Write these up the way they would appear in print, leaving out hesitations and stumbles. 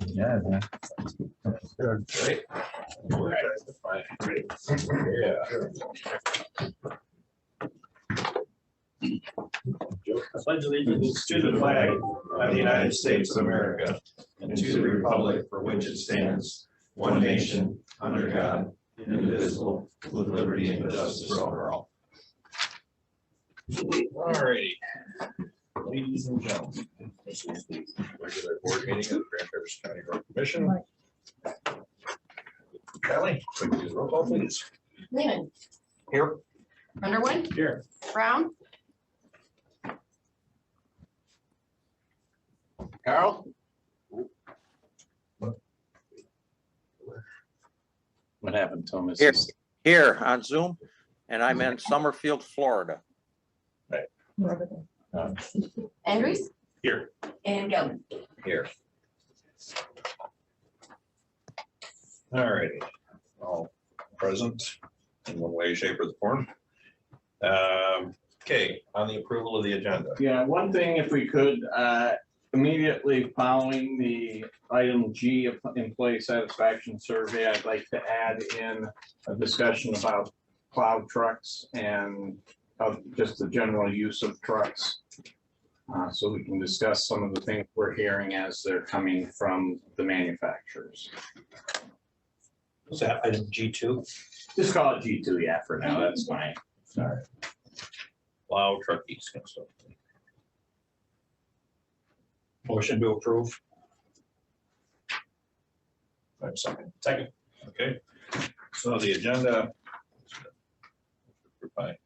Yeah, man. Good. Great. Yeah. I pledge allegiance to the flag of the United States of America and to the republic for which it stands, one nation, under God, indivisible, with liberty and justice for all. All righty. Ladies and gentlemen, this is the regular board meeting of the Grand Traverse County Road Commission. Kelly, quick roll call, please. Lehman. Here. Underwood. Here. Brown. Carl? What happened, Thomas? Here on Zoom, and I'm in Summerfield, Florida. Andrews. Here. And Gilman. Here. All righty. All present in one way, shape, or the form. Okay, on the approval of the agenda. Yeah, one thing, if we could, immediately following the item G of employee satisfaction survey, I'd like to add in a discussion about plow trucks and just the general use of trucks. So we can discuss some of the things we're hearing as they're coming from the manufacturers. Was that item G2? Just call it G2, yeah, for now, that's fine. All right. Plow truckies. Motion to approve. Second. Second. Okay. So the agenda by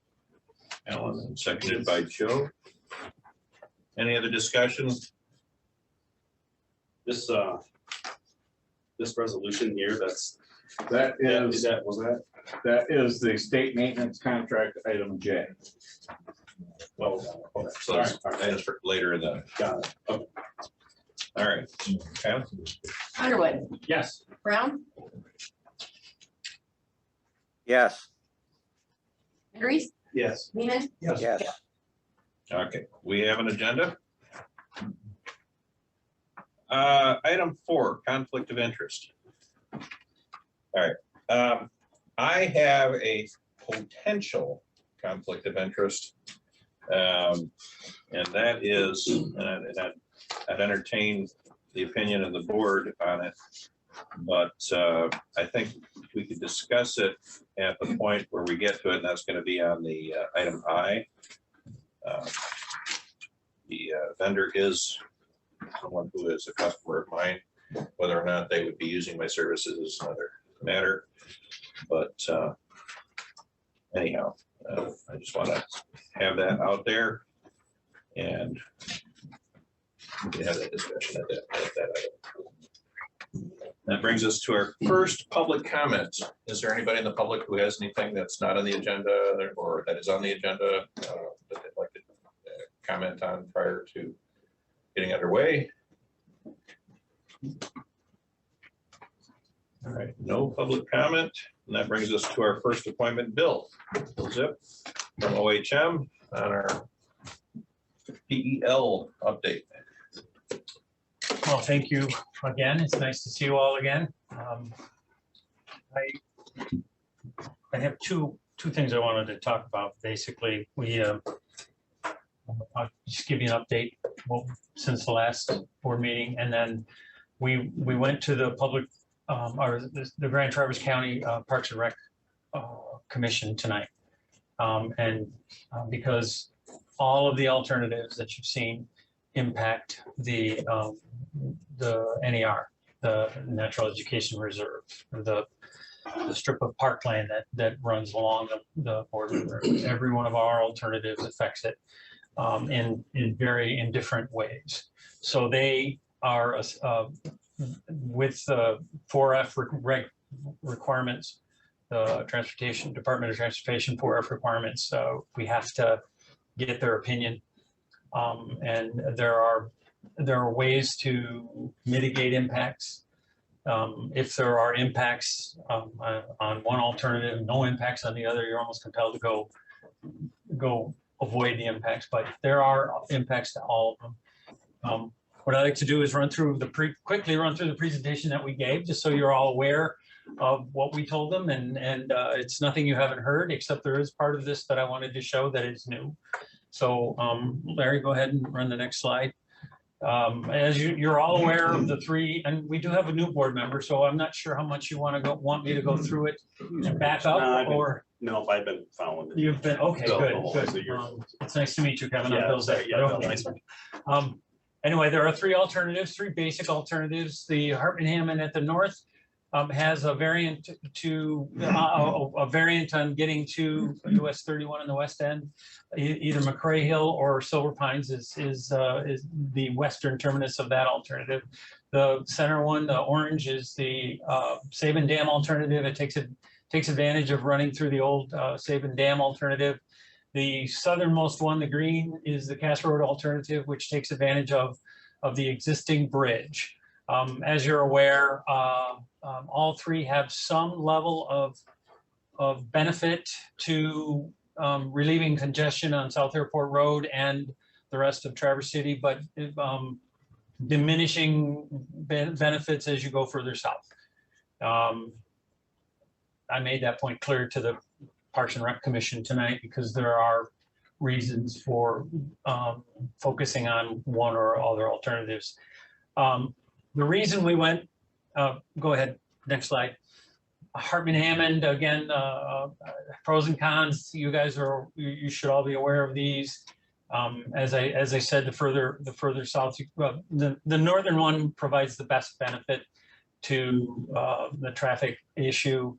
Alan and seconded by Joe. Any other discussion? This resolution here, That is the state maintenance contract item J. Well, so that's items for later in the. got it. Okay. All right. Okay. Underwood. Yes. Brown. Yes, Andrews. Yes. Lehman. yes. Okay, we have an agenda. Item 4, conflict of interest. All right. I have a potential conflict of interest. And that is, I'd entertain the opinion of the board on it, but I think we could discuss it at the point where we get to it, and that's going to be on the item I. The vendor is someone who is a customer of mine. Whether or not they would be using my services is another matter. But anyhow, I just want to have that out there, and we can have that discussion at that item. That brings us to our first public comment. Is there anybody in the public who has anything that's not on the agenda or that is on the agenda that they'd like to comment on prior to getting underway? All right, no public comment. And that brings us to our first appointment, Bill Zip from OHM on our PEL update. Well, thank you again. It's nice to see you all again. I have two things I wanted to talk about. Basically, I'll just give you an update since the last board meeting, and then we went to the public or the Grand Traverse County Parks and Rec Commission tonight, and because all of the alternatives that you've seen impact the NER, the Natural Education Reserve, the strip of parkland that runs along the border. Every one of our alternatives affects it in different ways. So they are with the 4F requirements, the Department of Transportation 4F requirements. We have to get their opinion, and there are ways to mitigate impacts. If there are impacts on one alternative, no impacts on the other, you're almost compelled to go avoid the impacts. But there are impacts to all of them. what I like to do is quickly run through the presentation that we gave, just so you're all aware of what we told them, and it's nothing you haven't heard, except there is part of this that I wanted to show that is new. So Larry, go ahead and run the next slide. As you're all aware of the three, and we do have a new board member, so I'm not sure how much you want me to go through it and back up, or No, I've been following it. you've been, okay, Bill, good, the whole good. rest of yours. It's nice to meet you, Kevin. I'm Yeah, Bill's dad. yeah, Bill, Okay. nice. Anyway, there are three alternatives, three basic alternatives. The Hartman Hammond at the north has a variant to a variant on getting to US 31 in the west end. Either McCray Hill or Silver Pines is the western terminus of that alternative. The center one, the orange, is the Sabin Dam alternative. It takes advantage of running through the old Sabin Dam alternative. The southernmost one, the green, is the Cass Road alternative, which takes advantage of the existing bridge. As you're aware, all three have some level of benefit to relieving congestion on South Airport Road and the rest of Traverse City, but diminishing benefits as you go further south. I made that point clear to the Parks and Rec Commission tonight, because there are reasons for focusing on one or other alternatives. The reason we went, go ahead, next slide. Hartman Hammond, again, pros and cons. You guys you should all be aware of these. As I said, the further south, the northern one provides the best benefit to the traffic issue.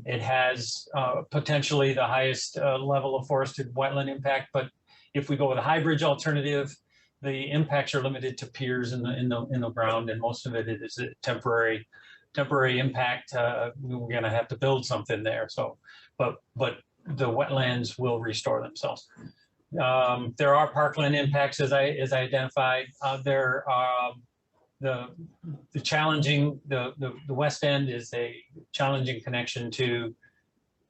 It has potentially the highest level of forested wetland impact, but if we go with a high bridge alternative, the impacts are limited to piers in the ground, and most of it is a temporary impact. We're going to have to build something there. So, but the wetlands will restore themselves. There are Parkland impacts, as I identified. There are the west end is a challenging connection to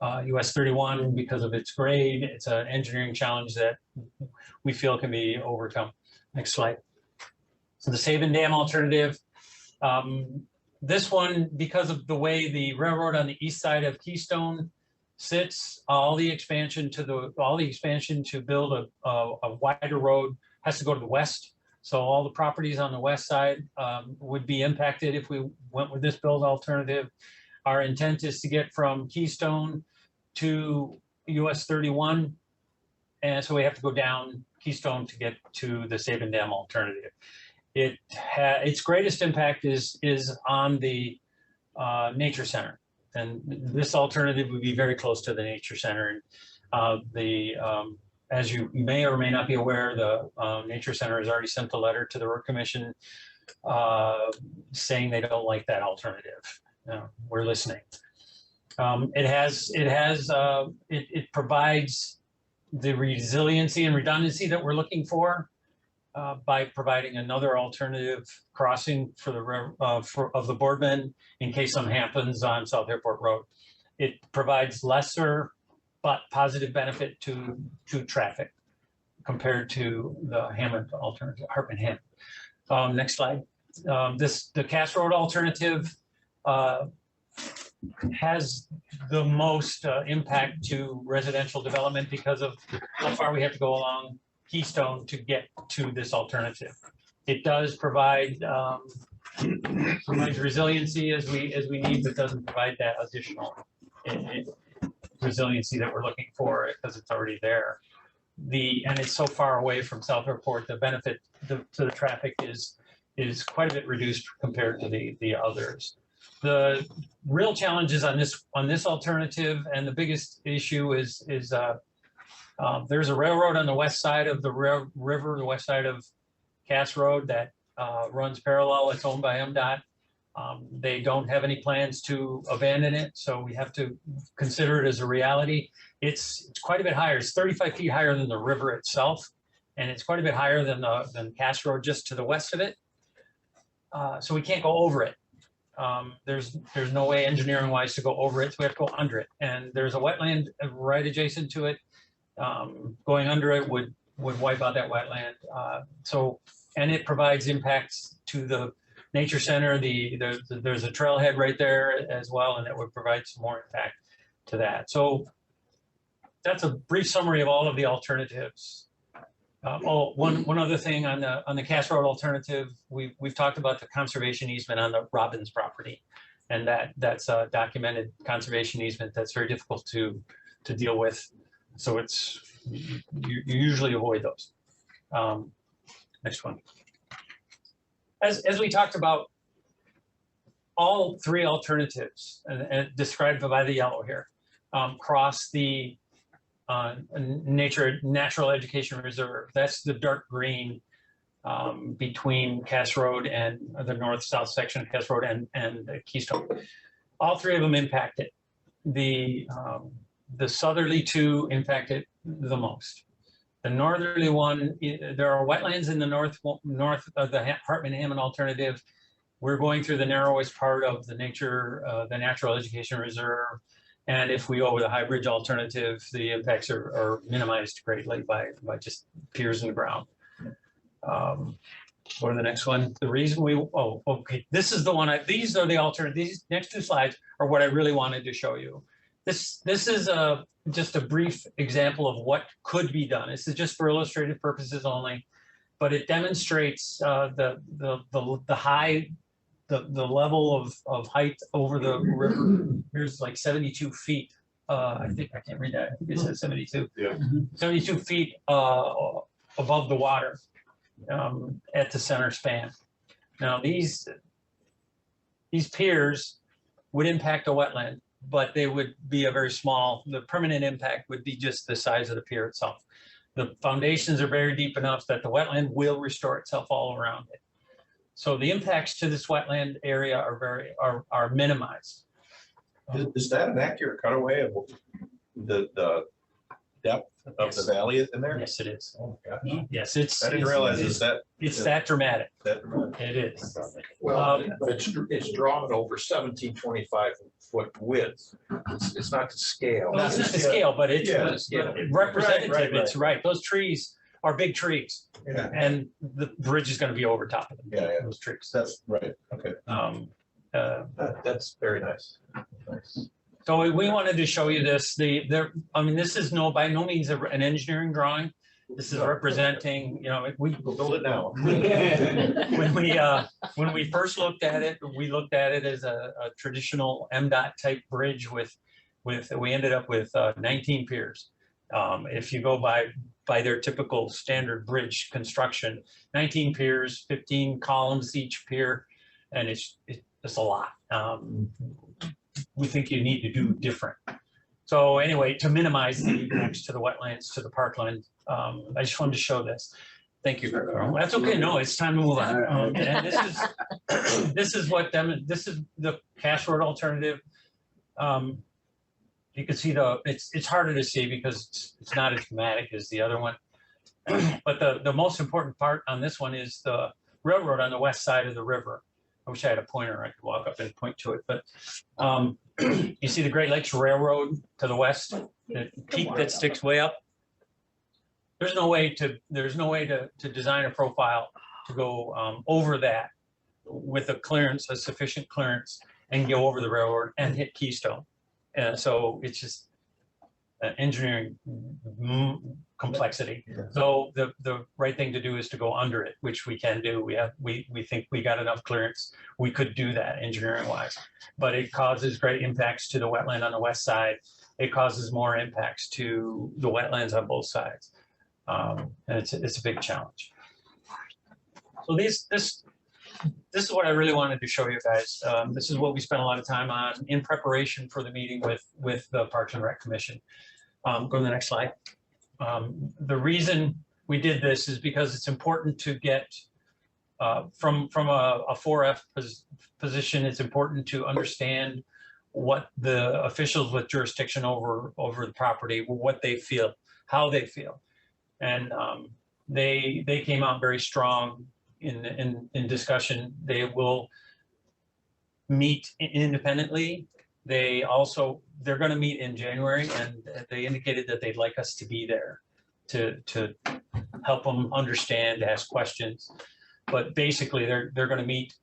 US 31 because of its grade. It's an engineering challenge that we feel can be overcome. Next slide. So the Sabin Dam alternative. This one, because of the way the railroad on the east side of Keystone sits, all the expansion to build a wider road has to go to the west. So all the properties on the west side would be impacted if we went with this build alternative. Our intent is to get from Keystone to US 31. And so we have to go down Keystone to get to the Sabin Dam alternative. Its greatest impact is on the nature center. And this alternative would be very close to the nature center. As you may or may not be aware, the Nature Center has already sent a letter to the Road Commission saying they don't like that alternative. We're listening. It provides the resiliency and redundancy that we're looking for by providing another alternative crossing for the Boardman in case something happens on South Airport Road. It provides lesser but positive benefit to traffic compared to the Hammond alternative, Hartman Hammond. Next slide. The Cass Road alternative has the most impact to residential development because of how far we have to go along Keystone to get to this alternative. It does provide resiliency as we need, but doesn't provide that additional resiliency that we're looking for because it's already there. And it's so far away from South Airport, the benefit to the traffic is quite a bit reduced compared to the others. The real challenges on this alternative, and the biggest issue is there's a railroad on the west side of the river, the west side of Cass Road that runs parallel. It's owned by MDOT. They don't have any plans to abandon it, so we have to consider it as a reality. It's quite a bit higher. It's 35 feet higher than the river itself, and it's quite a bit higher than Cass Road just to the west of it. So we can't go over it. There's no way engineering-wise to go over it, so we have to go under it. And there's a wetland right adjacent to it. Going under it would wipe out that wetland. So And it provides impacts to the nature center. There's a trailhead right there as well, and that would provide some more impact to that. So that's a brief summary of all of the alternatives. One other thing on the Cass Road alternative, we've talked about the conservation easement on the Robbins property, and that's a documented conservation easement that's very difficult to deal with. So you usually avoid those. Next one. As we talked about, all three alternatives, and described by the yellow here, cross the natural education reserve. That's the dark green between Cass Road and the north-south section of Cass Road and Keystone. All three of them impact it. The southerly two impact it the most. The northerly one, there are wetlands in the north of the Hartman-Hammond alternative. We're going through the narrowest part of the natural education reserve. And if we go with a high bridge alternative, the impacts are minimized greatly by just piers in the ground. Go to the next one. The reason okay, this is the one. These are the alternatives. These next two slides are what I really wanted to show you. This is just a brief example of what could be done. This is just for illustrative purposes only, but it demonstrates the level of height over the river. Here's like 72 feet. I think I can't read that. I think it says 72. Yeah. 72 feet above the water at the center span. Now these piers would impact a wetland, but they would be a very small. The permanent impact would be just the size of the pier itself. The foundations are very deep enough that the wetland will restore itself all around it. So the impacts to this wetland area are minimized. Is that an accurate cutaway of the depth of the valley in there? Yes, it is. Oh my gosh. Yes, I didn't realize it's that dramatic. that. It is. Well, but it's drawn at over 1725-foot width. It's not to scale. Well, it's just the scale, but it's Yeah. representative. Right. It's right. Those trees are big trees, Yeah. and the bridge is going to be over top of them. Yeah. Those trees. That's right. Okay. That's very nice. So we wanted to show you this. I mean, this is by no means an engineering drawing. This is representing, We'll build it now. when we first looked at it, we looked at it as a traditional MDOT type bridge we ended up with 19 piers. If you go by their typical standard bridge construction, 19 piers, 15 columns each pier, and it's a lot. We think you need to do different. So anyway, to minimize the impacts to the wetlands, to the parkland, I just wanted to show this. Thank you. That's okay. No, it's time to move on. And this is the Cass Road alternative. You can see it's harder to see because it's not as dramatic as the other one. But the most important part on this one is the railroad on the west side of the river. I wish I had a pointer. I could walk up and point to it. But you see the Great Lakes Railroad to the west, the peak that sticks way up. There's no way to design a profile to go over that with a sufficient clearance, and go over the railroad and hit Keystone. And so it's just engineering complexity. So the right thing to do is to go under it, which we can do. We think we got enough clearance. We could do that engineering wise, but it causes great impacts to the wetland on the west side. It causes more impacts to the wetlands on both sides. And it's a big challenge. So this is what I really wanted to show you guys. This is what we spent a lot of time on in preparation for the meeting with the Parks and Rec Commission. Go to the next slide. The reason we did this is because it's important to get from a 4F position. It's important to understand what the officials with jurisdiction over the property, what they feel, how they feel, and they came out very strong in discussion. They will meet independently. They're going to meet in January, and they indicated that they'd like us to be there to help them understand, ask questions. But basically, they're going to meet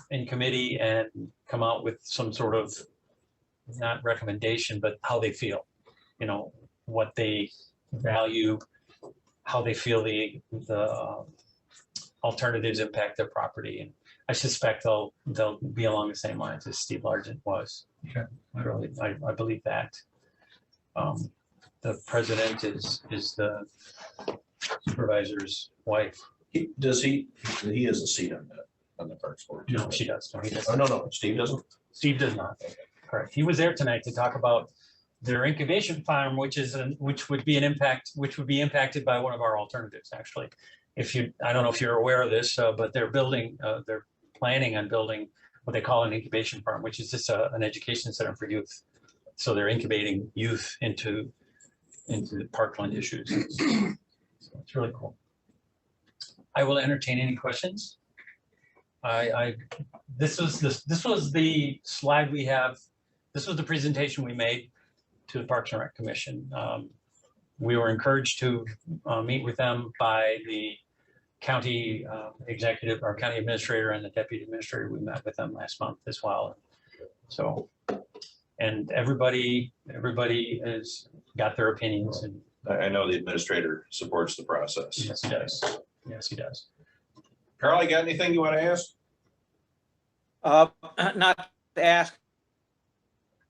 in committee and come out with some sort of, not recommendation, but how they feel, you know, what they value, how they feel the alternatives impact their property. And I suspect they'll be along the same lines as Steve Largent was. Okay. I believe that. The president is the supervisor's wife. He has a seat on the Parks Board. too. No, she does. No, he Oh, doesn't. no, Steve doesn't? Steve does not. Correct. He was there tonight to talk about their incubation farm, which would be impacted by one of our alternatives, actually. I don't know if you're aware of this, but they're planning on building what they call an incubation farm, which is just an education center for youth. So they're incubating youth into the Parkland issues. So it's really cool. I will entertain any questions. This was the slide we have. This was the presentation we made to the Parks and Rec Commission. We were encouraged to meet with them by the county executive, our county administrator, and the deputy administrator. We met with them last month as well. So, and everybody has got their opinions, and I know the administrator supports the process. yes, he does. Yes, he does. Carl, you got anything you want to ask? Not to ask.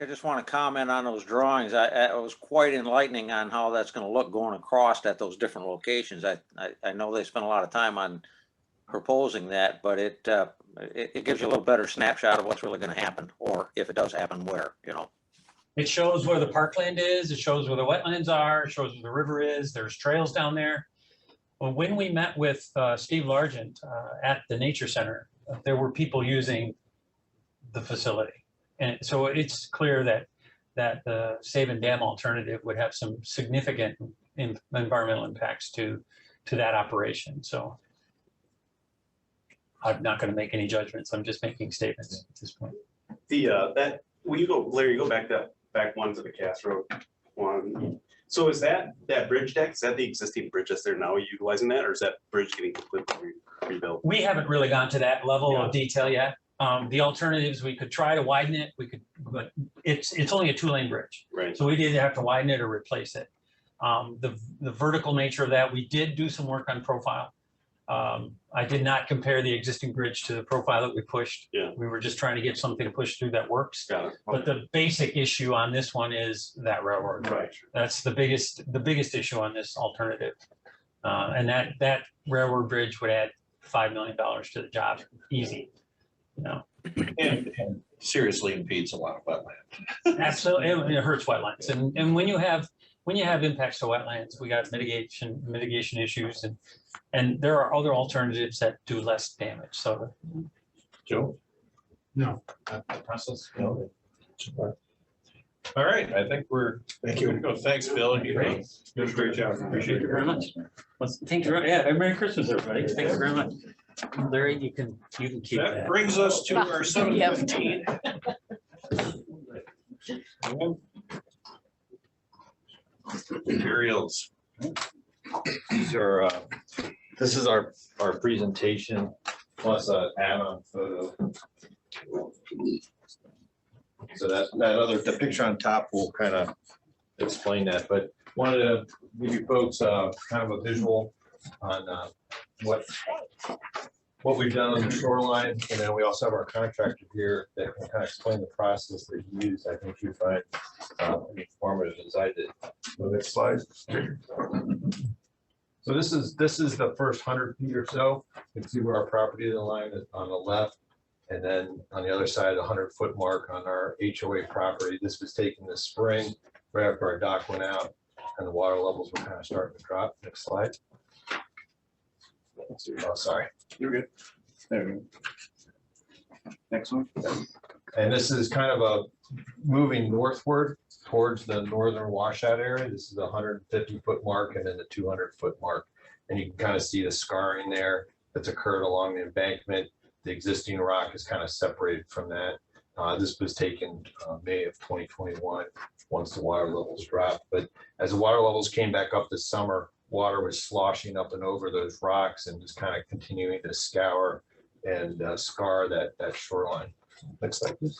I just want to comment on those drawings. It was quite enlightening on how that's going to look going across at those different locations. I know they spent a lot of time on proposing that, but it gives you a little better snapshot of what's really going to happen, or if it does happen, where, you know. It shows where the parkland is. It shows where the wetlands are. It shows where the river is. There's trails down there. Well, when we met with Steve Largent at the Nature Center, there were people using the facility. And so it's clear that the Save and Dam alternative would have some significant environmental impacts to that operation. So I'm not going to make any judgments. I'm just making statements at this point. Larry, go back one to the Cass Road one. So is that bridge deck, is that the existing bridge that's there now utilizing that, or is that bridge getting completely rebuilt? We haven't really gone to that level of detail yet. The alternatives, we could try to widen it. But it's only a 2-lane bridge. Right. So we'd either have to widen it or replace it. The vertical nature of that, we did do some work on profile. I did not compare the existing bridge to the profile that we pushed. Yeah. We were just trying to get something to push through that works. Got it. But the basic issue on this one is that railroad. Right. That's the biggest issue on this alternative. And that railroad bridge would add $5 million to the job, easy. You know, And seriously impedes a lot of wetland. absolutely, it hurts wetlands. And when you have impacts to wetlands, we got mitigation issues, and there are other alternatives that do less damage. So, Joe? No, process. No. All right, I think we're. Thank you. Thanks, Bill. You did a great job. Appreciate thank you it. very much. Thank you. Yeah, Merry Christmas, everybody. Thank you very much. Larry, you can keep That that. brings us to our 7:15. Materials. This is our presentation plus an add-on photo. So the picture on top will kind of explain that, but wanted to give you folks kind of a visual on what we've done on the shoreline, and then we also have our contractor here that can kind of explain the process they use. I think you find informative as I did. The next slide. So this is the first 100 feet or so. You can see where our property line is on the left, and then on the other side, the 100-foot mark on our HOA property. This was taken this spring, right after our dock went out, and the water levels were kind of starting to drop. Next slide. Oh, sorry. You're good. There we go. Next one. And this is kind of a moving northward towards the northern washout area. This is the 150-foot mark and then the 200-foot mark. And you can kind of see the scarring there that's occurred along the embankment. The existing rock is kind of separated from that. This was taken May of 2021 once the water levels dropped. But as the water levels came back up this summer, water was sloshing up and over those rocks and just kind of continuing to scour and scar that shoreline. Next slide, please.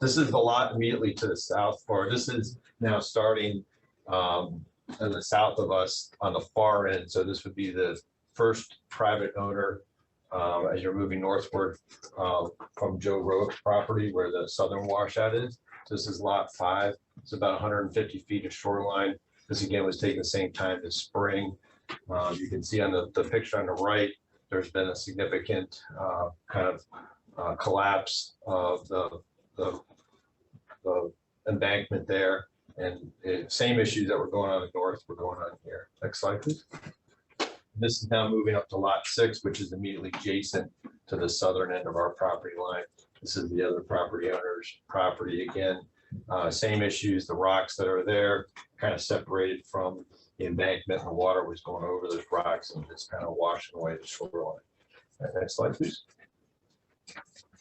This is the lot immediately to the south, or this is now starting in the south of us on the far end. So this would be the first private owner as you're moving northward from Joe Rowe's property where the southern washout is. So this is lot 5. It's about 150 feet of shoreline. This again was taken the same time this spring. You can see on the picture on the right, there's been a significant kind of collapse of the embankment there. And same issues that were going on in the north were going on here. Next slide, please. This is now moving up to lot 6, which is immediately adjacent to the southern end of our property line. This is the other property owner's property again. Same issues, the rocks that are there kind of separated from the embankment, and the water was going over those rocks and just kind of washing away the shoreline. Next slide, please.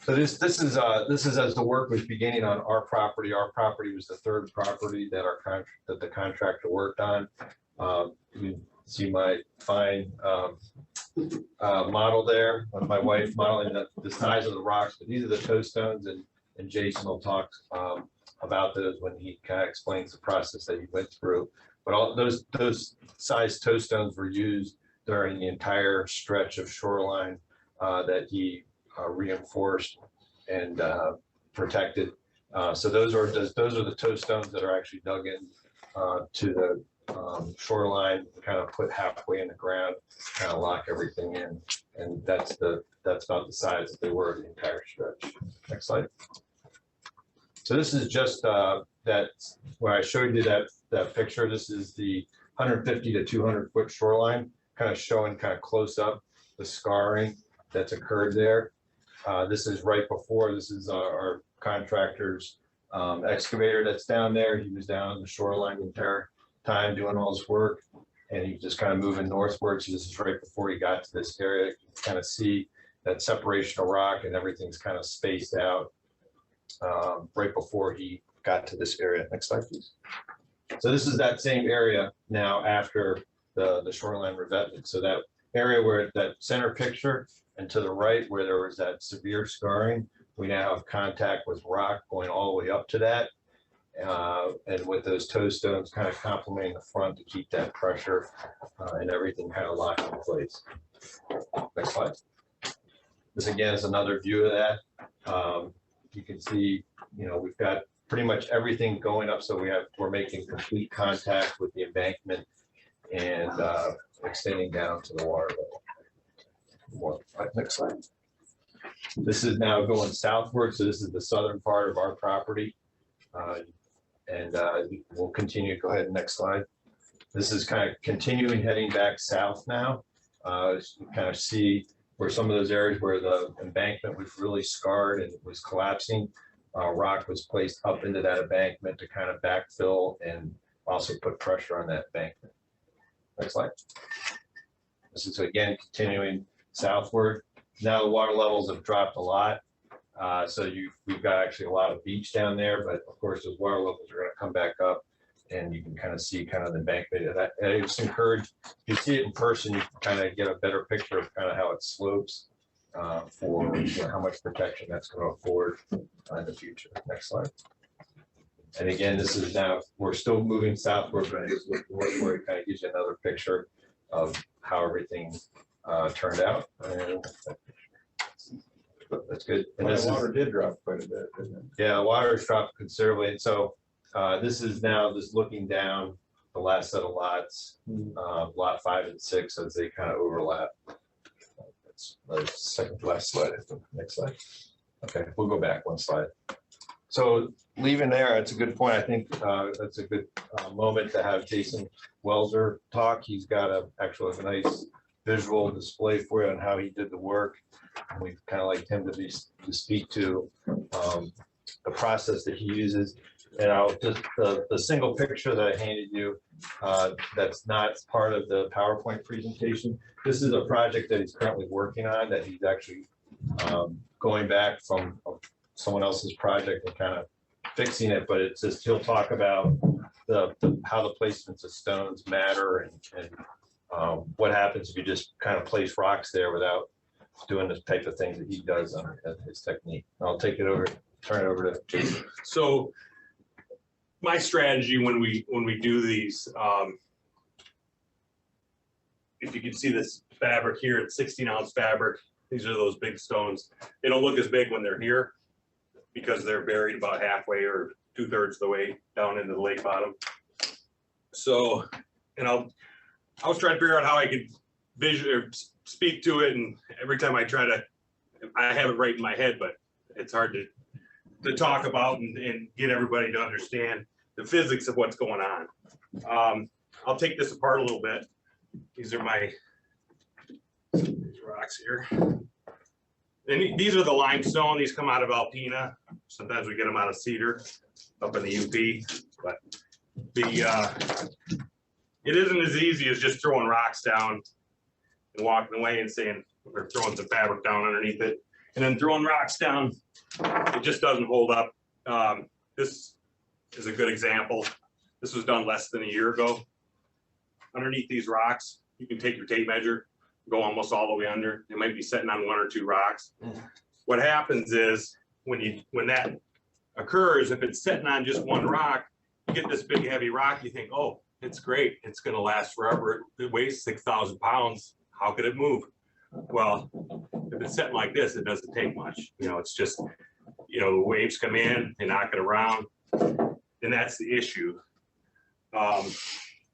So this is as the work was beginning on our property. Our property was the third property that the contractor worked on. You see my fine model there of my wife modeling the size of the rocks, but these are the toe stones, and Jason will talk about those when he kind of explains the process that he went through. But all those size toe stones were used during the entire stretch of shoreline that he reinforced and protected. So those are the toe stones that are actually dug in to the shoreline, kind of put halfway in the ground, kind of lock everything in, and that's about the size that they were the entire stretch. Next slide. So this is just that where I showed you that picture. This is the 150 to 200 foot shoreline, kind of showing kind of close up the scarring that's occurred there. This is right before. This is our contractor's excavator that's down there. He was down on the shoreline the entire time doing all his work, and he was just kind of moving northward. So this is right before he got to this area. You can kind of see that separation of rock, and everything's kind of spaced out right before he got to this area. Next slide, please. So this is that same area now after the shoreline revetment. So that area where that center picture and to the right where there was that severe scarring, we now have contact with rock going all the way up to that. And with those toe stones kind of complementing the front to keep that pressure and everything kind of locked in place. Next slide. This again is another view of that. You can see, we've got pretty much everything going up. So we're making complete contact with the embankment and extending down to the water level. Next slide. This is now going southward. So this is the southern part of our property. And we'll continue. Go ahead, next slide. This is kind of continuing heading back south now. You kind of see where some of those areas where the embankment was really scarred and it was collapsing, rock was placed up into that embankment to kind of backfill and also put pressure on that embankment. Next slide. This is again continuing southward. Now the water levels have dropped a lot. So we've got actually a lot of beach down there, but of course those water levels are going to come back up, and you can kind of see kind of the embankment. I just encourage, if you see it in person, you can kind of get a better picture of kind of how it slopes for how much protection that's going to afford in the future. Next slide. And again, this is now, we're still moving southward, but I just look where it kind of gives you another picture of how everything turned out. And that's good. And this water did drop quite a bit, didn't it? Yeah, water has dropped considerably. And so this is now just looking down the last set of lots, lot 5 and 6, as they kind of overlap. That's the second to last slide, I think. Next slide. Okay, we'll go back one slide. So leaving there, it's a good point. I think that's a good moment to have Jason Welser talk. He's got actually a nice visual display for you on how he did the work. We'd kind of like him to speak to the process that he uses. And I'll just, the single picture that I handed you, that's not part of the PowerPoint presentation. This is a project that he's currently working on that he's actually going back from someone else's project and kind of fixing it, but it's just, he'll talk about how the placements of stones matter and what happens if you just kind of place rocks there without doing the type of things that he does on his technique. I'll turn it over to Jason. So my strategy when we do these, if you can see this fabric here, it's 16-ounce fabric. These are those big stones. They don't look as big when they're here because they're buried about halfway or 2/3 of the way down into the lake bottom. So, and I was trying to figure out how I could speak to it, and every time I try to, I have it right in my head, but it's hard to talk about and get everybody to understand the physics of what's going on. I'll take this apart a little bit. These are these rocks here. And these are the limestone. These come out of Alpena. Sometimes we get them out of Cedar up in the UP, but it isn't as easy as just throwing rocks down and walking away and saying we're throwing some fabric down underneath it and then throwing rocks down. It just doesn't hold up. This is a good example. This was done less than a year ago. Underneath these rocks, you can take your tape measure, go almost all the way under. It might be sitting on 1 or 2 rocks. What happens is when that occurs, if it's sitting on just 1 rock, you get this big heavy rock, you think, oh, it's great, it's gonna last forever. It weighs 6,000 pounds. How could it move? Well, if it's sitting like this, it doesn't take much. You know, it's just, you know, the waves come in, they knock it around, and that's the issue.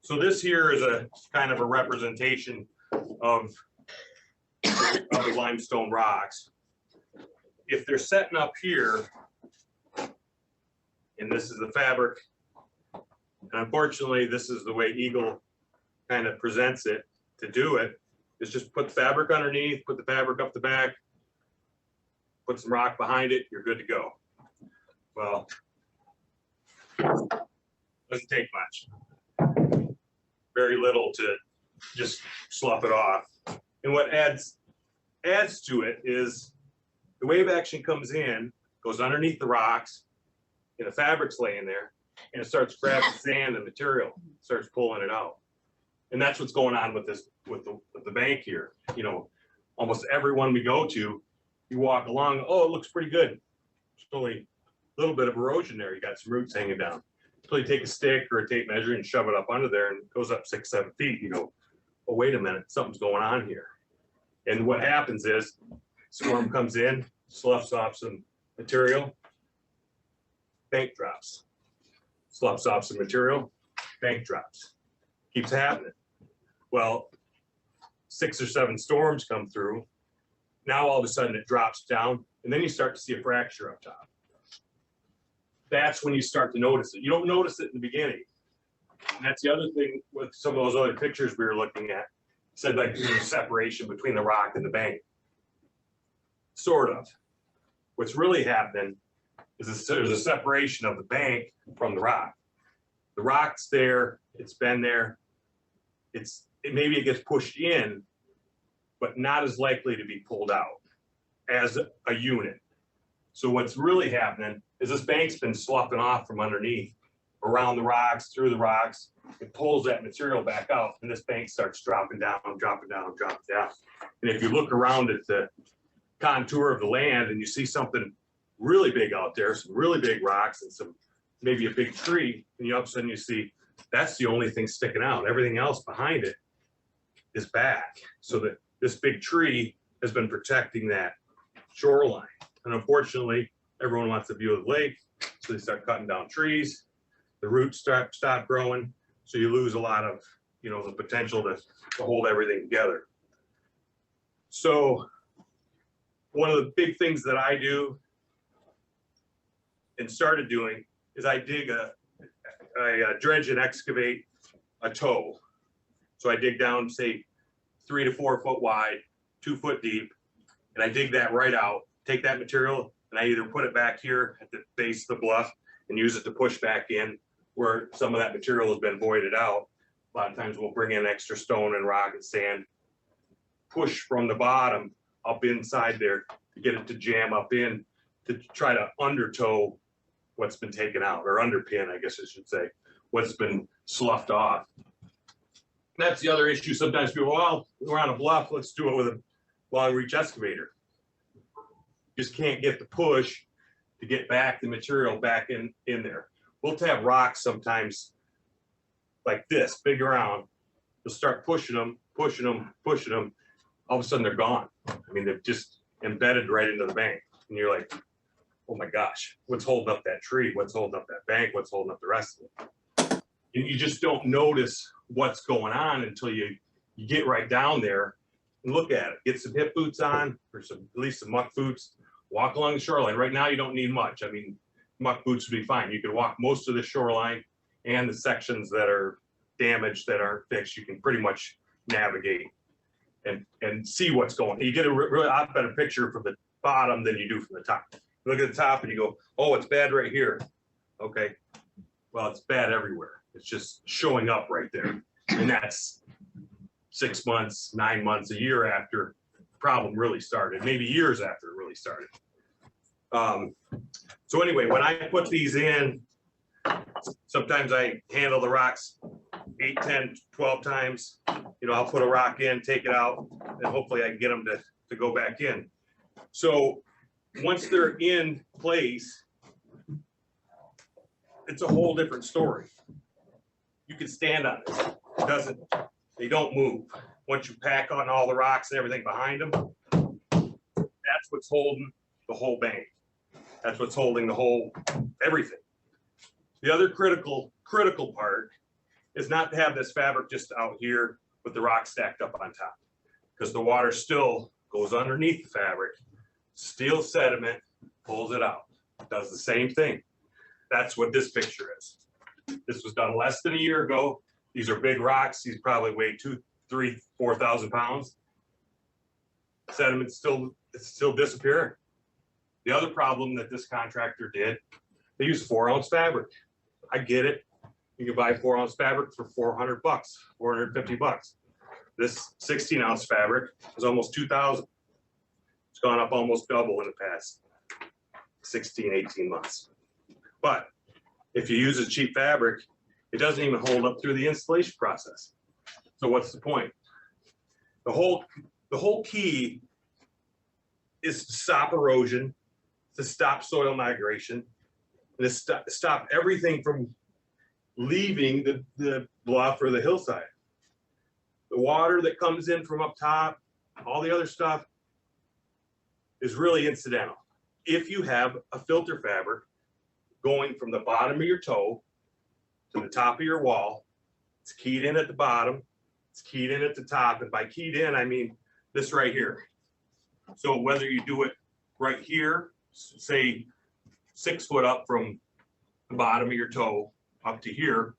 So this here is a kind of a representation of the limestone rocks. If they're setting up here, and this is the fabric, and unfortunately, this is the way Eagle kind of presents it to do it, is just put the fabric underneath, put the fabric up the back, put some rock behind it, you're good to go. Well, doesn't take much. Very little to just slough it off. And what adds to it is the wave action comes in, goes underneath the rocks, and the fabric's laying there, and it starts grabbing sand and material, starts pulling it out. And that's what's going on with this, with the bank here. You know, almost everyone we go to, you walk along, oh, it looks pretty good. There's only a little bit of erosion there. You got some roots hanging down. So you take a stick or a tape measure and shove it up under there, and it goes up 6-7 feet. You go, oh, wait a minute, something's going on here. And what happens is, storm comes in, sloughs off some material, bank drops. Sloughs off some material, bank drops. Keeps happening. Well, 6 or 7 storms come through. Now all of a sudden it drops down, and then you start to see a fracture up top. That's when you start to notice it. You don't notice it in the beginning. And that's the other thing with some of those other pictures we were looking at. It said like there's a separation between the rock and the bank. Sort of. What's really happening is there's a separation of the bank from the rock. The rock's there, it's been there. Maybe it gets pushed in, but not as likely to be pulled out as a unit. So what's really happening is this bank's been sloughing off from underneath, around the rocks, through the rocks. It pulls that material back out, and this bank starts dropping down, dropping down, dropping down. And if you look around at the contour of the land and you see something really big out there, some really big rocks and some, maybe a big tree, and you all of a sudden you see that's the only thing sticking out. Everything else behind it is back. So that this big tree has been protecting that shoreline. And unfortunately, everyone wants a view of the lake, so they start cutting down trees. The roots stop growing, so you lose a lot of, you know, the potential to hold everything together. So one of the big things that I do and started doing is I dredge and excavate a toe. So I dig down, say 3 to 4 foot wide, 2 foot deep, and I dig that right out, take that material, and I either put it back here at the base of the bluff and use it to push back in where some of that material has been voided out. A lot of times we'll bring in extra stone and rock and sand, push from the bottom up inside there to get it to jam up in to try to undertow what's been taken out, or underpin, I guess I should say, what's been sloughed off. That's the other issue. Sometimes people, well, we're on a bluff, let's do it with a long reach excavator. Just can't get the push to get back the material back in there. We'll have rocks sometimes like this, big around. You'll start pushing them. All of a sudden they're gone. I mean, they've just embedded right into the bank. And you're like, oh my gosh, what's holding up that tree? What's holding up that bank? What's holding up the rest of it? And you just don't notice what's going on until you get right down there and look at it. Get some hip boots on, or at least some muck boots. Walk along the shoreline. Right now, you don't need much. I mean, muck boots would be fine. You can walk most of the shoreline and the sections that are damaged, that aren't fixed. You can pretty much navigate and see what's going on. You get a really lot better picture from the bottom than you do from the top. You look at the top and you go, oh, it's bad right here. Okay, well, it's bad everywhere. It's just showing up right there. And that's 6 months, 9 months, a year after the problem really started, maybe years after it really started. So anyway, when I put these in, sometimes I handle the rocks 8, 10, 12 times. You know, I'll put a rock in, take it out, and hopefully I can get them to go back in. So once they're in place, it's a whole different story. You can stand on it. They don't move. Once you pack on all the rocks and everything behind them, that's what's holding the whole bank. That's what's holding the whole everything. The other critical part is not to have this fabric just out here with the rock stacked up on top, because the water still goes underneath the fabric, steel sediment pulls it out. It does the same thing. That's what this picture is. This was done less than a year ago. These are big rocks. These probably weigh 2,000, 3,000, 4,000 pounds. Sediment's still disappearing. The other problem that this contractor did, they used 4-ounce fabric. I get it. You can buy 4-ounce fabric for $400, $450. This 16-ounce fabric is almost $2,000. It's gone up almost double in the past 16, 18 months. But if you use a cheap fabric, it doesn't even hold up through the installation process. So what's the point? The whole key is to stop erosion, to stop soil migration, and to stop everything from leaving the bluff or the hillside. The water that comes in from up top, all the other stuff is really incidental. If you have a filter fabric going from the bottom of your toe to the top of your wall, it's keyed in at the bottom, it's keyed in at the top, and by keyed in, I mean this right here. So whether you do it right here, say 6 foot up from the bottom of your toe up to here,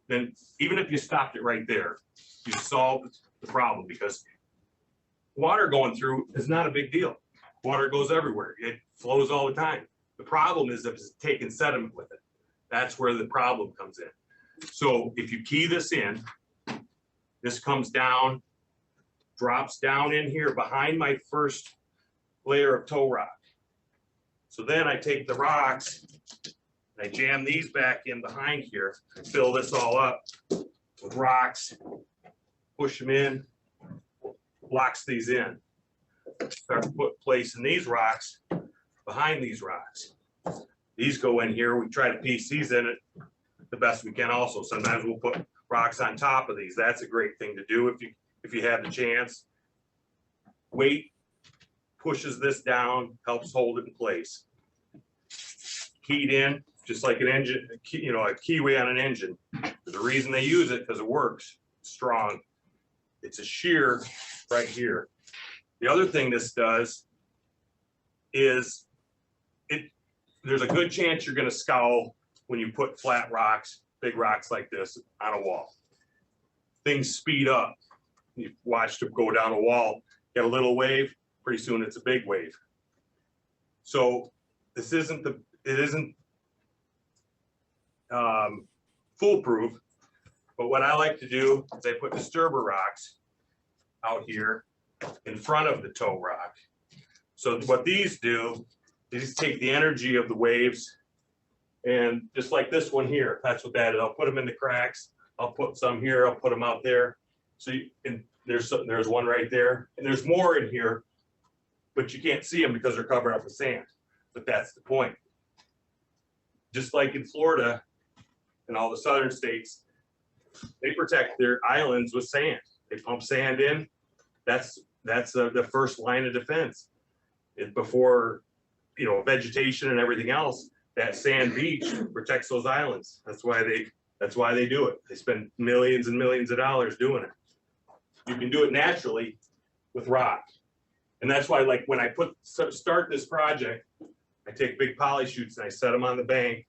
then even if you stopped it right there, you solved the problem, because water going through is not a big deal. Water goes everywhere. It flows all the time. The problem is if it's taking sediment with it. That's where the problem comes in. So if you key this in, this comes down, drops down in here behind my first layer of toe rock. So then I take the rocks and I jam these back in behind here and fill this all up with rocks, push them in, locks these in. Start placing these rocks behind these rocks. These go in here. We try to piece these in it the best we can also. Sometimes we'll put rocks on top of these. That's a great thing to do if you have the chance. Weight pushes this down, helps hold it in place. Keyed in, just like an engine, a keyway on an engine. There's a reason they use it, because it works strong. It's a shear right here. The other thing this does is there's a good chance you're going to scowl when you put flat rocks, big rocks like this on a wall. Things speed up. You've watched them go down a wall, get a little wave, pretty soon it's a big wave. So this isn't foolproof, but what I like to do is I put disturber rocks out here in front of the toe rock. So what these do, they just take the energy of the waves And just like this one here, that's what that is. I'll put them in the cracks. I'll put some here, I'll put them out there. So and there's one right there, and there's more in here, but you can't see them because they're covered up with sand. But that's the point. Just like in Florida and all the southern states, they protect their islands with sand. They pump sand in. That's the first line of defense. Before, you know, vegetation and everything else, that sand beach protects those islands. That's why they do it. They spend millions and millions of dollars doing it. You can do it naturally with rock. And that's why, like, when I start this project, I take big poly chutes and I set them on the bank.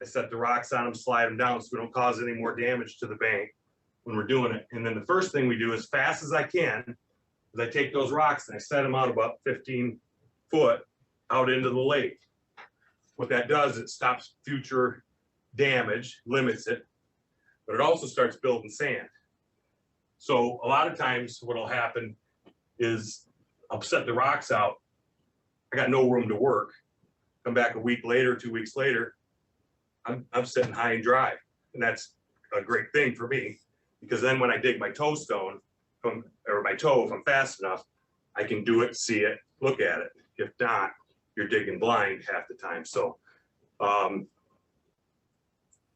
I set the rocks on them, slide them down so we don't cause any more damage to the bank when we're doing it. And then the first thing we do as fast as I can is I take those rocks and I set them out about 15 foot out into the lake. What that does, it stops future damage, limits it, but it also starts building sand. So a lot of times what'll happen is I'll set the rocks out. I got no room to work. Come back a week later, 2 weeks later, I'm sitting high and dry. And that's a great thing for me, because then when I dig my toe stone or my toe, if I'm fast enough, I can do it, see it, look at it. If not, you're digging blind half the time. So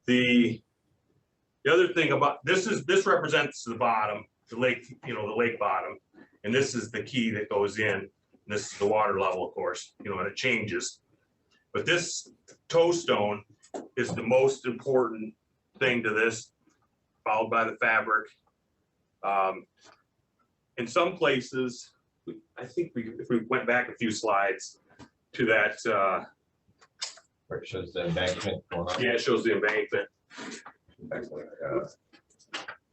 the other thing about this represents the bottom, the lake, you know, the lake bottom, and this is the key that goes in. This is the water level, of course, you know, and it changes. But this toe stone is the most important thing to this, followed by the fabric. In some places, I think if we went back a few slides to that, Where it shows the embankment going on. yeah, it shows the embankment.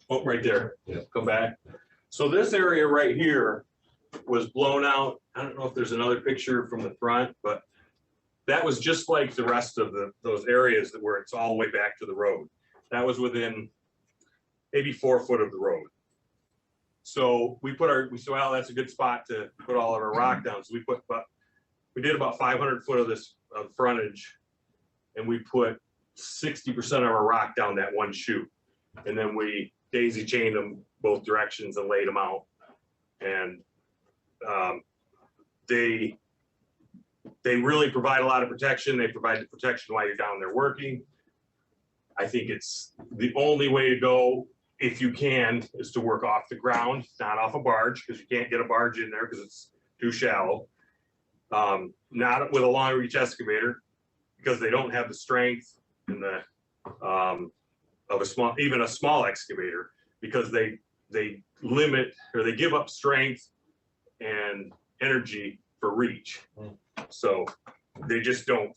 Oh, right there. Yeah. Come back. So this area right here was blown out. I don't know if there's another picture from the front, but that was just like the rest of those areas where it's all the way back to the road. That was within maybe 4 foot of the road. So we said, well, that's a good spot to put all of our rock down. So we did about 500 foot of this frontage, and we put 60% of our rock down that one chute. And then we daisy chained them both directions and laid them out. And they really provide a lot of protection. They provide the protection while you're down there working. I think it's the only way to go, if you can, is to work off the ground, not off a barge, because you can't get a barge in there because it's too shallow. Not with a long reach excavator, because they don't have the strength and the of even a small excavator, because they limit, or they give up strength and energy for reach. So they just don't,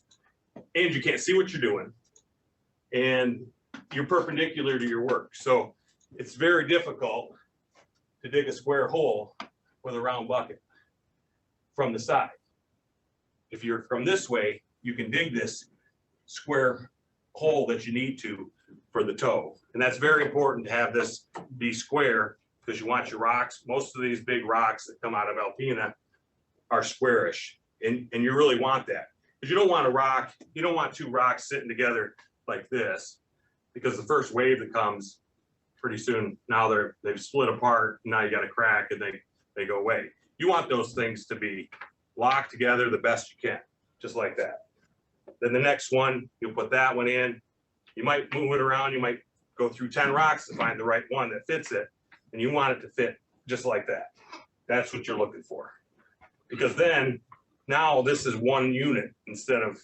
and you can't see what you're doing, and you're perpendicular to your work. So it's very difficult to dig a square hole with a round bucket from the side. If you're from this way, you can dig this square hole that you need to for the toe. And that's very important to have this be square, because you want your rocks. Most of these big rocks that come out of Alpena are squarish. And you really want that, because you don't want a rock, you don't want two rocks sitting together like this, because the first wave that comes, pretty soon now they've split apart. Now you got a crack and they go away. You want those things to be locked together the best you can, just like that. Then the next one, you'll put that one in. You might move it around. You might go through 10 rocks to find the right one that fits it. And you want it to fit just like that. That's what you're looking for. Because then now this is one unit instead of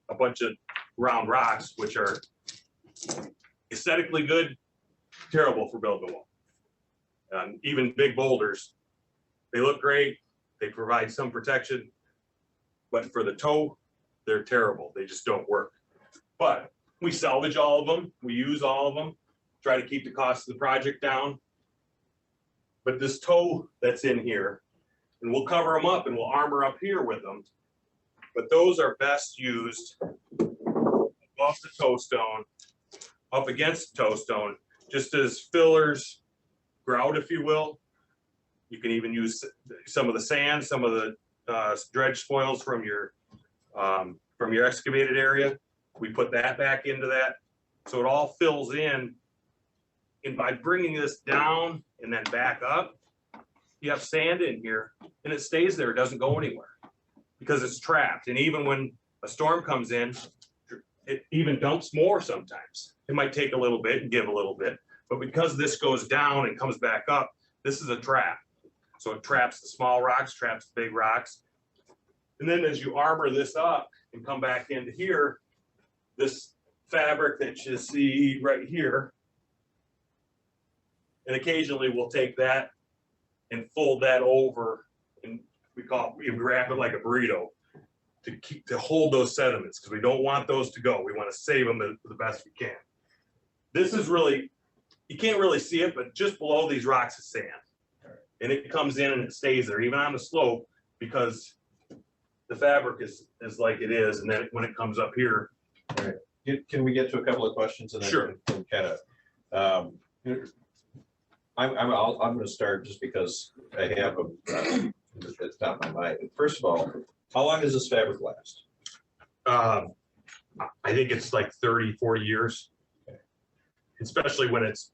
a bunch of round rocks, which are aesthetically good, terrible for building a wall. Even big boulders, they look great. They provide some protection, but for the toe, they're terrible. They just don't work. But we salvage all of them. We use all of them, try to keep the cost of the project down. But this toe that's in here, and we'll cover them up and we'll armor up here with them. But those are best used above the toe stone, up against the toe stone, just as fillers, grout, if you will. You can even use some of the sand, some of the dredge spoils from your excavated area. We put that back into that, so it all fills in. And by bringing this down and then back up, you have sand in here and it stays there, it doesn't go anywhere because it's trapped. And even when a storm comes in, it even dumps more sometimes. It might take a little bit and give a little bit, but because this goes down and comes back up, this is a trap. So it traps the small rocks, traps the big rocks. And then as you armor this up and come back into here, this fabric that you see right here, and occasionally we'll take that and fold that over, and we wrap it like a burrito to hold those sediments, because we don't want those to go. We want to save them the best we can. This is really, you can't really see it, but just below these rocks is sand. And it comes in and it stays there, even on the slope, because the fabric is like it is, and then when it comes up here. All right. Can we get to a couple of questions and then Sure. can kind of, I'm going to start just because I have it's top of my mind. First of all, how long does this fabric last? I think it's like 30, 40 years, especially when it's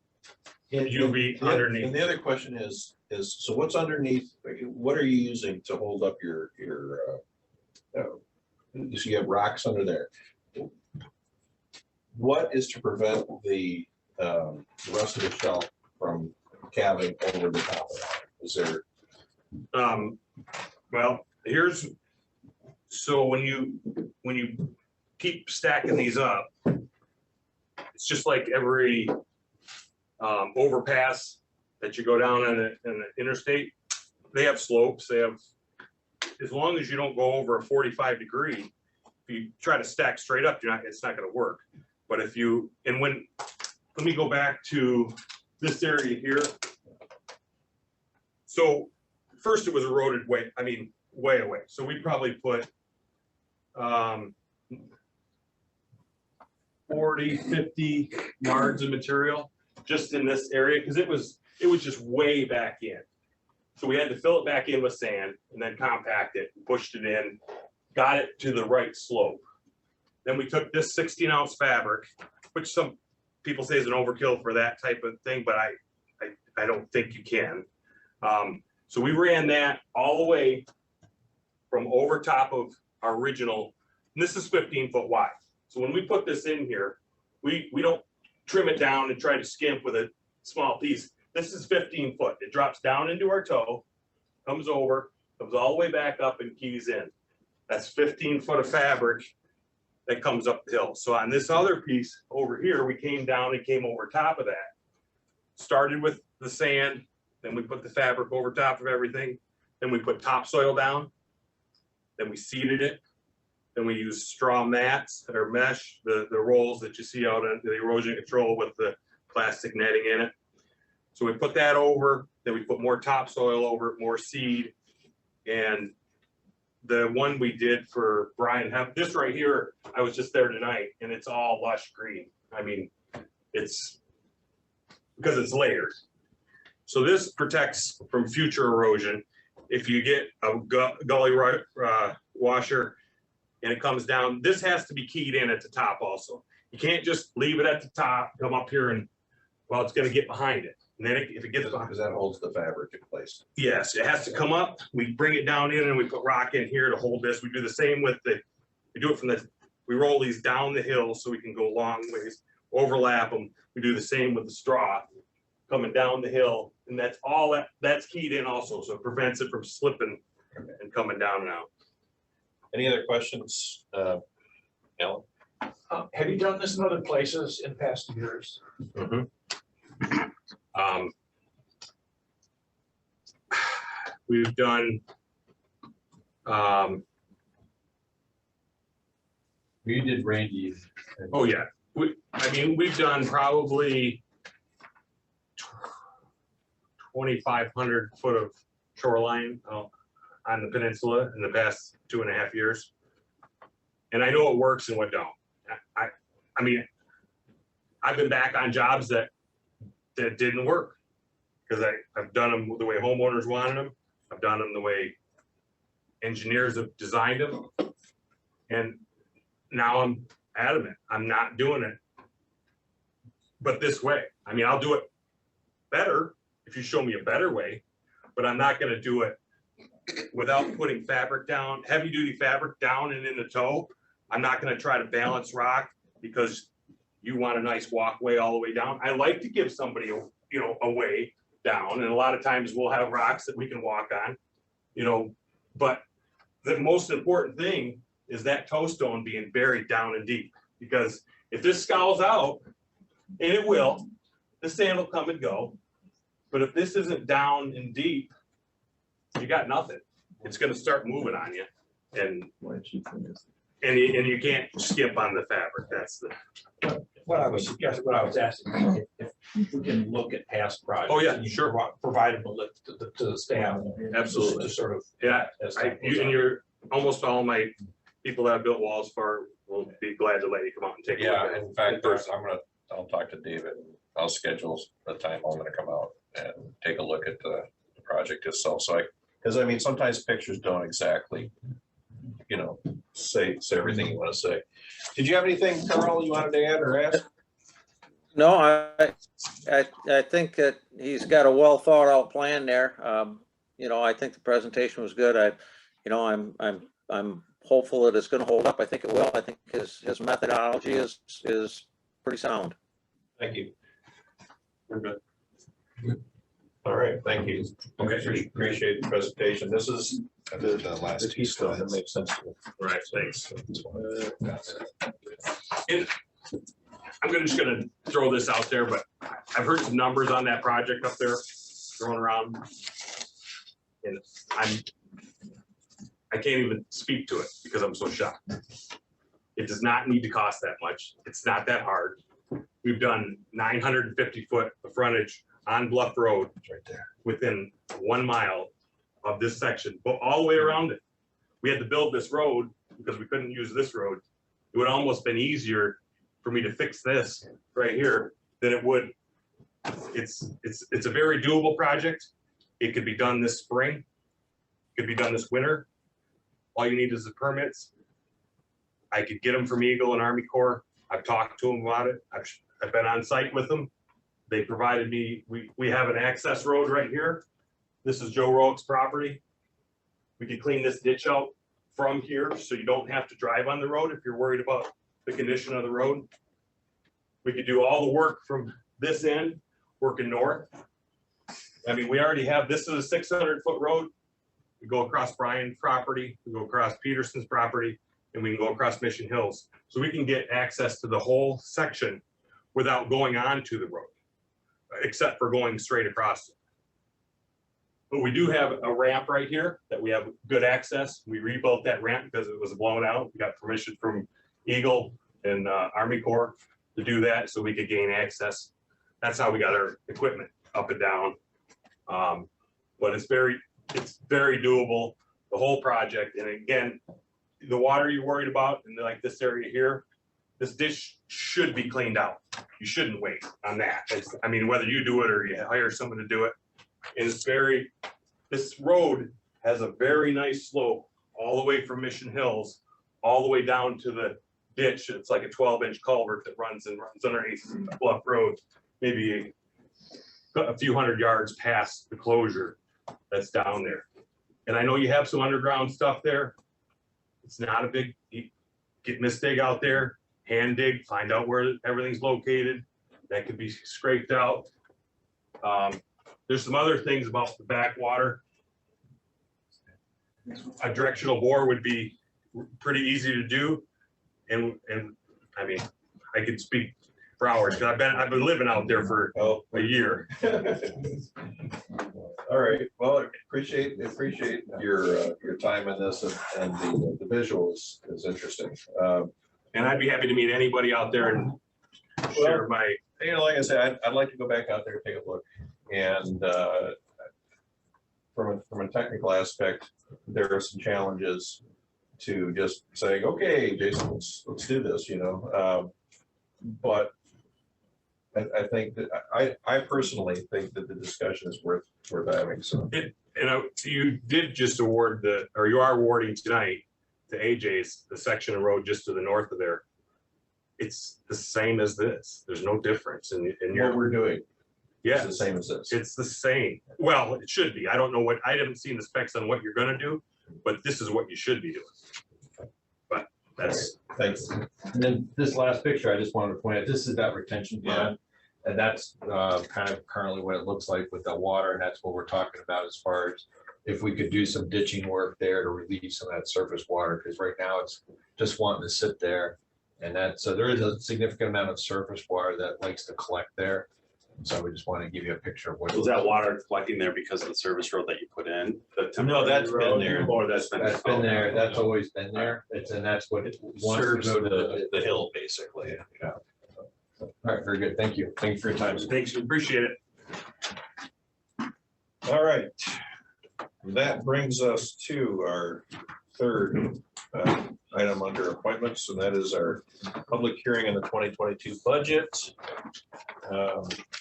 UV underneath. And the other question is so what's underneath? What are you using to hold up your so you have rocks under there. What is to prevent the rest of the shelf from calving over the top of it? Is there? Well, so when you keep stacking these up, it's just like every overpass that you go down on an interstate. They have slopes. They have, as long as you don't go over a 45 degree, if you try to stack straight up, it's not going to work. But if you, let me go back to this area here. So first it was eroded way away. So we probably put 40, 50 yards of material just in this area, because it was just way back in. So we had to fill it back in with sand and then compact it, pushed it in, got it to the right slope. Then we took this 16-ounce fabric, which some people say is an overkill for that type of thing, but I don't think you can. So we ran that all the way from over top of our original, and this is 15 foot wide. So when we put this in here, we don't trim it down and try to skimp with a small piece. This is 15 foot. It drops down into our toe, comes over, comes all the way back up and keys in. That's 15 foot of fabric that comes up the hill. So on this other piece over here, we came down and came over top of that. Started with the sand, then we put the fabric over top of everything. Then we put topsoil down. Then we seeded it. Then we used straw mats or mesh, the rolls that you see out on the erosion control with the plastic netting in it. So we put that over, then we put more topsoil over it, more seed. And the one we did for Brian, this right here, I was just there tonight, and it's all lush green. I mean, it's because it's layered. So this protects from future erosion. If you get a gully washer and it comes down, this has to be keyed in at the top also. You can't just leave it at the top, come up here and, well, it's gonna get behind it. And then if it gets behind, Because that holds the fabric in place. yes, it has to come up. We bring it down in and we put rock in here to hold this. We do the same with we do it from we roll these down the hill so we can go long ways, overlap them. We do the same with the straw coming down the hill, and that's all that's keyed in also. So it prevents it from slipping and coming down and out. Any other questions? Alan? Have you done this in other places in past years? We've done, You did Randy. oh yeah, we've done probably 2,500 foot of shoreline on the peninsula in the past 2.5 years. And I know what works and what don't. I mean, I've been back on jobs that didn't work because I've done them the way homeowners wanted them. I've done them the way engineers have designed them. And now I'm adamant, I'm not doing it. But this way, I mean, I'll do it better if you show me a better way, but I'm not gonna do it without putting fabric down, heavy duty fabric down and in the toe. I'm not gonna try to balance rock because you want a nice walkway all the way down. I like to give somebody, a way down, and a lot of times we'll have rocks that we can walk on, but the most important thing is that toe stone being buried down and deep, because if this scowls out, and it will, the sand will come and go, but if this isn't down and deep, you got nothing. It's gonna start moving on you, and you can't skip on the fabric. That's the. What I was suggesting, what I was asking, if we can look at past projects. Oh, yeah, and you sure. Provide them a list to the staff. Absolutely. To sort of. Yeah, as time goes and on. you're, almost all my people that have built walls for will be glad to let you come out and take a look Yeah, at it. in fact, I'll talk to David. I'll schedule a time I'm gonna come out and take a look at the project itself. So because I mean, sometimes pictures don't exactly, say everything you want to say. Did you have anything, Carl, you wanted to add or ask? No, I think that he's got a well thought out plan there. I think the presentation was good. I'm hopeful that it's going to hold up. I think it will. I think his methodology is pretty sound. Thank you. We're good. All right, thank you. Okay, appreciate the presentation. This is the last piece stuff that makes sense. Right, thanks. And I'm just gonna throw this out there, but I've heard some numbers on that project up there thrown around. And I can't even speak to it because I'm so shocked. It does not need to cost that much. It's not that hard. We've done 950 foot of frontage on Bluff Road right there within 1 mile of this section, but all the way around it. We had to build this road because we couldn't use this road. It would almost been easier for me to fix this right here than it would. It's a very doable project. It could be done this spring. It could be done this winter. All you need is the permits. I could get them from Eagle and Army Corps. I've talked to them about it. I've been on site with them. They provided me, we have an access road right here. This is Joe Rowe's property. We could clean this ditch out from here so you don't have to drive on the road if you're worried about the condition of the road. We could do all the work from this end, working north. I mean, we already have, this is a 600-foot road. We go across Brian's property, we go across Peterson's property, and we can go across Mission Hills. So we can get access to the whole section without going onto the road, except for going straight across it. But we do have a ramp right here that we have good access. We rebuilt that ramp because it was blown out. We got permission from Eagle and Army Corps to do that so we could gain access. That's how we got our equipment up and down. But it's very doable, the whole project. And again, the water you're worried about in like this area here, this ditch should be cleaned out. You shouldn't wait on that. I mean, whether you do it or you hire someone to do it. And this road has a very nice slope all the way from Mission Hills, all the way down to the ditch. It's like a 12-inch culvert that runs underneath Bluff Road, maybe a few hundred yards past the closure that's down there. And I know you have some underground stuff there. It's not a big, get misdig out there, hand dig, find out where everything's located. That could be scraped out. There's some other things about the backwater. A directional bore would be pretty easy to do. And I mean, I could speak for hours because I've been living out there for a year. All right, well, appreciate your time in this, and the visuals is interesting. And I'd be happy to meet anybody out there and share my. Like I said, I'd like to go back out there and take a look. And from a technical aspect, there are some challenges to just saying, okay, Jason, let's do this, but I think that I personally think that the discussion is worth having. So You did just award you are awarding tonight to AJ's the section of road just to the north of there. It's the same as this. There's no difference in What your, we're doing is yeah, the same as this. it's the same. Well, it should be. I don't know what, I haven't seen the specs on what you're gonna do, but this is what you should be doing. But that's, Thanks. And then this last picture, I just wanted to point out, this is that retention pond. And that's kind of currently what it looks like with the water, and that's what we're talking about as far as if we could do some ditching work there to relieve some of that surface water, because right now it's just wanting to sit there. And that, so there is a significant amount of surface water that likes to collect there. So we just want to give you a picture of what. Was that water collecting there because of the service road that you put in? No, that's been there. Or that's That's been there, that's always been there. It's, and that's what it wants to Serves go to the hill, basically. Yeah. All right, very good. Thank you. Thank you for your time. thanks, appreciate it. All right. That brings us to our third item under appointments, and that is our public hearing on the 2022 budget.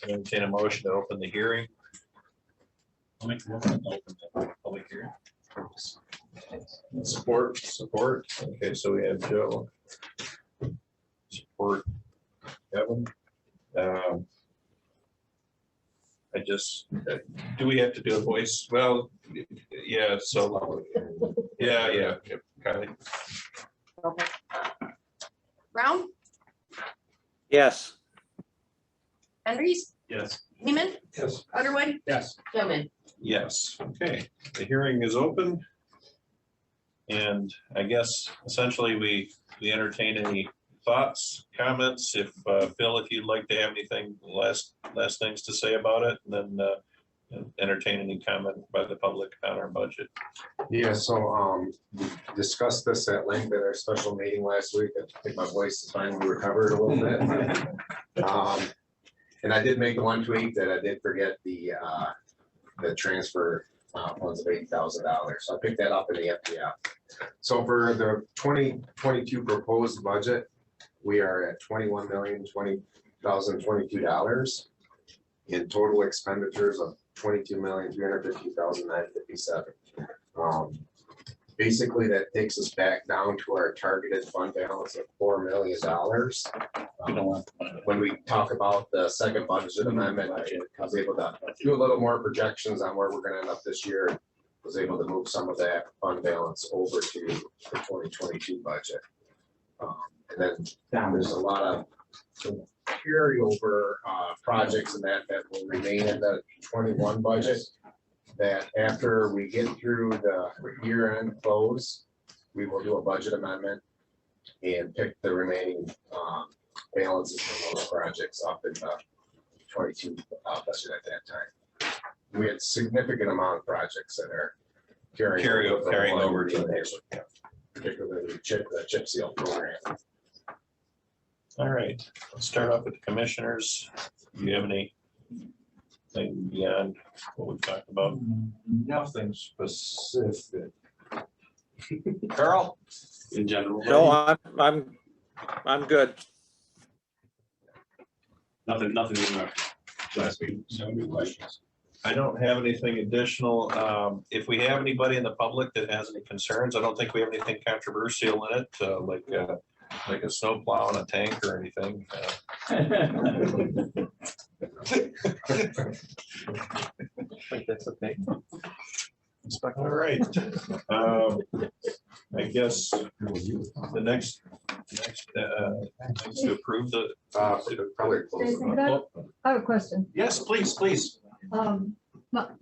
Entertain a motion to open the hearing. I'll make a motion to open the public hearing. Support. Okay, so we have Joe. Support Kevin. I just, do we have to do a voice? Well, yeah, so, yeah, kind of. Brown, Yes. Andrews, Yes. Seaman, Yes. Underwood, Yes. Gilman. Yes, okay, the hearing is open. And I guess essentially we entertain any thoughts, comments, if Phil, if you'd like to have anything, last things to say about it, and then entertain any comment by the public on our budget. Yeah, so we discussed this at length at our special meeting last week. I think my voice is finally recovered a little bit. And I did make one tweak that I did forget the transfer funds of $80,000. So I picked that up in the FPF. So for the 2022 proposed budget, we are at $21,020,022 in total expenditures of $22,350,957. Basically, that takes us back down to our targeted fund balance of $4 million. When we talk about the second budget amendment, I was able to do a little more projections on where we're going to end up this year. Was able to move some of that fund balance over to the 2022 budget. And then there's a lot of carryover projects and that will remain in the 21 budget. That after we get through the year-end close, we will do a budget amendment and pick the remaining balances from those projects up in the 22 budget at that time. We had significant amount of projects that are carrying over to the next, particularly the chip seal program. All right, let's start off with the commissioners. Do you have anything beyond what we talked about? Nothing specific. Carl? In general. No, I'm good. Nothing in last week. No new questions. I don't have anything additional. If we have anybody in the public that has any concerns, I don't think we have anything controversial in it, like a snow plow in a tank or anything. I think that's okay. All right. I guess the next is to approve the. Probably close. Jason, could I have a question. Yes, please.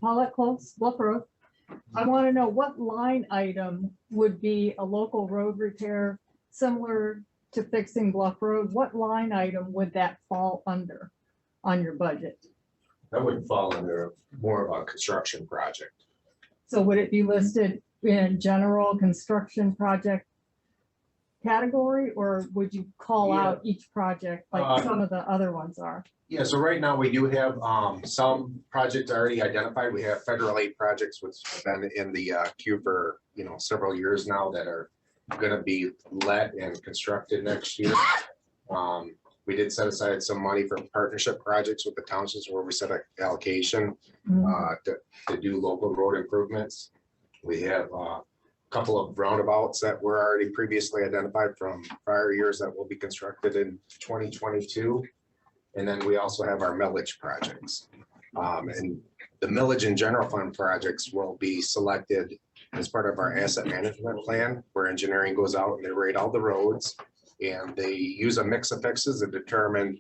Paulette Close, Bluff Road. I want to know what line item would be a local road repair similar to fixing Bluff Road? What line item would that fall under on your budget? That would fall under more of a construction project. So would it be listed in general construction project category, or would you call out each project like some of the other ones are? Yeah, so right now we do have some projects already identified. We have federal aid projects which have been in the queue for several years now that are going to be let and constructed next year. We did set aside some money for partnership projects with the townships where we set an allocation to do local road improvements. We have couple of roundabouts that were already previously identified from prior years that will be constructed in 2022. And then we also have our millage projects. And the millage and general fund projects will be selected as part of our asset management plan, where engineering goes out and they rate all the roads. And they use a mix of fixes to determine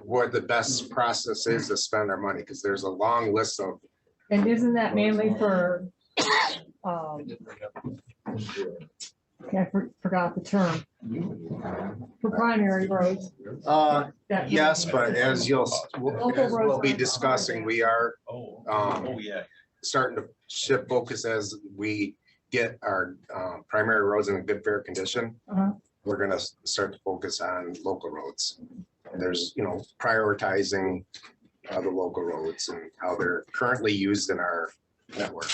what the best process is to spend our money, because there's a long list of. And isn't that mainly for, forgot the term. For primary roads? That- Yes, but as we'll be discussing, we are Yeah. starting to shift focus as we get our primary roads in a good fair condition. Uh-huh. We're gonna start to focus on local roads. And there's, prioritizing the local roads and how they're currently used in our network.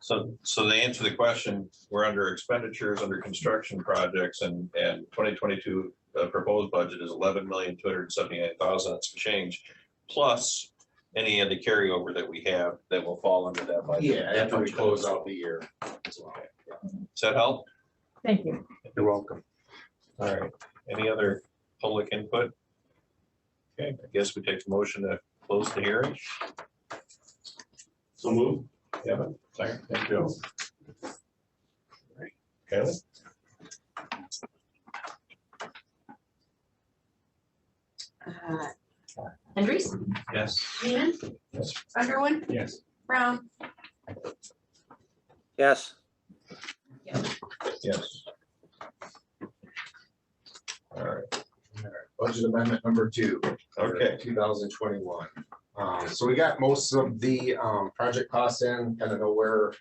So to answer the question, we're under expenditures, under construction projects, and 2022 proposed budget is 11,279,000 and some change, plus any of the carryover that we have that will fall under that budget. Yeah, after we close out the year as well. Does that help? Thank you. You're welcome. All right. Any other public input? Okay, I guess we take the motion to close the hearing. So move. Kevin, second, thank you. All right, Kevin? Andrews, Yes. Lehman, Yes. Underwood, Yes. Brown, Yes, Yes. All right, Budget amendment number 2. okay. 2021. So we got most of the project costs in, kind of know where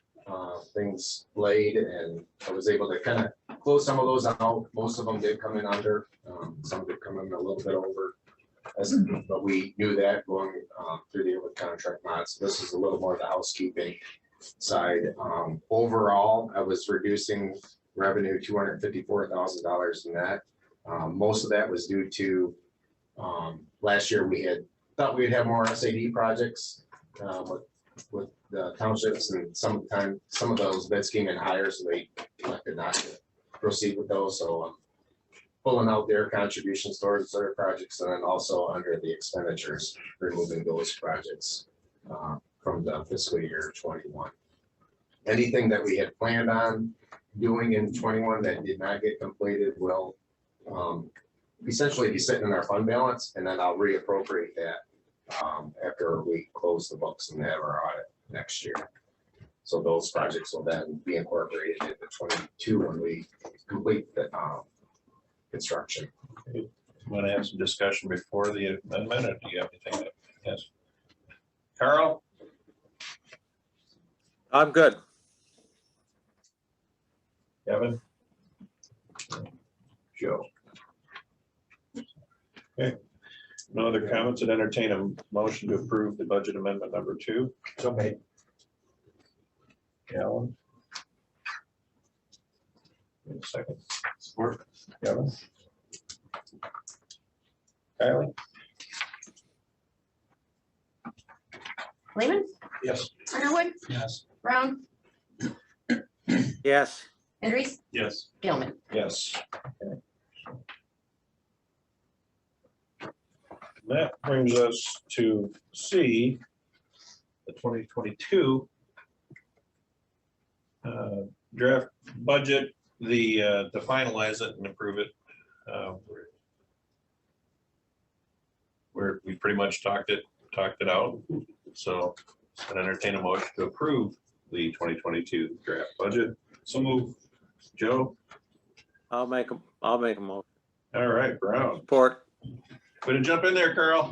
things laid, and I was able to kind of close some of those out. Most of them did come in under, some did come in a little bit over. But we knew that going through the year with contract mods. This is a little more of the housekeeping side. Overall, I was reducing revenue $254,000 in that. Most of that was due to last year we had thought we'd have more SAD projects with the townships, and some of those bids came in higher, so they elected not to proceed with those. So pulling out their contributions towards other projects, and then also under the expenditures, removing those projects from the fiscal year 21. Anything that we had planned on doing in 21 that did not get completed will essentially be sitting in our fund balance, and then I'll reappropriate that after we close the books and have our audit next year. So those projects will then be incorporated into 22 when we complete the construction. Want to have some discussion before the amendment, or do you have anything? Yes. Carl? I'm good. Kevin? Joe? Okay. No other comments? And entertain a motion to approve the budget amendment number 2. So made. Alan? Wait a second. Support. Kevin? Kylie? Lehman, Yes. Underwood, Yes. Brown, Yes, Andrews, Yes. Gilman. Yes. Okay. That brings us to C, the 2022 draft budget, to finalize it and approve it. We pretty much talked it out. So I'd entertain a motion to approve the 2022 draft budget. So move. Joe? I'll make a motion. All right, Brown. Support. Way to jump in there, Carl.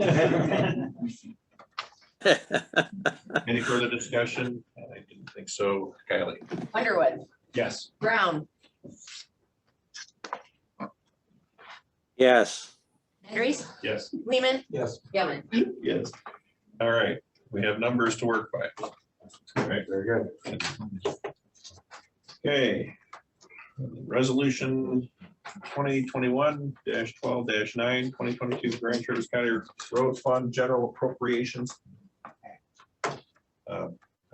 Any further discussion? I didn't think so. Kylie? Underwood, Yes. Brown, Yes, Andrews, Yes. Lehman, Yes. Gilman. Yes. All right, we have numbers to work by. All right, Very good. okay. Resolution 2021-12-9, 2022 Grand Traverse County Road Fund General Appropriations.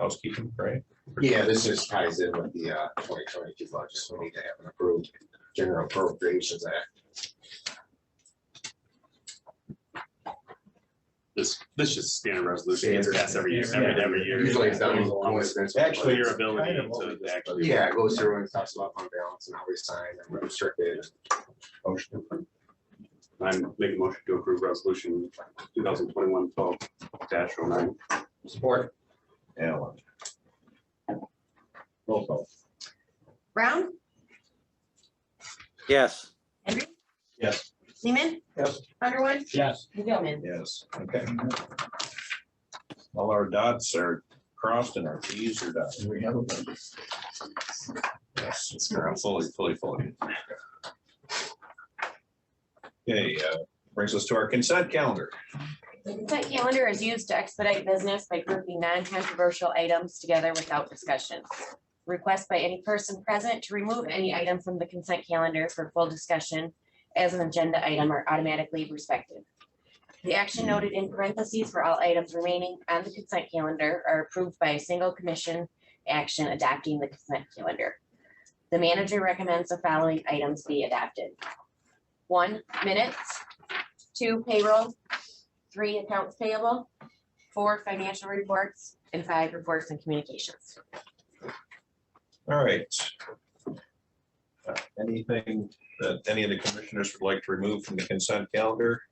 Housekeeping, right? Yeah, this just ties in with the 2022 budget, so we need to have an approved general appropriations act. This just standard resolution gets Standard. passed every year, Yeah. every year. Usually it's done along with this. Actually, your ability to actually. Yeah, it goes through and talks about fund balance and how we sign and we're restricted. Motion to approve. I'm making a motion to approve resolution 2021-12-09. Support. Alan. Roll call. Brown, Yes. Henry, Yes. Seaman. Yes. Underwood Yes. and Gilman. Yes, okay. All our dots are crossed and our Ts are dotted. We have a budget. Yes, it's fully. Okay, brings us to our consent calendar. The consent calendar is used to expedite business by grouping non-controversial items together without discussion. Request by any person present to remove any item from the consent calendar for full discussion as an agenda item are automatically respected. The action noted in parentheses for all items remaining on the consent calendar are approved by a single commission action adopting the consent calendar. The manager recommends the following items be adopted. 1, minutes. 2, payroll. 3, accounts payable. 4, financial reports, and 5, reports and communications. All right. Anything that any of the commissioners would like to remove from the consent calendar?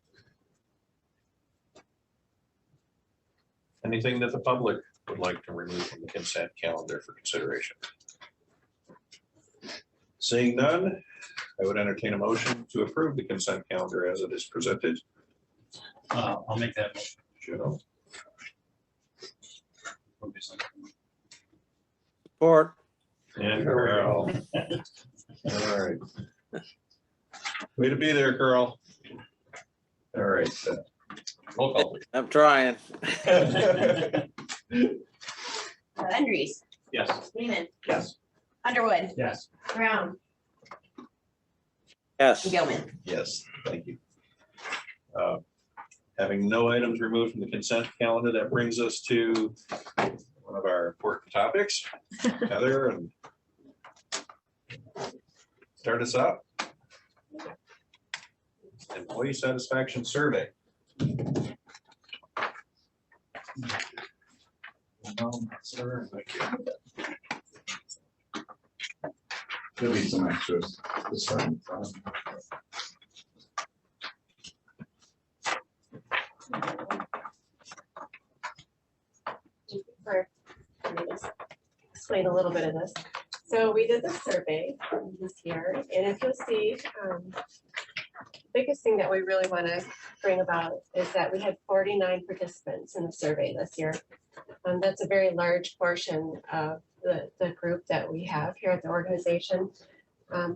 Anything that the public would like to remove from the consent calendar for consideration? Seeing none, I would entertain a motion to approve the consent calendar as it is presented. I'll make that motion. Joe, Support. and Carl. All right. Way to be there, Carl. All right. Roll call, please. I'm trying. Andrews, Yes. Seaman, Yes. Underwood, Yes. Brown, Yes. and Gilman. Yes, thank you. Having no items removed from the consent calendar, that brings us to one of our important topics. Heather, and start us up. Employee satisfaction survey. Sir, thank you. There'll be some extras. This one. For let me just explain a little bit of this. So we did the survey this year, and if you'll see, biggest thing that we really want to bring about is that we had 49 participants in the survey this year. That's a very large portion of the group that we have here at the organization.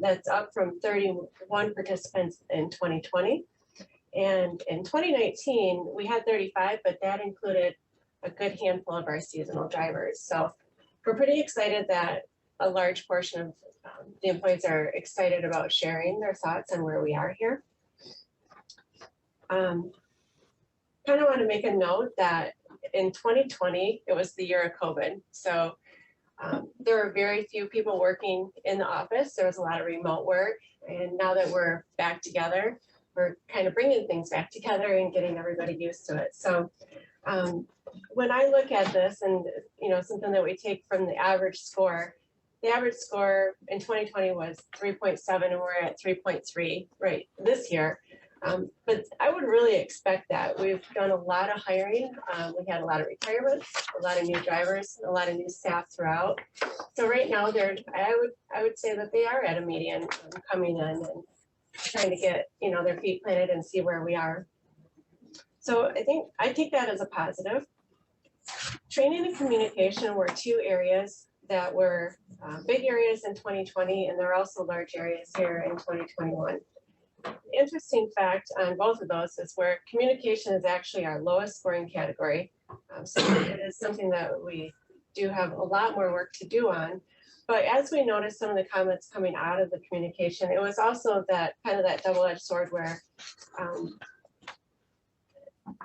That's up from 31 participants in 2020. And in 2019, we had 35, but that included a good handful of our seasonal drivers. So we're pretty excited that a large portion of the employees are excited about sharing their thoughts on where we are here. Kind of want to make a note that in 2020, it was the year of COVID. So there were very few people working in the office. There was a lot of remote work. And now that we're back together, we're kind of bringing things back together and getting everybody used to it. So when I look at this and, you know, something that we take from the average score in 2020 was 3.7 and we're at 3.3 right this year. But I would really expect that. We've done a lot of hiring. We had a lot of retirements, a lot of new drivers, a lot of new staff throughout. So right now I would say that they are at a median coming in and trying to get, you know, their feet planted and see where we are. So I take that as a positive. Training and communication were two areas that were big areas in 2020, and they're also large areas here in 2021. Interesting fact on both of those is where communication is actually our lowest scoring category. So it is something that we do have a lot more work to do on. But as we noticed some of the comments coming out of the communication, it was also that kind of that double-edged sword where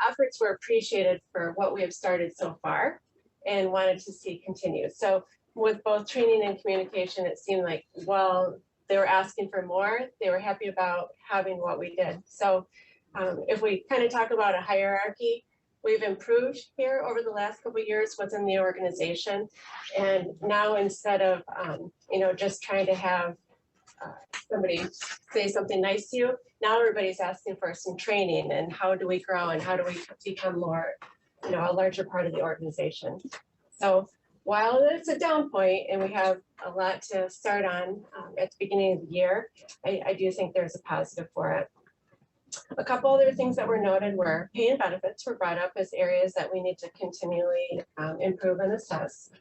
efforts were appreciated for what we have started so far and wanted to see continue. So with both training and communication, it seemed like, well, they were asking for more, they were happy about having what we did. So if we kind of talk about a hierarchy, we've improved here over the last couple of years within the organization. And now instead of, just trying to have somebody say something nice to you, now everybody's asking for some training and how do we grow and how do we become more, a larger part of the organization. So while it's a down point and we have a lot to start on at the beginning of the year, I do think there's a positive for it. A couple other things that were noted were pay and benefits were brought up as areas that we need to continually improve and assess.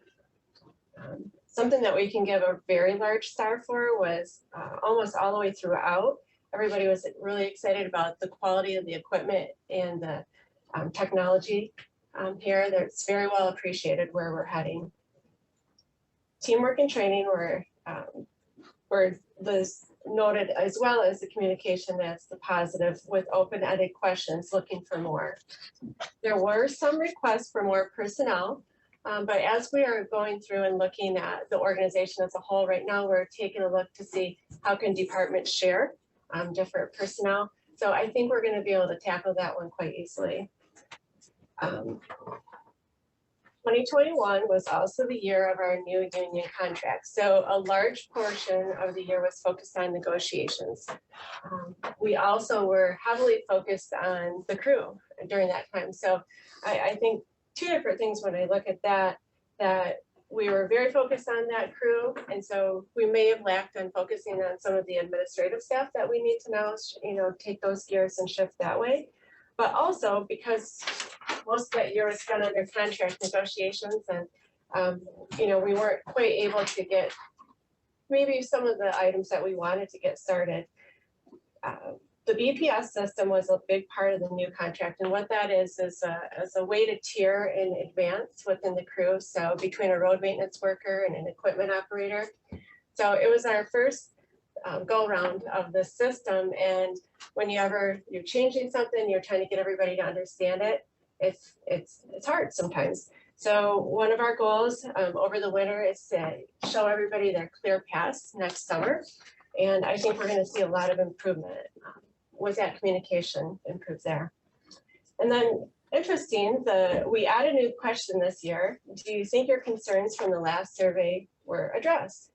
Something that we can give a very large star for was almost all the way throughout. Everybody was really excited about the quality of the equipment and the technology here. That's very well appreciated where we're heading. Teamwork and training were noted, as well as the communication. That's the positive, with open-ended questions looking for more. There were some requests for more personnel, but as we are going through and looking at the organization as a whole right now, we're taking a look to see how can departments share different personnel. So I think we're going to be able to tackle that one quite easily. 2021 was also the year of our new union contract. So a large portion of the year was focused on negotiations. We also were heavily focused on the crew during that time. So I think two different things when I look at that we were very focused on that crew. And so we may have lacked on focusing on some of the administrative staff that we need to now, take those gears and shift that way. But also because most of that year was spent under contract negotiations and, we weren't quite able to get maybe some of the items that we wanted to get started. The BPS system was a big part of the new contract. And what that is a way to tier in advance within the crew. So between a road maintenance worker and an equipment operator. So it was our first go around of the system. And whenever you're changing something, you're trying to get everybody to understand it. It's hard sometimes. So one of our goals over the winter is to show everybody their clear paths next summer. And I think we're going to see a lot of improvement with that communication improve there. And then interesting, we added a new question this year. Do you think your concerns from the last survey were addressed?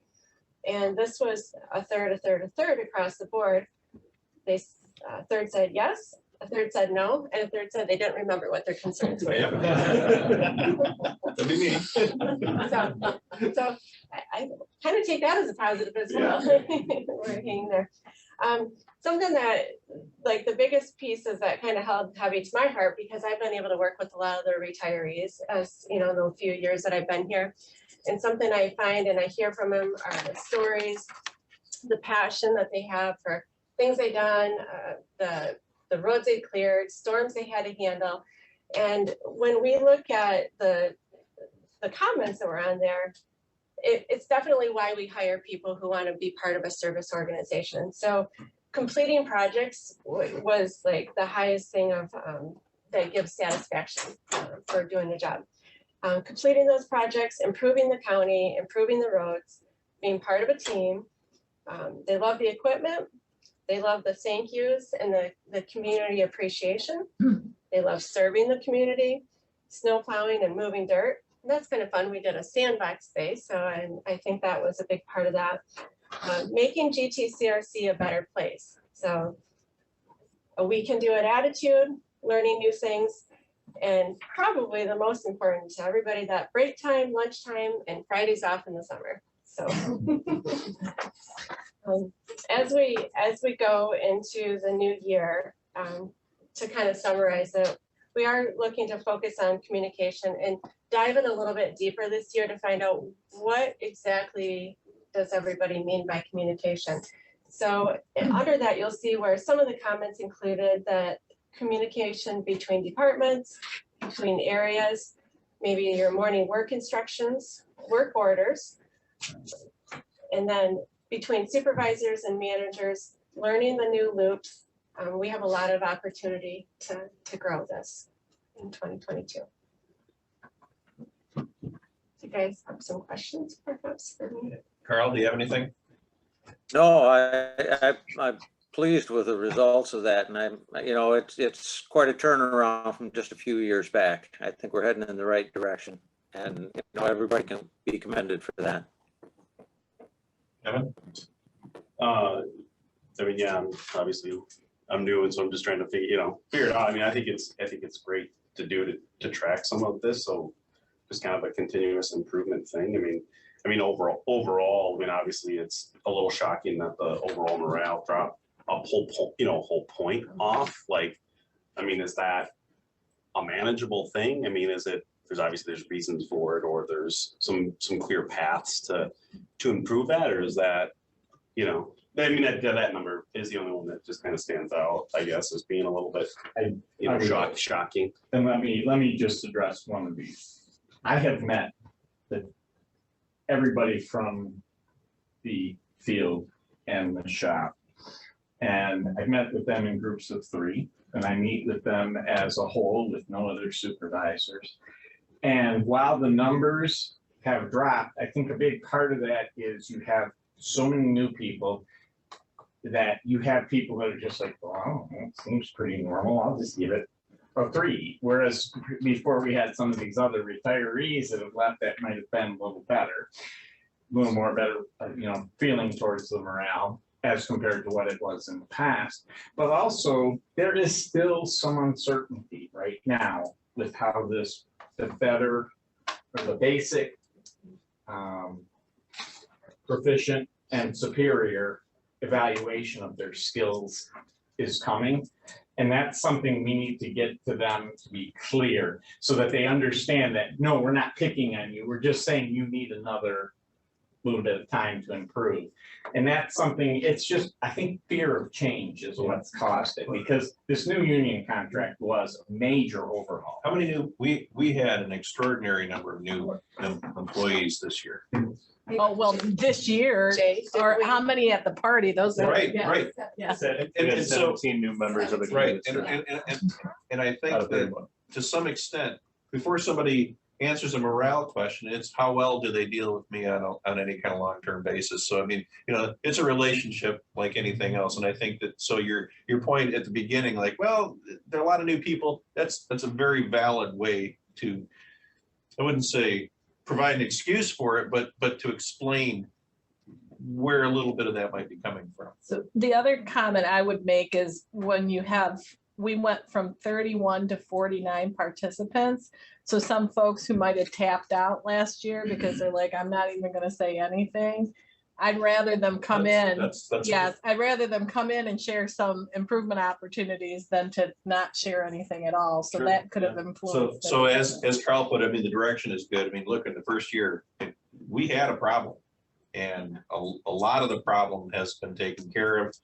And this was a third across the board. A third said yes, a third said no, and a third said they didn't remember what their concerns were. That'd be me. So I kind of take that as a positive as well. We're hanging there. Something that, like, the biggest piece is that kind of held heavy to my heart, because I've been able to work with a lot of the retirees as the few years that I've been here. And something I find and I hear from them are the stories, the passion that they have for things they've done, the roads they cleared, storms they had to handle. And when we look at the comments that were on there, it's definitely why we hire people who want to be part of a service organization. So completing projects was like the highest thing of that gives satisfaction for doing the job. Completing those projects, improving the county, improving the roads, being part of a team. They love the equipment. They love the thank yous and the community appreciation. They love serving the community, snow plowing and moving dirt. And that's kind of fun. We did a sandbox day, so I think that was a big part of that. Making GTCRC a better place. So a we can do it attitude, learning new things, and probably the most important to everybody, that break time, lunchtime, and Fridays off in the summer. So as we go into the new year, to kind of summarize it, we are looking to focus on communication and dive in a little bit deeper this year to find out what exactly does everybody mean by communication. So under that, you'll see where some of the comments included that communication between departments, between areas, maybe your morning work instructions, work orders, and then between supervisors and managers, learning the new loops. We have a lot of opportunity to grow this in 2022. you guys have some questions perhaps for me. Carl, do you have anything? No, I'm pleased with the results of that, and it's quite a turnaround from just a few years back. I think we're heading in the right direction, and everybody can be commended for that. Kevin? I mean, yeah, obviously I'm new, and so I'm just trying to figure it out. I mean, I think it's great to do to track some of this. So just kind of a continuous improvement thing. I mean, overall, I mean, obviously it's a little shocking that the overall morale dropped a whole point off. Like, I mean, is that a manageable thing? I mean, there's reasons for it, or there's some clear paths to improve that, or is that, I mean, that number is the only one that just kind of stands out, I guess, as being a little bit, shocking. And let me just address one of these. I have met everybody from the field and the shop. And I've met with them in groups of 3, and I meet with them as a whole with no other supervisors. And while the numbers have dropped, I think a big part of that is you have so many new people that you have people that are just like, wow, that seems pretty normal. I'll just give it a 3. Whereas before we had some of these other retirees that have left, that might have been a little better, a little more better, feeling towards the morale as compared to what it was in the past. But also there is still some uncertainty right now with how the better or the basic, proficient and superior evaluation of their skills is coming. And that's something we need to get to them to be clear so that they understand that, no, we're not picking on you. We're just saying you need another little bit of time to improve. And that's something, it's just, I think fear of change is what's caused it, because this new union contract was a major overhaul. How many we had an extraordinary number of new employees this year. Oh, well, this year, Jay, did or we- how many at the party, those are. Right, yeah. right. Yeah. And so, 17 new members of the right, community. and I think that to some extent, before somebody answers a morale question, it's how well do they deal with me on any kind of long-term basis. So I mean, it's a relationship like anything else. And I think that, so your point at the beginning, like, well, there are a lot of new people, that's a very valid way to, I wouldn't say provide an excuse for it, but to explain where a little bit of that might be coming from. So the other comment I would make is when we went from 31 to 49 participants. So some folks who might have tapped out last year because they're like, I'm not even gonna say anything. I'd rather them come in. Yes, I'd rather them come in and share some improvement opportunities than to not share anything at all. So that could have influenced. So as Carl put, I mean, the direction is good. I mean, look, in the first year, we had a problem. And a lot of the problem has been taken care of.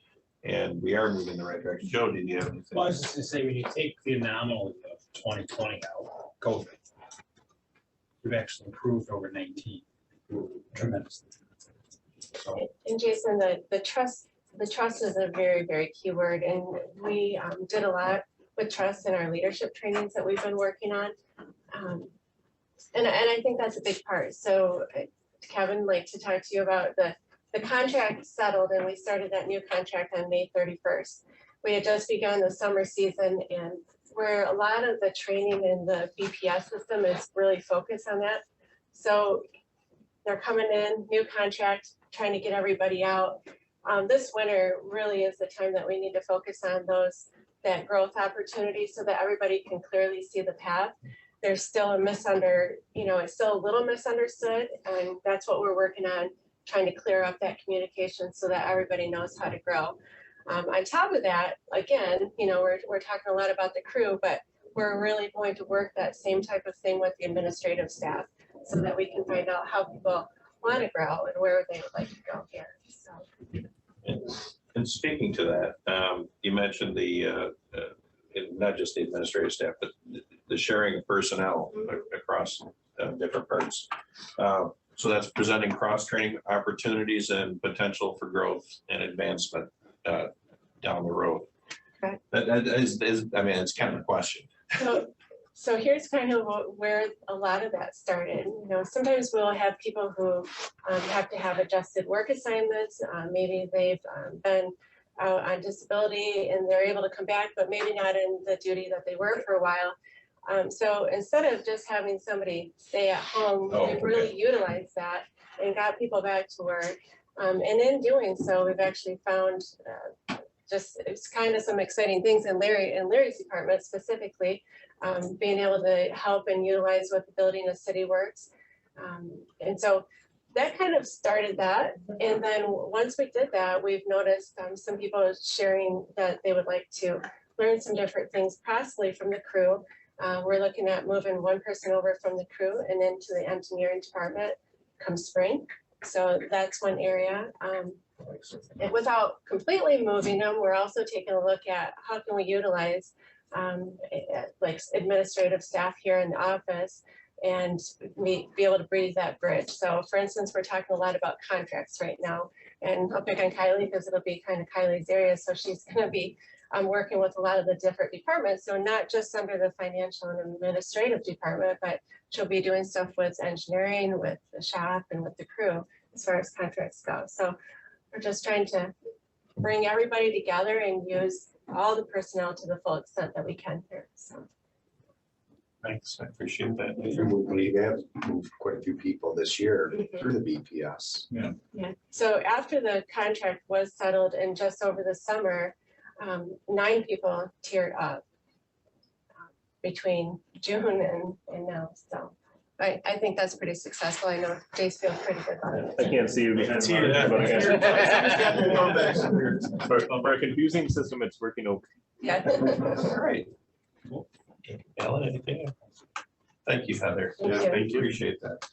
And we are moving in the right direction. Joe, did you have anything? Well, I was just gonna say, when you take the anomaly of 2020 out, COVID, we've actually improved over 19 tremendously. So, And Jason, the trust is a very, very key word, and we did a lot with trust in our leadership trainings that we've been working on. And I think that's a big part. So Kevin, I'd like to talk to you about the contract settled, and we started that new contract on May 31st. We had just begun the summer season, and where a lot of the training in the BPS system is really focused on that. So they're coming in, new contract, trying to get everybody out. This winter really is the time that we need to focus on that growth opportunity so that everybody can clearly see the path. There's still it's still a little misunderstood, and that's what we're working on, trying to clear up that communication so that everybody knows how to grow. On top of that, again, we're talking a lot about the crew, but we're really going to work that same type of thing with the administrative staff so that we can find out how people want to grow and where they would like to go here. So. And speaking to that, you mentioned not just the administrative staff, but the sharing of personnel across different parts. So that's presenting cross-training opportunities and potential for growth and advancement down the road. Okay. That is, I mean, it's kind of a question. So So here's kind of where a lot of that started. You know, sometimes we'll have people who have to have adjusted work assignments. Maybe they've been out on disability and they're able to come back, but maybe not in the duty that they were for a while. So instead of just having somebody stay at home, we've really utilized that and got people back to work. And in doing so, we've actually found just it's kind of some exciting things in Larry's department specifically, being able to help and utilize what the building of city works. And so that kind of started that. And then once we did that, we've noticed some people sharing that they would like to learn some different things possibly from the crew. We're looking at moving one person over from the crew and into the engineering department come spring. So that's one area. And without completely moving them, we're also taking a look at how can we utilize like administrative staff here in the office and be able to bridge that bridge. So for instance, we're talking a lot about contracts right now, and I'll pick on Kylie because it'll be kind of Kylie's area. So she's going to be working with a lot of the different departments. So not just under the financial and administrative department, but she'll be doing stuff with engineering, with the shop, and with the crew as far as contracts go. So we're just trying to bring everybody together and use all the personnel to the full extent that we can here. So. Thanks, I appreciate that. We have moved quite a few people this year through the BPS. Yeah, so after the contract was settled and just over the summer, 9 people tiered up between June and now. So I think that's pretty successful. I know Jace feels pretty good about it. I can't see you behind. See you there, but I guess- For a confusing system, it's working okay. Yeah. All right. Cool. Ellen, anything? Thank you, Heather. Thank you. Thank you. Appreciate that.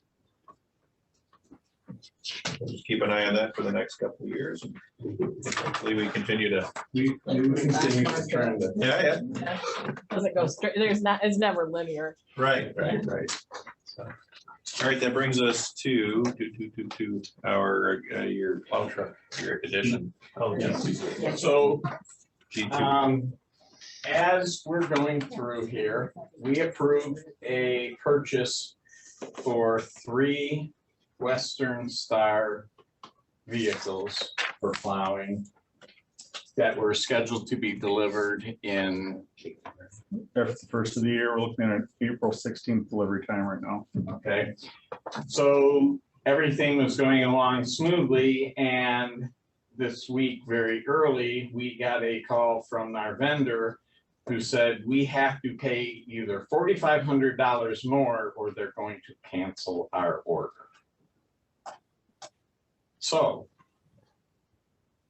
We'll just keep an eye on that for the next couple of years. Hopefully we continue to. We continue to trend it. Yeah. Doesn't go straight, it's never linear. Right. So, all right, that brings us to our your plow truck, your edition. Oh, yes. So G2. as we're going through here, we approved a purchase for 3 Western Star vehicles for plowing that were scheduled to be delivered in, That's the first of the year. We're looking at an April 16th delivery time right now. okay? So everything was going along smoothly, and this week, very early, we got a call from our vendor who said we have to pay either $4,500 more or they're going to cancel our order. So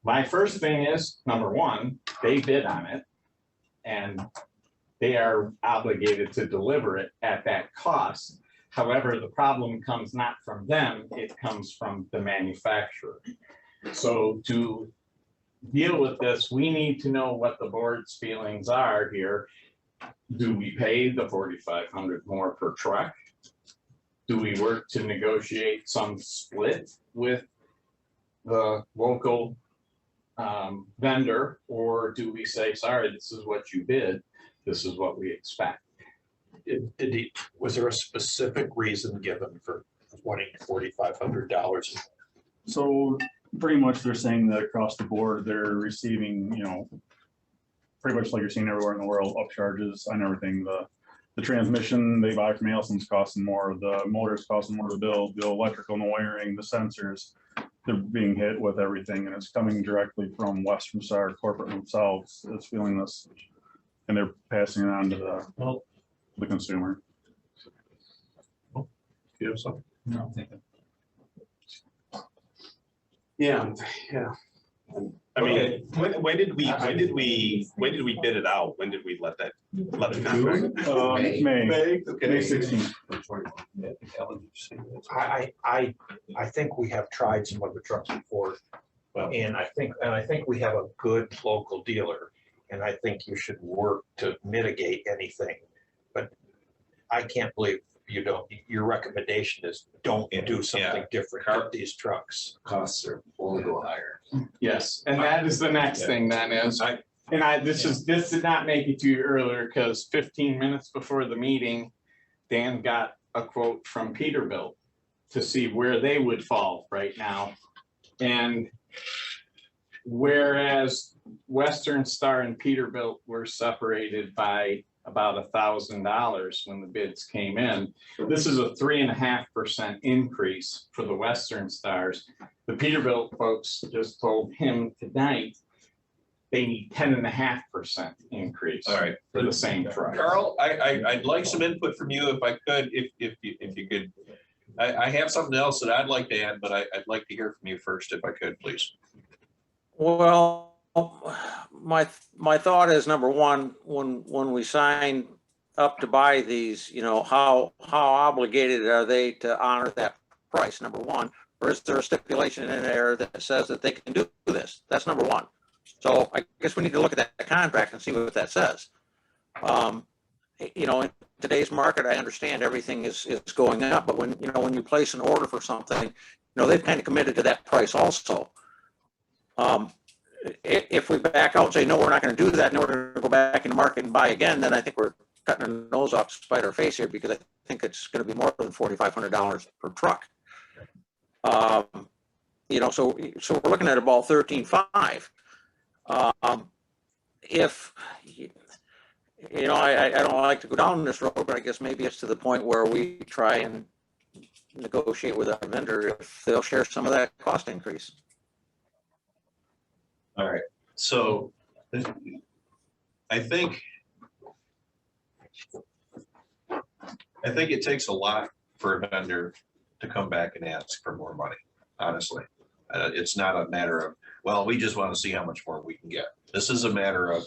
my first thing is, number one, they bid on it and they are obligated to deliver it at that cost. However, the problem comes not from them, it comes from the manufacturer. So to deal with this, we need to know what the board's feelings are here. Do we pay the $4,500 more per truck? Do we work to negotiate some split with the local vendor, or do we say, sorry, this is what you bid, this is what we expect? Was there a specific reason given for wanting $4,500? So pretty much they're saying that across the board, they're receiving, pretty much like you're seeing everywhere in the world, upcharges on everything. The transmission they buy from Allison's costing more, the motors costing more to build, the electrical and the wiring, the sensors, they're being hit with everything, and it's coming directly from Western Star corporate themselves. It's feeling this, and they're passing it on to the consumer. Do you have something? No, thank you. Yeah. I mean, when did we bid it out? When did we let it contract? May Okay. May 16th. I think we have tried some of the trucks before, and I think we have a good local dealer, and I think you should work to mitigate anything. But I can't believe you don't. Your recommendation is don't do something different with these trucks. Costs are only go higher. Yes, and that is the next thing then is, And this did not make it to you earlier, because 15 minutes before the meeting, Dan got a quote from Peterbilt to see where they would fall right now. And whereas Western Star and Peterbilt were separated by about $1,000 when the bids came in, this is a 3.5% increase for the Western Stars. The Peterbilt folks just told him tonight they need 10.5% increase. All right. For the same truck. Carl, I'd like some input from you if I could, if you could. I have something else that I'd like to add, but I'd like to hear from you first, if I could, please. Well, my thought is, number one, when we sign up to buy these, you know, how obligated are they to honor that price, number one? Or is there a stipulation in there that says that they can do this? That's number one. So I guess we need to look at that contract and see what that says. You know, in today's market, I understand everything is going up, but when you place an order for something, you know, they've kind of committed to that price also. If we back out and say, no, we're not going to do that, and we're going to go back in the market and buy again, then I think we're cutting our nose off to spite our face here, because I think it's going to be more than $4,500 per truck. You know, so we're looking at about $13,500. If you know, I don't like to go down this road, but I guess maybe it's to the point where we try and negotiate with our vendor if they'll share some of that cost increase. All right, so I think it takes a lot for a vendor to come back and ask for more money, honestly. It's not a matter of, well, we just want to see how much more we can get. This is a matter of,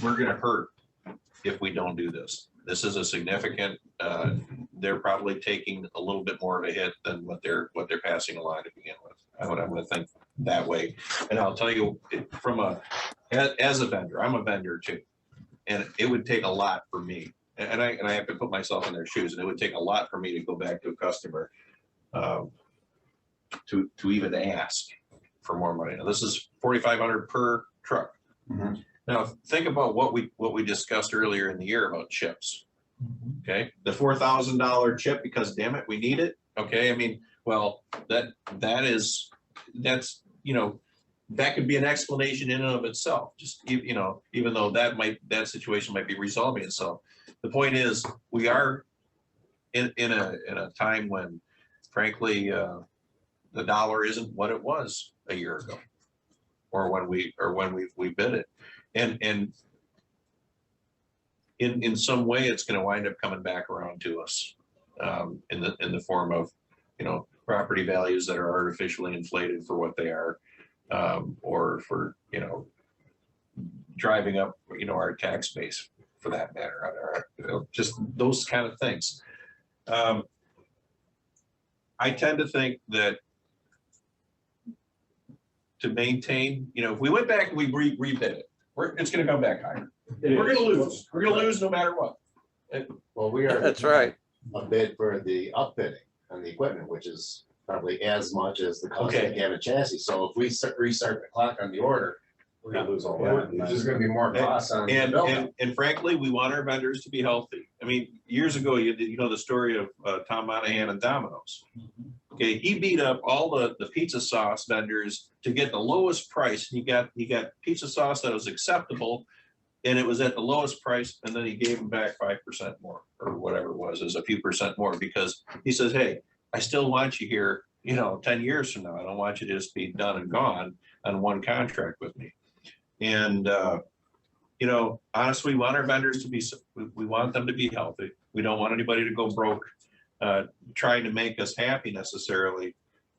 we're going to hurt if we don't do this. This is a significant, they're probably taking a little bit more of a hit than what they're passing along to begin with. I'm going to think that way. And I'll tell you, as a vendor, I'm a vendor too. And it would take a lot for me. And I have to put myself in their shoes, and it would take a lot for me to go back to a customer to even ask for more money. Now, this is $4,500 per truck. Mm-hmm. Now, think about what we discussed earlier in the year about chips. Okay, the $4,000 chip, because damn it, we need it. Okay, I mean, well, that's you know, that could be an explanation in and of itself. Just, you know, even though that situation might be resolving itself. The point is, we are in a time when, frankly, the dollar isn't what it was a year ago, or when we bid it, and in some way, it's going to wind up coming back around to us in the form of, you know, property values that are artificially inflated for what they are, or for, you know, driving up, you know, our tax base for that matter, you know, just those kind of things. I tend to think that to maintain, you know, if we went back and we rebid it, it's going to come back higher. We're going to lose. We're going to lose no matter what. Well, we are. That's right. A bid for the upfitting on the equipment, which is probably as much as the cost Okay. of having a chassis. So if we restart the clock on the order, we're gonna lose all that. There's just gonna be more costs on. And frankly, we want our vendors to be healthy. I mean, years ago, you know the story of Tom Monahan and Domino's. Okay, he beat up all the pizza sauce vendors to get the lowest price. He got pizza sauce that was acceptable, and it was at the lowest price, and then he gave them back 5% more, or whatever it was, a few percent more, because he says, hey, I still want you here, you know, 10 years from now. I don't want you to just be done and gone on one contract with me. And, you know, honestly, we want our vendors to be, we want them to be healthy. We don't want anybody to go broke trying to make us happy necessarily.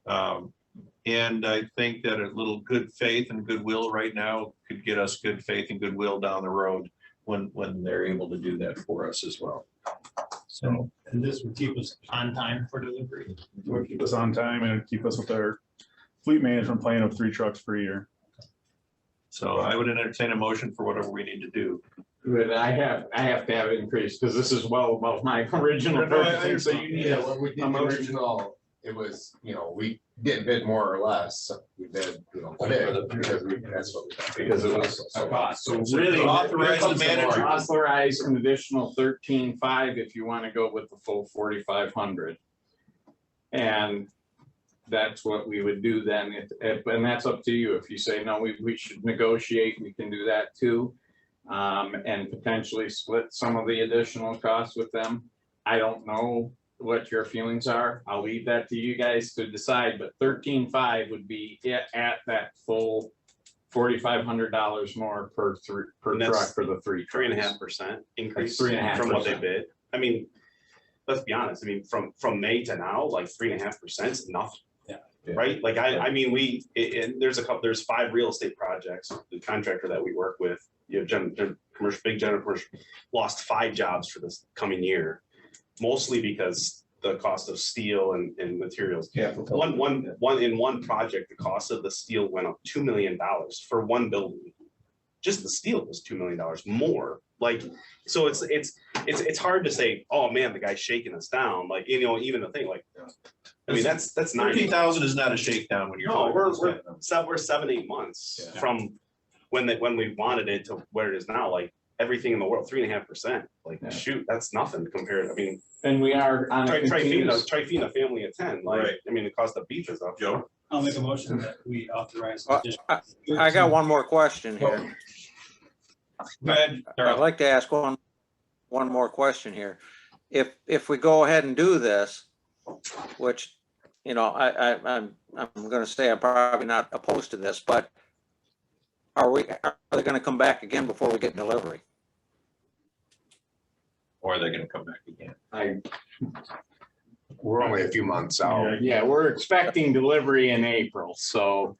And I think that a little good faith and goodwill right now could get us good faith and goodwill down the road when they're able to do that for us as well. So, and this would keep us on time for delivery. It would keep us on time and keep us with our fleet management plan of 3 trucks per year. so I would entertain a motion for whatever we need to do. But I have to have it increased, because this is well above my original purchasing, so you need Yeah, what we did the original it was, we didn't bid more or less, we bid, a bid, because that's what we got. Because it was a cost. So So really. authorize the manager. Authorize an additional 13.5 if you want to go with the full 4,500. And that's what we would do then, and that's up to you. If you say, no, we should negotiate, we can do that too. And potentially split some of the additional costs with them. I don't know what your feelings are. I'll leave that to you guys to decide, but 13.5 would be at that full $4,500 more per And that's truck for the three trucks. 3.5% increase That's 3.5%. from what they bid. I mean, let's be honest, I mean, from May to now, like 3.5% is nothing. Yeah. Right? Like, I mean, there's 5 real estate projects, the contractor that we work with, you have big general commercial, lost 5 jobs for this coming year, mostly because the cost of steel and materials. Yeah. One project, the cost of the steel went up $2 million for one building. Just the steel was $2 million more. Like, so it's hard to say, oh man, the guy's shaking us down. Like, even the thing, like, I mean, that's 13,000 is not a shakedown when you're. No, we're 7-8 months from when we wanted it to where it is now. Like, everything in the world, 3.5%. Like, shoot, that's nothing compared. I mean, and we are on a Trifina family of 10. Like, Right. I mean, the cost of beef is up. Joe? I'll make a motion that we authorize. I got one more question here. Go ahead, I'd Darrell. like to ask one more question here. If we go ahead and do this, which, I'm gonna say I'm probably not opposed to this, but are they gonna come back again before we get delivery? Or are they gonna come back again? We're only a few months out. Yeah, we're expecting delivery in April, so.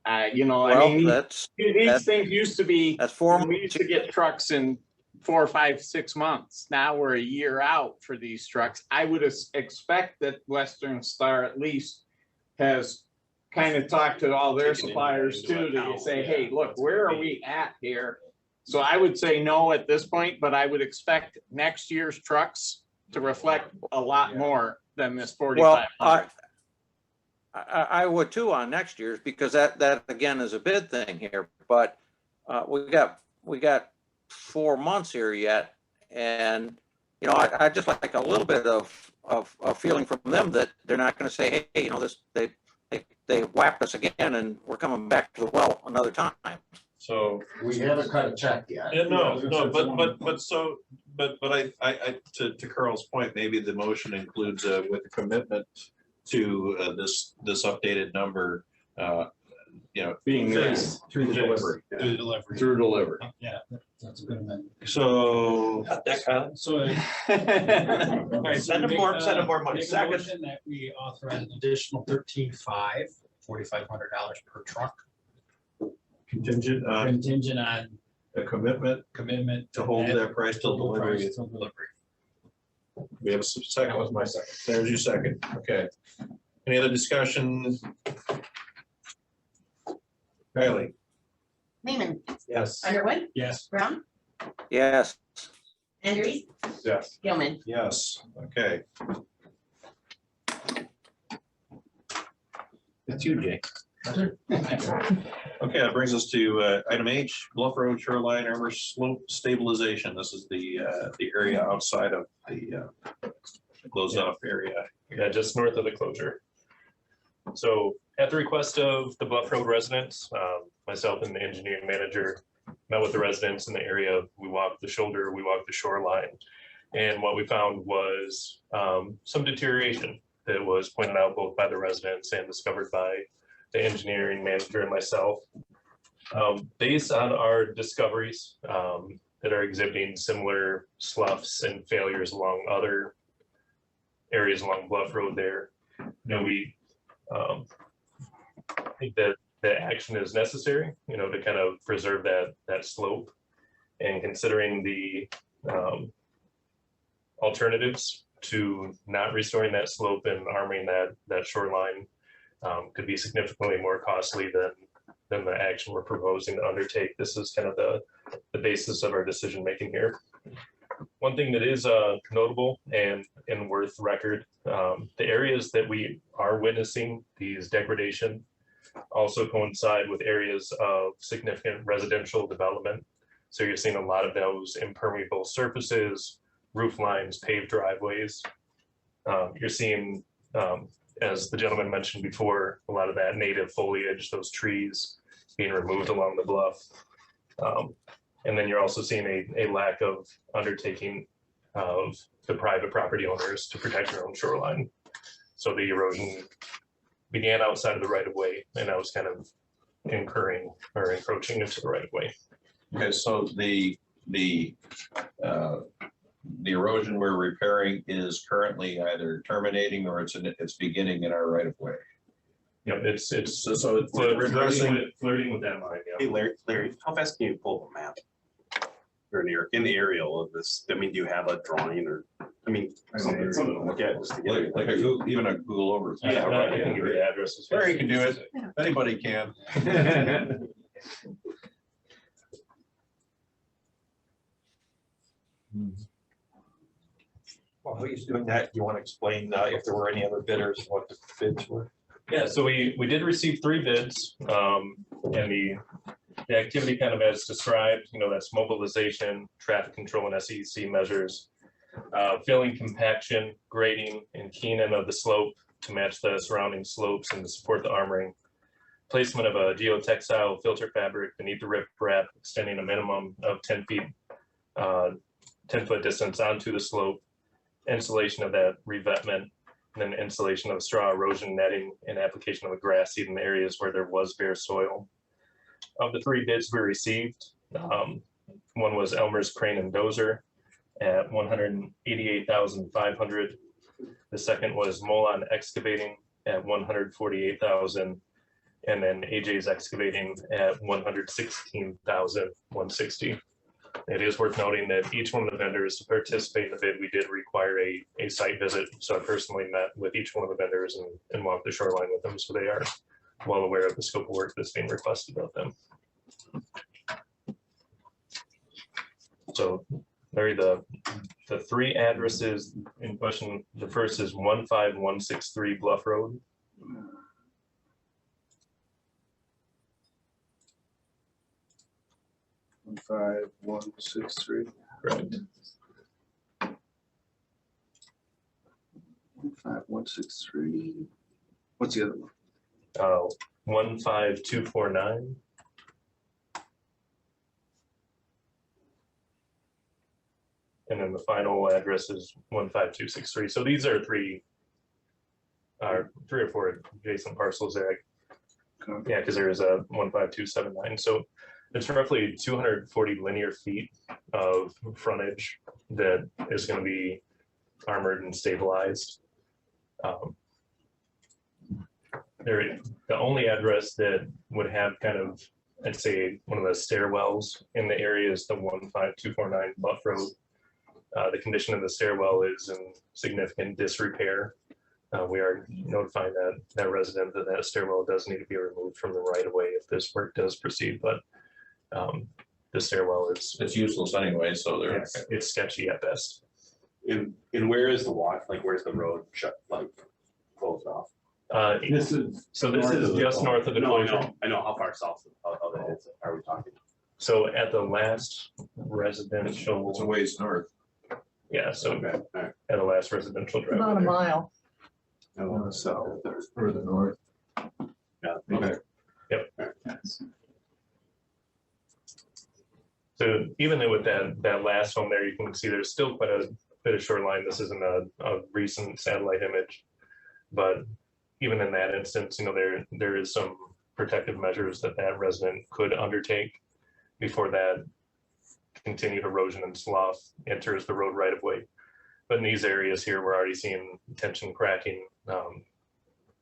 I Well, mean, that's these things used to be, that's 4 we used to get trucks in 4, 5, 6 months. Now we're a year out for these trucks. I would expect that Western Star at least has kind of talked to all their Taken suppliers into too, to account, say, yeah. hey, look, where are we at here? So I would say no at this point, but I would expect next year's trucks to reflect a lot more than this Well, 4,500. I would too on next year's, because that again is a bid thing here, but we got 4 months here yet. And, I just like a little bit of feeling from them that they're not going to say, hey, they whacked us again and we're coming back to the well another time. So. We haven't cut a check yet. Yeah, no, but I to Carl's point, maybe the motion includes with a commitment to this updated number, Being this Through the delivery. Do the delivery. through delivery. Yeah, that's a good amendment. So. So. All right, send them more money. Make a Second. motion that we authorize an additional 13.5, $4,500 per truck, Contingent on contingent on a commitment commitment. to hold that price till hold the delivery. price till delivery. We have a second. That was my second. There's your second. Okay. Any other discussion? Riley? Lehman, Yes. Underwood, Yes. Brown, Yes. Andrews, Yes. Gilman. Yes. Okay. That's you, Jay. Okay, that brings us to item H, Bluff Road Shoreline Armor Slope Stabilization. This is the area outside of the closed off area. Yeah, just north of the closure. So at the request of the Bluff Road residents, myself and the engineering manager met with the residents in the area. We walked the shoulder, we walked the shoreline. And what we found was some deterioration that was pointed out both by the residents and discovered by the engineering manager and myself. Based on our discoveries that are exhibiting similar sloughs and failures along other areas along Bluff Road there, we think that the action is necessary, to kind of preserve that slope, and considering the alternatives to not restoring that slope and arming that shoreline could be significantly more costly than the action we're proposing to undertake. This is kind of the basis of our decision making here. one thing that is notable and worth record, the areas that we are witnessing these degradation also coincide with areas of significant residential development. So you're seeing a lot of those impermeable surfaces, roof lines, paved driveways. You're seeing, as the gentleman mentioned before, a lot of that native foliage, those trees being removed along the bluff. And then you're also seeing a lack of undertaking of the private property owners to protect their own shoreline. So the erosion began outside of the right of way, and I was kind of incurring or encroaching into the right of way. Okay, so the erosion we're repairing is currently either terminating or it's beginning in our right of way. Yep, it's So it's flirting with that line. Hey, Larry, how fast can you pull up a map? Or in the aerial of this, I mean, do you have a drawing or, I mean, something to look at just to get like even a Google over. Yeah, I can give you the addresses. Larry can do it. Anybody can. While he's doing that, you want to explain if there were any other bidders, and what the bids were? Yeah, so we did receive 3 bids, and the activity kind of as described, that's mobilization, traffic control and SEC measures, filling, compaction, grading, and keening of the slope to match the surrounding slopes and to support the armoring, placement of a geotextile filter fabric beneath the riprap, extending a minimum of 10 feet, 10-foot distance onto the slope, installation of that revetment, and then installation of straw erosion netting and application of a grass seed in the areas where there was bare soil. Of the 3 bids we received, one was Elmer's Crane and Dozer at $188,500. The second was Molon Excavating at $148,000, and then AJ's Excavating at $116,160. It is worth noting that each one of the vendors to participate in the bid, we did require a site visit. So I personally met with each one of the vendors and walked the shoreline with them. So they are well aware of the scope of work that's being requested of them. So Larry, the 3 addresses in question, the first is 15163 Bluff Road. 15163. Correct. 15163. What's the other one? 15249. And then the final address is 15263. So these are 3 or 4 adjacent parcels there. Yeah, because there is a 15279. So it's roughly 240 linear feet of frontage that is going to be armored and stabilized. The only address that would have kind of, I'd say, one of the stairwells in the area is the 15249 Bluff Road. The condition of the stairwell is in significant disrepair. We are notifying that resident that stairwell does need to be removed from the right of way if this work does proceed, but the stairwell is useless anyway, so it's sketchy at best. And where is the walk, like where's the road shut, like closed off? This is just north of the closure. I know how far south of it is, are we talking? So at the last residential. It's a ways north. Yeah, so Okay, all right. at the last residential driveway. About a mile. So There's further north. Yeah, okay. Yep. So even though with that last home there, you can see there's still quite a bit of shoreline. This isn't a recent satellite image, but even in that instance, there is some protective measures that resident could undertake before that continued erosion and slough enters the road right of way. But in these areas here, we're already seeing tension cracking,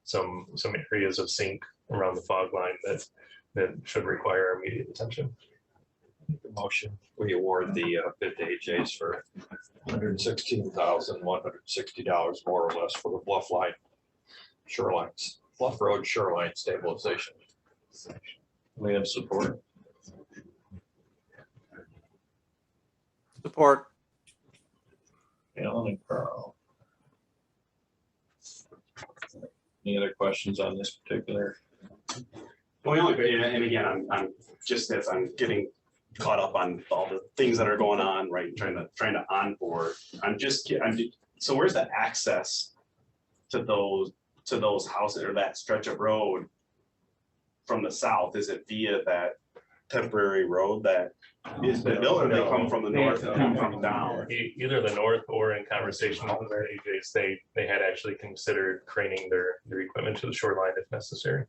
some areas of sink around the fog line that should require immediate attention. The motion, we award the bid to AJ's for $116,160 more or less for the Bluff line shorelines, Bluff Road shoreline stabilization. We have support. Support. Alan and Carl. Any other questions on this particular? Well, the only bit, and again, I'm just as I'm getting caught up on all the things that are going on, right, trying to onboard, so where's the access to those houses or that stretch of road from the south? Is it via that temporary road that is the built, or they come from the north and come from down? Either the north, or in conversation with their AJs, they had actually considered craning their equipment to the shoreline if necessary.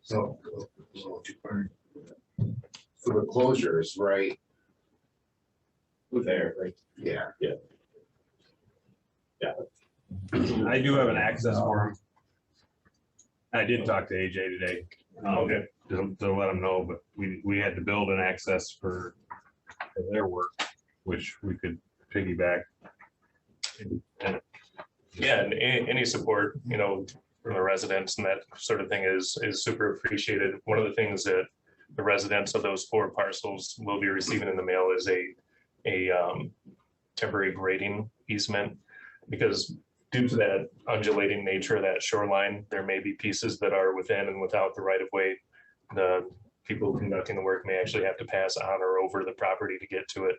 So the closure is right there, right? Yeah. I do have an access for him. I did talk to AJ today, to let him know, but we had to build an access for their work, which we could piggyback. Yeah, and any support, from the residents and that sort of thing is super appreciated. One of the things that the residents of those 4 parcels will be receiving in the mail is a temporary grading easement, because due to that undulating nature of that shoreline, there may be pieces that are within and without the right of way. The people conducting the work may actually have to pass on or over the property to get to it.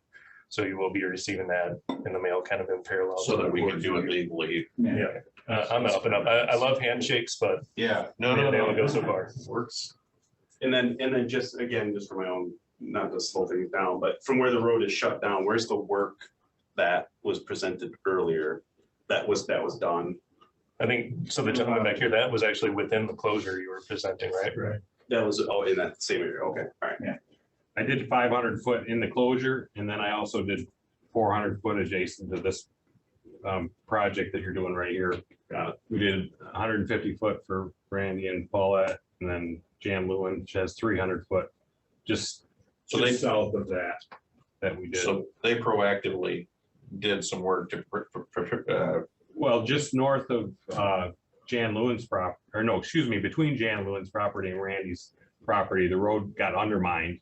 So you will be receiving that in the mail kind of in parallel. So that we can do it legally. Yeah, I'm up and up. I love handshakes, but Yeah, they only go so far. Works. And then just for my own, not to slow things down, but from where the road is shut down, where's the work that was presented earlier that was done? I think, so the gentleman back here, that was actually within the closure you were presenting, right? Right. That was, in that same area, okay, all right. Yeah. I did 500 foot in the closure, and then I also did 400 foot adjacent to this project that you're doing right here. We did 150 foot for Randy and Paulette, and then Jan Lewin, which has 300 foot, just south of that we did. So they proactively did some work to, Well, just north of Jan Lewin's property, or no, excuse me, between Jan Lewin's property and Randy's property, the road got undermined.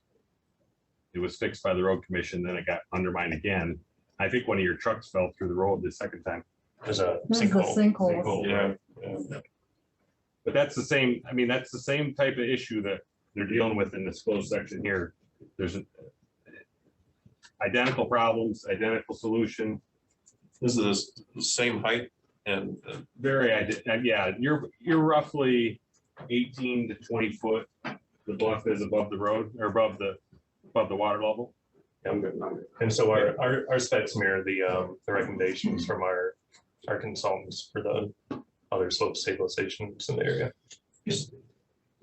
It was fixed by the road commission, then it got undermined again. I think one of your trucks fell through the road the second time. There's a There's the sinkhole. sinkhole. Yeah. But that's the same, that's the same type of issue that they're dealing with in this closed section here. There's identical problems, identical solution. this is the same height and Yeah, you're roughly 18 to 20 foot. The bluff is above the road, or above the water level. I'm good. And so our specs mirror the recommendations from our consultants for the other slope stabilizations in the area.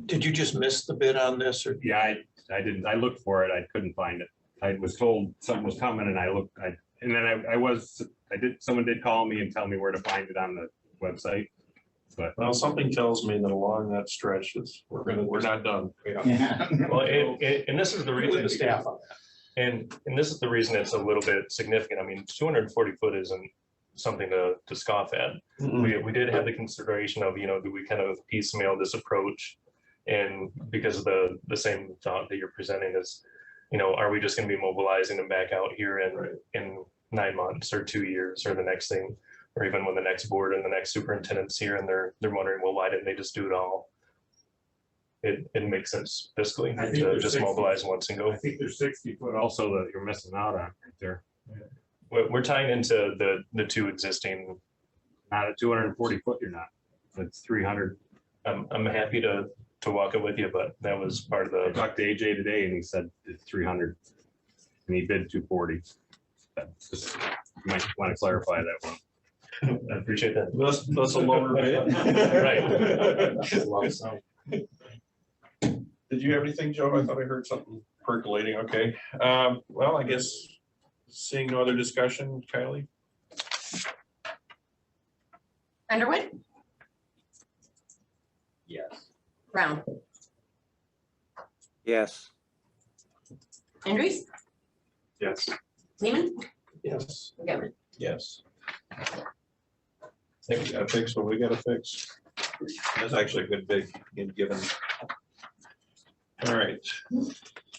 Did you just miss the bid on this, or? Yeah, I didn't, I looked for it, I couldn't find it. I was told something was coming, and someone did call me and tell me where to find it on the website. But well, something tells me that along that stretch we're not done. Well, and this is the reason. And this is the reason it's a little bit significant. 240 foot isn't something to scoff at. We did have the consideration of, do we kind of piecemeal this approach? And because of the same thought that you're presenting is, are we just going to be mobilizing them back out here in 9 months or 2 years or the next thing, or even when the next board and the next superintendent's here and they're wondering, well, why didn't they just do it all? It makes sense fiscally to just mobilize once and go. I think there's 60 foot also that you're missing out on right there. We're tying into the 2 existing. Not at 240 foot, you're not. It's 300. I'm happy to walk it with you, but that was part of I the. talked to AJ today and he said it's 300 and he bid 240. Just, you might want to clarify that one. I appreciate that. That's a lower bid. Right. Did you have anything, Joe? I thought I heard something percolating. Okay. Well, I guess seeing no other discussion, Kylie? Underwood, Yes. Brown, Yes. Andrews, Yes. Seaman, Yes. Goodman. Yes. I think we gotta fix what we gotta fix. That's actually a good big given. All right.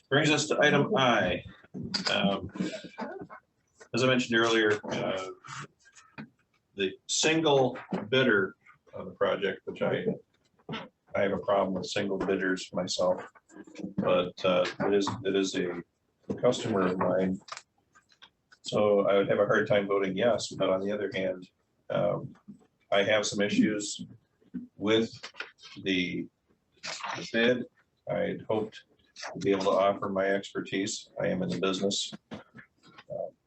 Brings us to item I. as I mentioned earlier, the single bidder on the project, which I have a problem with single bidders myself, but it is a customer of mine. So I would have a hard time voting yes, but on the other hand, I have some issues with the bid. I'd hoped to be able to offer my expertise. I am in the business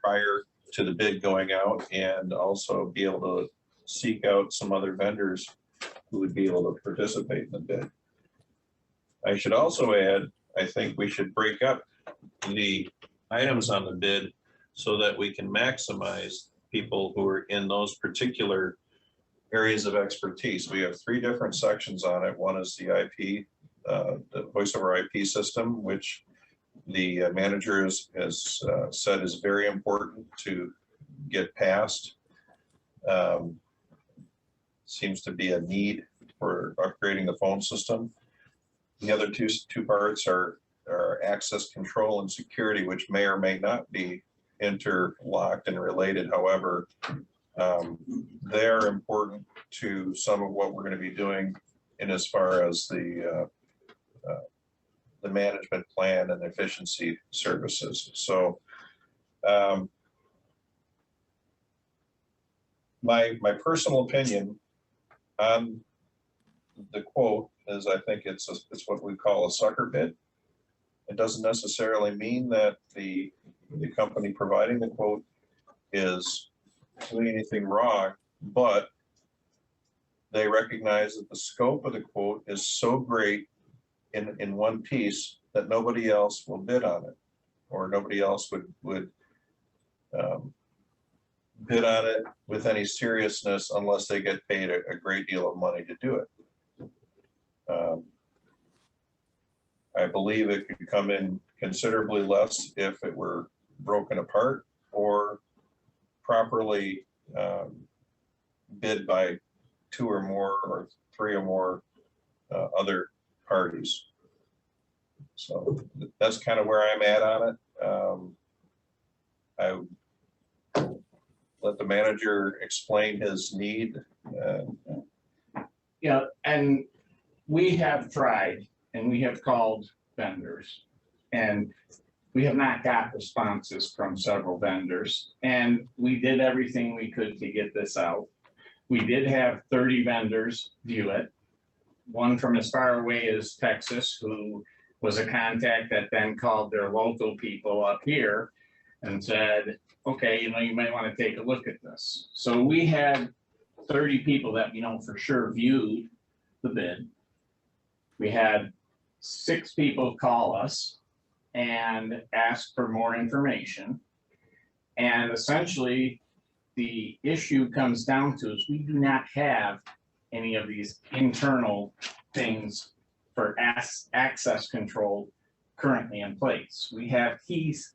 prior to the bid going out, and also be able to seek out some other vendors who would be able to participate in the bid. I should also add, I think we should break up the items on the bid so that we can maximize people who are in those particular areas of expertise. We have 3 different sections on it. One is the IP, the voice over IP system, which the manager has said is very important to get passed. Seems to be a need for upgrading the phone system. The other two parts are access control and security, which may or may not be interlocked and related. However, they're important to some of what we're going to be doing in as far as the management plan and efficiency services. So my personal opinion on the quote is, I think it's what we call a sucker bid. It doesn't necessarily mean that the company providing the quote is doing anything wrong, but they recognize that the scope of the quote is so great in one piece that nobody else will bid on it, or nobody else would bid on it with any seriousness unless they get paid a great deal of money to do it. I believe it could come in considerably less if it were broken apart or properly bid by 2 or more or 3 or more other parties. So that's kind of where I'm at on it. I let the manager explain his need. Yeah, and we have tried and we have called vendors, and we have not got responses from several vendors, and we did everything we could to get this out. We did have 30 vendors view it. One from as far away as Texas, who was a contact that then called their local people up here and said, okay, you might want to take a look at this. So we had 30 people that we know for sure viewed the bid. We had 6 people call us and ask for more information. And essentially, the issue comes down to is we do not have any of these internal things for access control currently in place. We have keys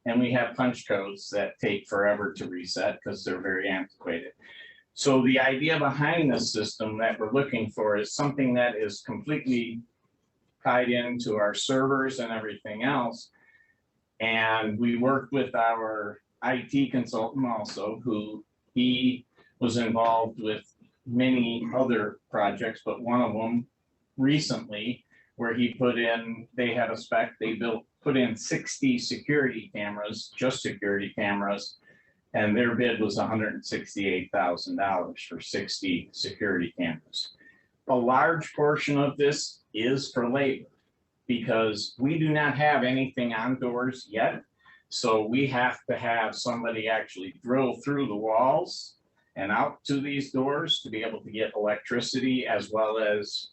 and we have punch codes that take forever to reset because they're very antiquated. So the idea behind this system that we're looking for is something that is completely tied into our servers and everything else. And we worked with our IT consultant also, who he was involved with many other projects, but one of them recently where he put in, they had a spec, they put in 60 security cameras, just security cameras, and their bid was $168,000 for 60 security cameras. A large portion of this is for labor because we do not have anything on doors yet. So we have to have somebody actually drill through the walls and out to these doors to be able to get electricity as well as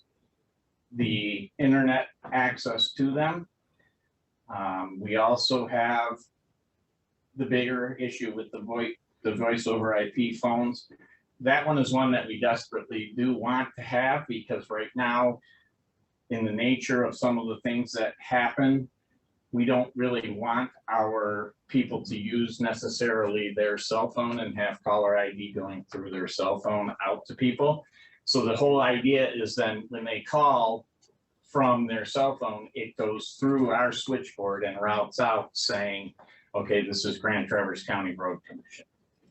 the internet access to them. We also have the bigger issue with the voice over IP phones. That one is one that we desperately do want to have because right now, in the nature of some of the things that happen, we don't really want our people to use necessarily their cell phone and have caller ID going through their cell phone out to people. So the whole idea is then when they call from their cell phone, it goes through our switchboard and routes out saying, okay, this is Grand Traverse County Road Commission.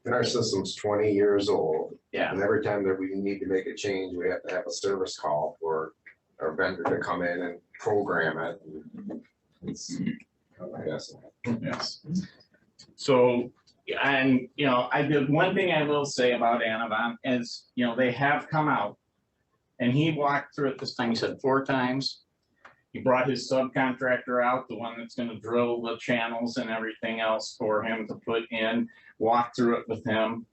And our system's 20 years old. Yeah. And every time that we need to make a change, we have to have a service call for our vendor to come in and program it. It's, I guess. Yes. So, and, you know, I did, one thing I will say about Anavan is, you know, they have come out and he walked through it this time, he said 4 times. He brought his subcontractor out, the one that's gonna drill the channels and everything else for him to put in, walk through it with him.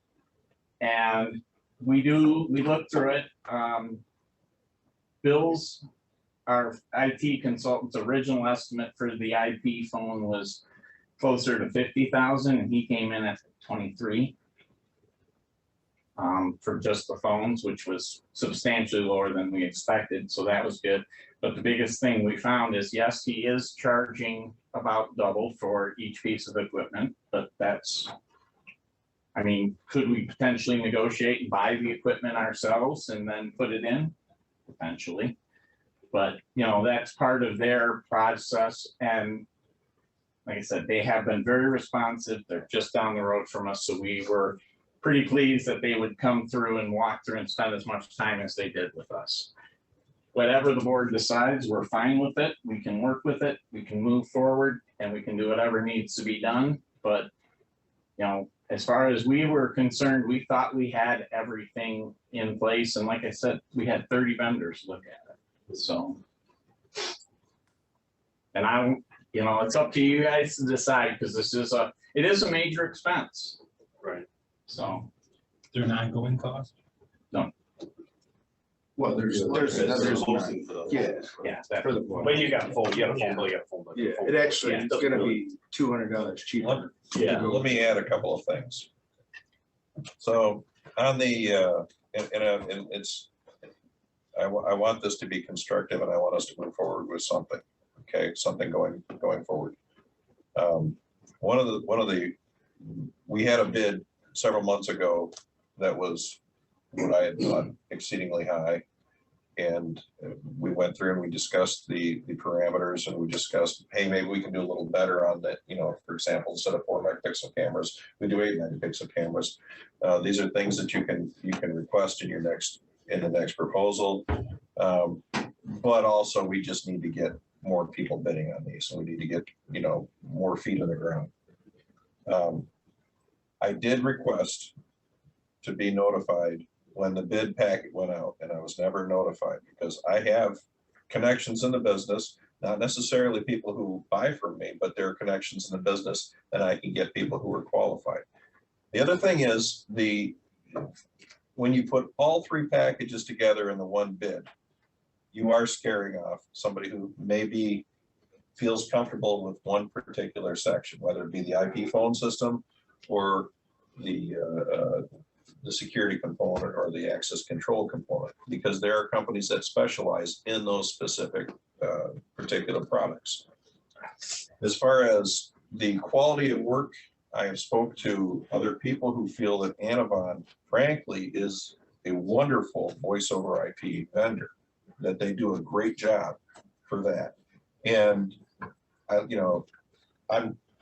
And we looked through it. Bill's, our IT consultant's original estimate for the IP phone was closer to 50,000 and he came in at 23. For just the phones, which was substantially lower than we expected, so that was good. But the biggest thing we found is, yes, he is charging about double for each piece of equipment, but that's, I mean, could we potentially negotiate and buy the equipment ourselves and then put it in? Potentially. But, you know, that's part of their process, and like I said, they have been very responsive. They're just down the road from us, so we were pretty pleased that they would come through and walk through and spend as much time as they did with us. Whatever the board decides, we're fine with it. We can work with it. We can move forward and we can do whatever needs to be done. But, you know, as far as we were concerned, we thought we had everything in place. And like I said, we had 30 vendors look at it. So, and I don't, you know, it's up to you guys to decide, because it is a major expense. Right. So. They're an ongoing cost? No. Well, there's hosting for those. Yeah. For the. But you got a phone bill, you got a phone bill. Yeah, it actually, it's gonna be $200 cheaper. Yeah, let me add a couple of things. So on the, and it's, I want this to be constructive and I want us to move forward with something, okay, something going forward. One of the, we had a bid several months ago that was what I had thought exceedingly high. And we went through and we discussed the parameters, and we discussed, hey, maybe we can do a little better on that. You know, for example, instead of 4 megapixel cameras, we do 8 megapixel cameras. These are things that you can request in the next proposal. But also we just need to get more people bidding on these. So we need to get, you know, more feet on the ground. I did request to be notified when the bid packet went out, and I was never notified because I have connections in the business, not necessarily people who buy from me, but there are connections in the business, and I can get people who are qualified. The other thing is when you put all 3 packages together in the one bid, you are scaring off somebody who maybe feels comfortable with one particular section, whether it be the IP phone system or the security component or the access control component, because there are companies that specialize in those specific particular products. As far as the quality of work, I have spoke to other people who feel that Anavan, frankly, is a wonderful voice over IP vendor, that they do a great job for that. And you know,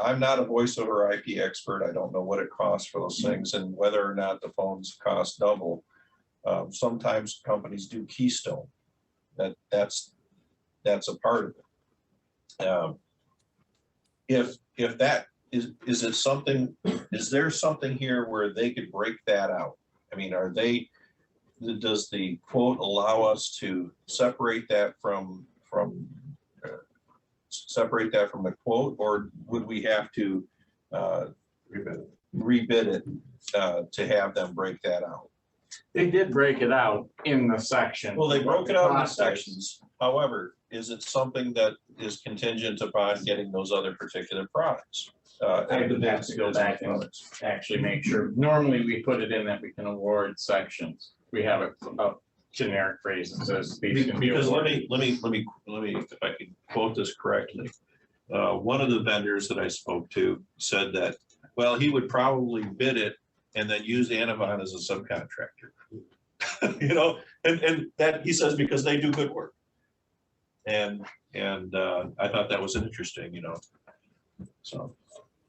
I'm not a voice over IP expert. I don't know what it costs for those things and whether or not the phones cost double. Sometimes companies do Keystone. That's a part of it. If that is it something, is there something here where they could break that out? I mean, does the quote allow us to separate that from the quote, or would we have to rebid it to have them break that out? They did break it out in the section. Well, they broke it out in the sections. However, is it something that is contingent upon getting those other particular products? I would have to go back and actually make sure. Normally we put it in that we can award sections. We have a generic phrase that says these can be because awarded. let me if I can quote this correctly. One of the vendors that I spoke to said that, well, he would probably bid it and then use Anavan as a subcontractor. You know, and that he says because they do good work. And I thought that was interesting, you know. So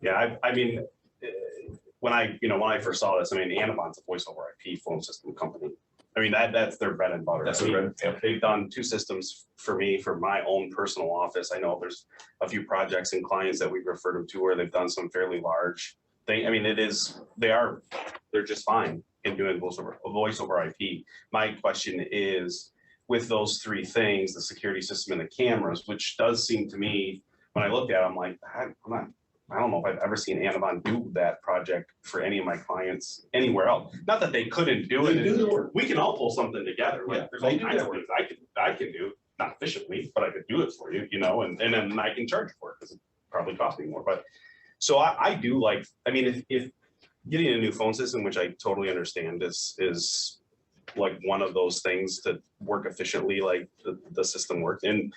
Yeah, I mean, when I first saw this, I mean, Anavon's a voice over IP phone system company. I mean, that's their bread and butter. That's I mean, their bread, they've done 2 systems for me, for my own personal office. I know there's a few projects and clients that we've referred them to where they've done some fairly large thing. I mean, they're just fine in doing voice over IP. My question is, with those 3 things, the security system and the cameras, which does seem to me, when I look at it, I'm like, I don't know if I've ever seen Anavon do that project for any of my clients anywhere else. Not that they couldn't do it. We can all pull something together. Like, there's all kinds of things I can do, not efficiently, but I could do it for you, and then I can charge for it because it probably costs me more. But so I do like, I mean, if getting a new phone system, which I totally understand is like one of those things to work efficiently, like the system works. And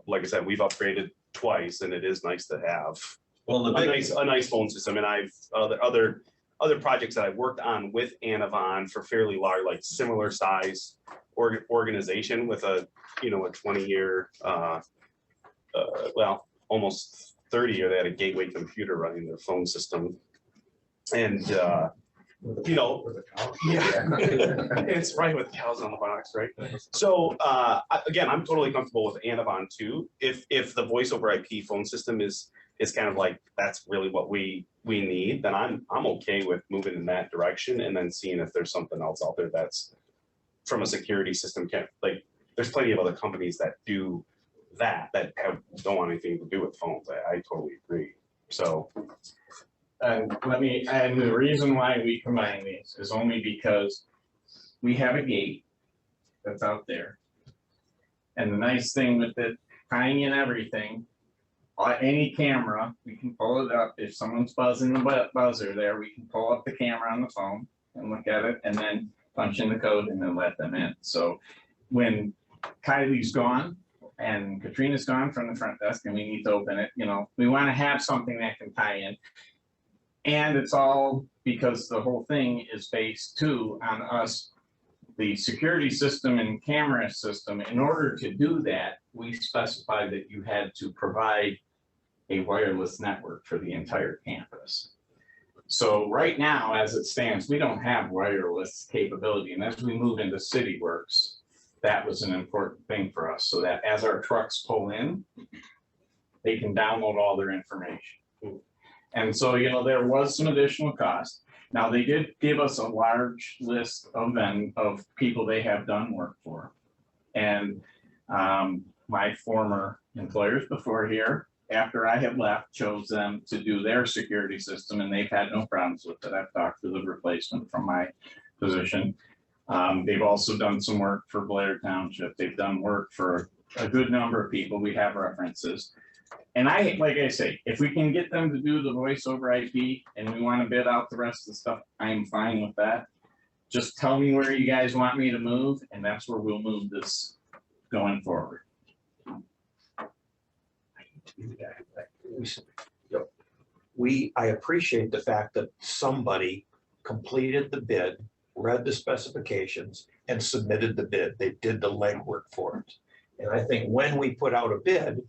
like I said, we've upgraded twice, and it is nice to have a nice phone system. And I've other projects that I've worked on with Anavon for fairly large, like similar size organization with a 20-year, well, almost 30-year, they had a gateway computer running their phone system. And yeah, it's right with cows on the box, right? So again, I'm totally comfortable with Anavon too. If the voice over IP phone system is kind of like, that's really what we need, then I'm okay with moving in that direction and then seeing if there's something else out there that's from a security system. Like, there's plenty of other companies that do that don't want anything to do with phones. I totally agree. So. And the reason why we combine these is only because we have a gate that's out there. And the nice thing with it, tying in everything, any camera, we can pull it up. If someone's buzzing the buzzer there, we can pull up the camera on the phone and look at it and then punch in the code and then let them in. So when Kylie's gone and Katrina's gone from the front desk and we need to open it, we want to have something that can tie in. And it's all because the whole thing is based too on us, the security system and camera system. In order to do that, we specified that you had to provide a wireless network for the entire campus. So right now, as it stands, we don't have wireless capability. And as we move into CityWorks, that was an important thing for us, so that as our trucks pull in, they can download all their information. And so, there was some additional cost. Now, they did give us a large list of people they have done work for. And my former employers before here, after I had left, chose them to do their security system, and they've had no problems with it. I've talked to the replacement from my position. They've also done some work for Blair Township. They've done work for a good number of people. We have references. And like I say, if we can get them to do the voice over IP and we want to bid out the rest of the stuff, I'm fine with that. Just tell me where you guys want me to move, and that's where we'll move this going forward. I appreciate the fact that somebody completed the bid, read the specifications, and submitted the bid. They did the legwork for it. And I think when we put out a bid,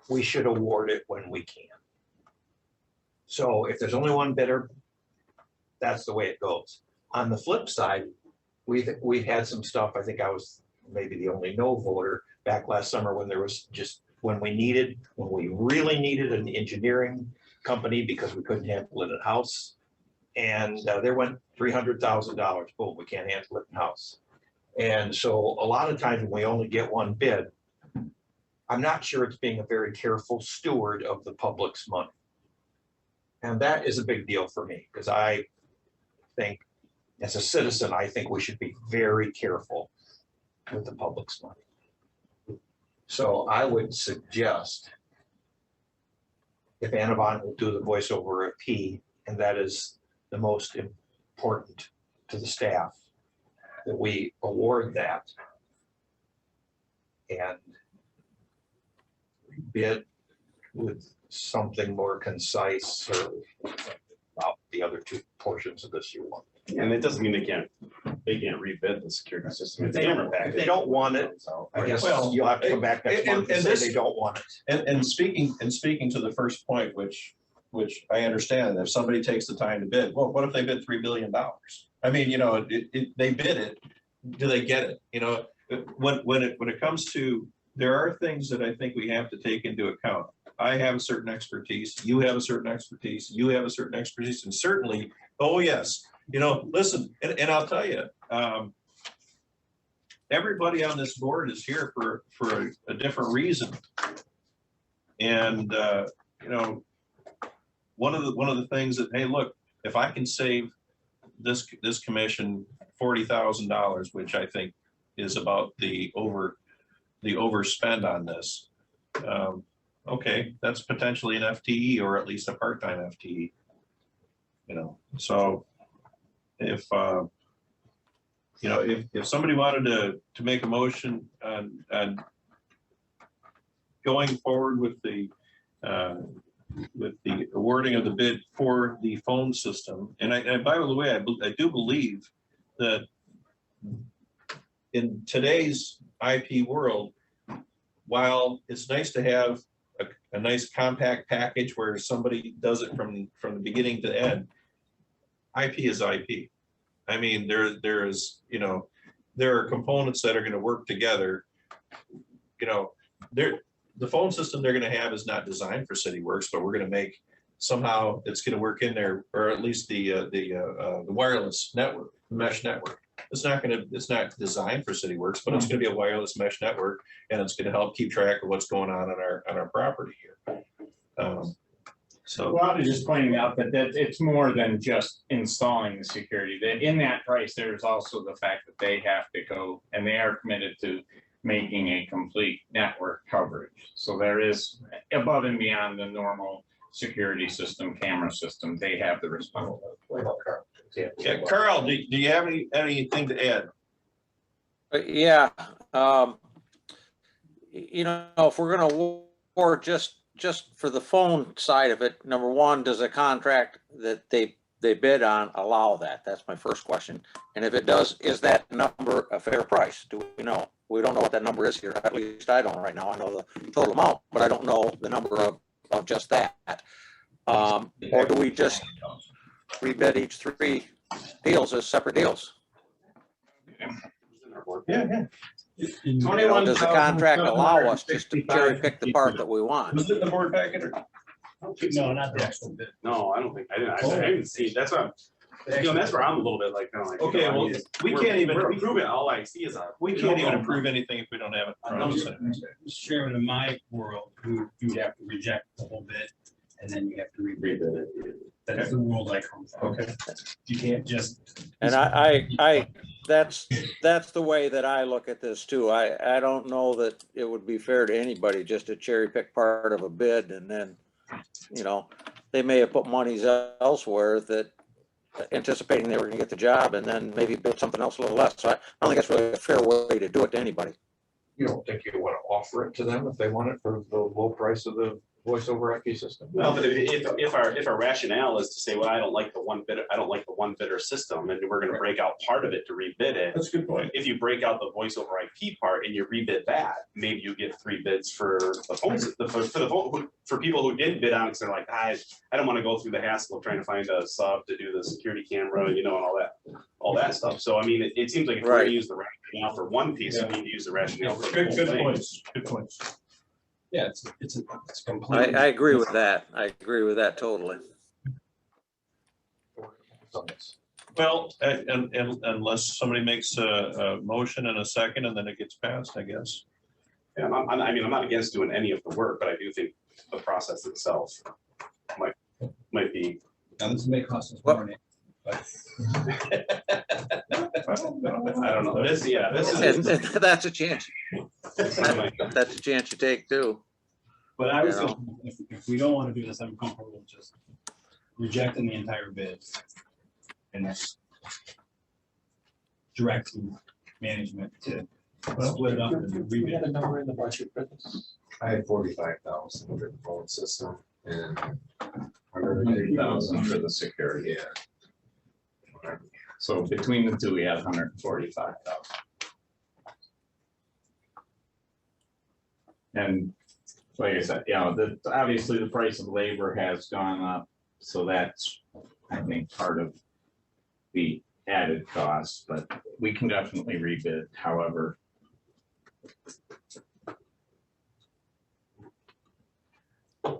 we should award it when we can. So if there's only one bidder, that's the way it goes. On the flip side, we've had some stuff. I think I was maybe the only no voter back last summer when there was just, when we really needed an engineering company because we couldn't handle it in-house. And there went $300,000. Boom, we can't handle it in-house. And so a lot of times when we only get one bid, I'm not sure it's being a very careful steward of the public's money. And that is a big deal for me, because I think as a citizen, I think we should be very careful with the public's money. So I would suggest if Anavon will do the voice over IP, and that is the most important to the staff, that we award that and bid with something more concise or about the other 2 portions of this you want. And it doesn't mean they can't rebid the security system. If they don't want it, I guess you'll have to come back next month and say they don't want it. And speaking to the first point, which which I understand, if somebody takes the time to bid, well, what if they bid $3 billion? I mean, you know, they bid it, do they get it? You know, when it comes to, there are things that I think we have to take into account. I have a certain expertise, you have a certain expertise, you have a certain expertise, and certainly, oh yes, you know, listen, and I'll tell you, everybody on this board is here for a different reason. And you know, one of the things that, hey, look, if I can save this commission $40,000, which I think is about the overspend on this. Okay, that's potentially an FTE or at least a part-time FTE. You know, so if you know, if somebody wanted to make a motion on going forward with the awarding of the bid for the phone system, and by the way, I do believe that in today's IP world, while it's nice to have a nice compact package where somebody does it from the beginning to end, IP is IP. I mean, there is, you know, there are components that are going to work together. You know, the phone system they're going to have is not designed for CityWorks, but we're going to make somehow it's going to work in there, or at least the wireless network, mesh network. It's not designed for CityWorks, but it's going to be a wireless mesh network, and it's going to help keep track of what's going on our property here. So, well, I was just pointing out that it's more than just installing the security. That in that price, there's also the fact that they have to go, and they are committed to making a complete network coverage. So there is, above and beyond the normal security system, camera system, they have the responsibility. yeah, Carl, do you have anything to add? Yeah, you know, if we're going to award just for the phone side of it, number one, does a contract that they bid on allow that? That's my first question. And if it does, is that number a fair price? Do we know? We don't know what that number is here. At least I don't right now. I know the total amount, but I don't know the number of just that. Or do we just rebid each 3 deals as separate deals? Yeah. Or does the contract allow us just to cherry pick the part that we want? Was it in the board packet or? No, not the actual bid. No, I don't think, I didn't see, that's what, you know, that's where I'm a little bit like, kind of like. Okay, well, we can't even approve it, all I see is we can't even approve anything if we don't have it. Mr. Chairman, in my world, you have to reject the whole bid, and then you have to rebid it. That's the world I come from. Okay. You can't just. And I that's the way that I look at this too. I don't know that it would be fair to anybody just to cherry pick part of a bid, and then, you know, they may have put monies elsewhere that anticipating they were gonna get the job, and then maybe bid something else a little less. So I don't think that's really a fair way to do it to anybody. You don't think you want to offer it to them if they want it for the low price of the voice over IP system? Well, but if our rationale is to say, well, I don't like the one bidder system, and we're gonna break out part of it to rebid it. That's a good point. If you break out the voice over IP part and you rebid that, maybe you get 3 bids for the phone system, for the phone, for people who didn't bid on it, because they're like, I don't want to go through the hassle of trying to find a sub to do the security camera, you know, and all that stuff. So I mean, it seems like if we're gonna use the rationale for one piece, we need to use the rationale for the whole Good thing. points. Good points. Yeah, it's completely. I agree with that. I agree with that totally. Well, and unless somebody makes a motion and a second, and then it gets passed, I guess. Yeah, I'm not against doing any of the work, but I do think the process itself might be. Now, this may cost us more money. I don't know. This is. And that's a chance. That's a chance you take too. But I was, if we don't want to do this, I'm comfortable with just rejecting the entire bid. And that's directing management to split it up and rebid. A number in the budget for this? I had 45,000 for the phone system and 130,000 for the security. Yeah. So between the two, we had 145,000. And like I said, obviously the price of labor has gone up, so that's, I think, part of the added cost, but we can definitely rebid, however. Do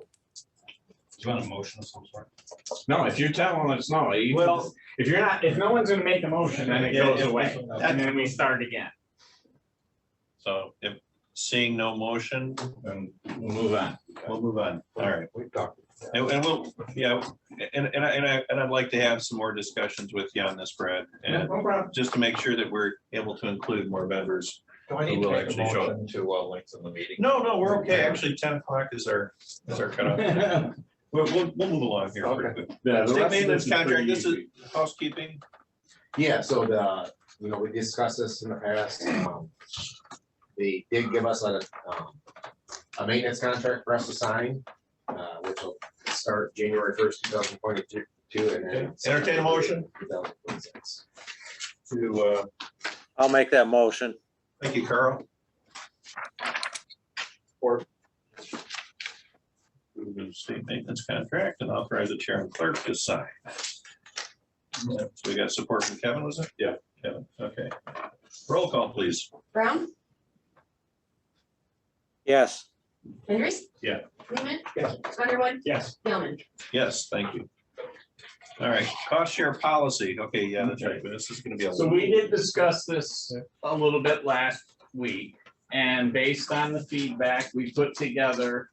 you want a motion of some sort? No, if you're telling us no, well, if you're not, if no one's gonna make the motion, then it goes away, and then we start again. So if seeing no motion, Then we'll move on. we'll move on. All right. We talked. And we'll, yeah, and I'd like to have some more discussions with you on this, Brad, and No problem. just to make sure that we're able to include more vendors. Do I need Who to will make a actually show motion to lengthen the meeting? No, we're okay. Actually, 10 o'clock is our cutoff. We'll move along here. Okay. Yeah, the State rest of maintenance this is contract, pretty this is easy. housekeeping. Yeah, so we discussed this in the past. They did give us a maintenance contract for us to sign, which will start January 1st, 2022, and then. Entertain a motion. 2026. To, I'll make that motion. thank you, Carl. Or state maintenance contract and authorize the chair and clerk to sign. So we got support from Kevin, was it? Yeah. Kevin, okay. Roll call, please. Brown, Yes. Andrews. Yeah. Freeman. Yes. Underwood. Yes. Gilman. Yes, thank you. All right, cost share policy. Okay, yeah, that's right. This is gonna be a. So we did discuss this a little bit last week, and based on the feedback, we put together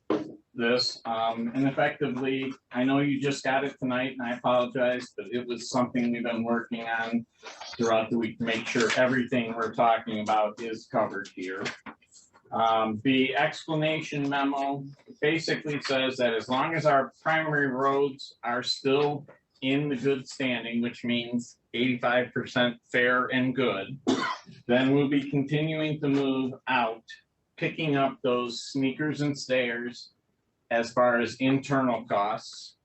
this, and effectively, I know you just got it tonight, and I apologize, but it was something we've been working on throughout the week to make sure everything we're talking about is covered here. The explanation memo basically says that as long as our primary roads are still in the good standing, which means 85% fair and good, then we'll be continuing to move out, picking up those sneakers and stairs as far as internal costs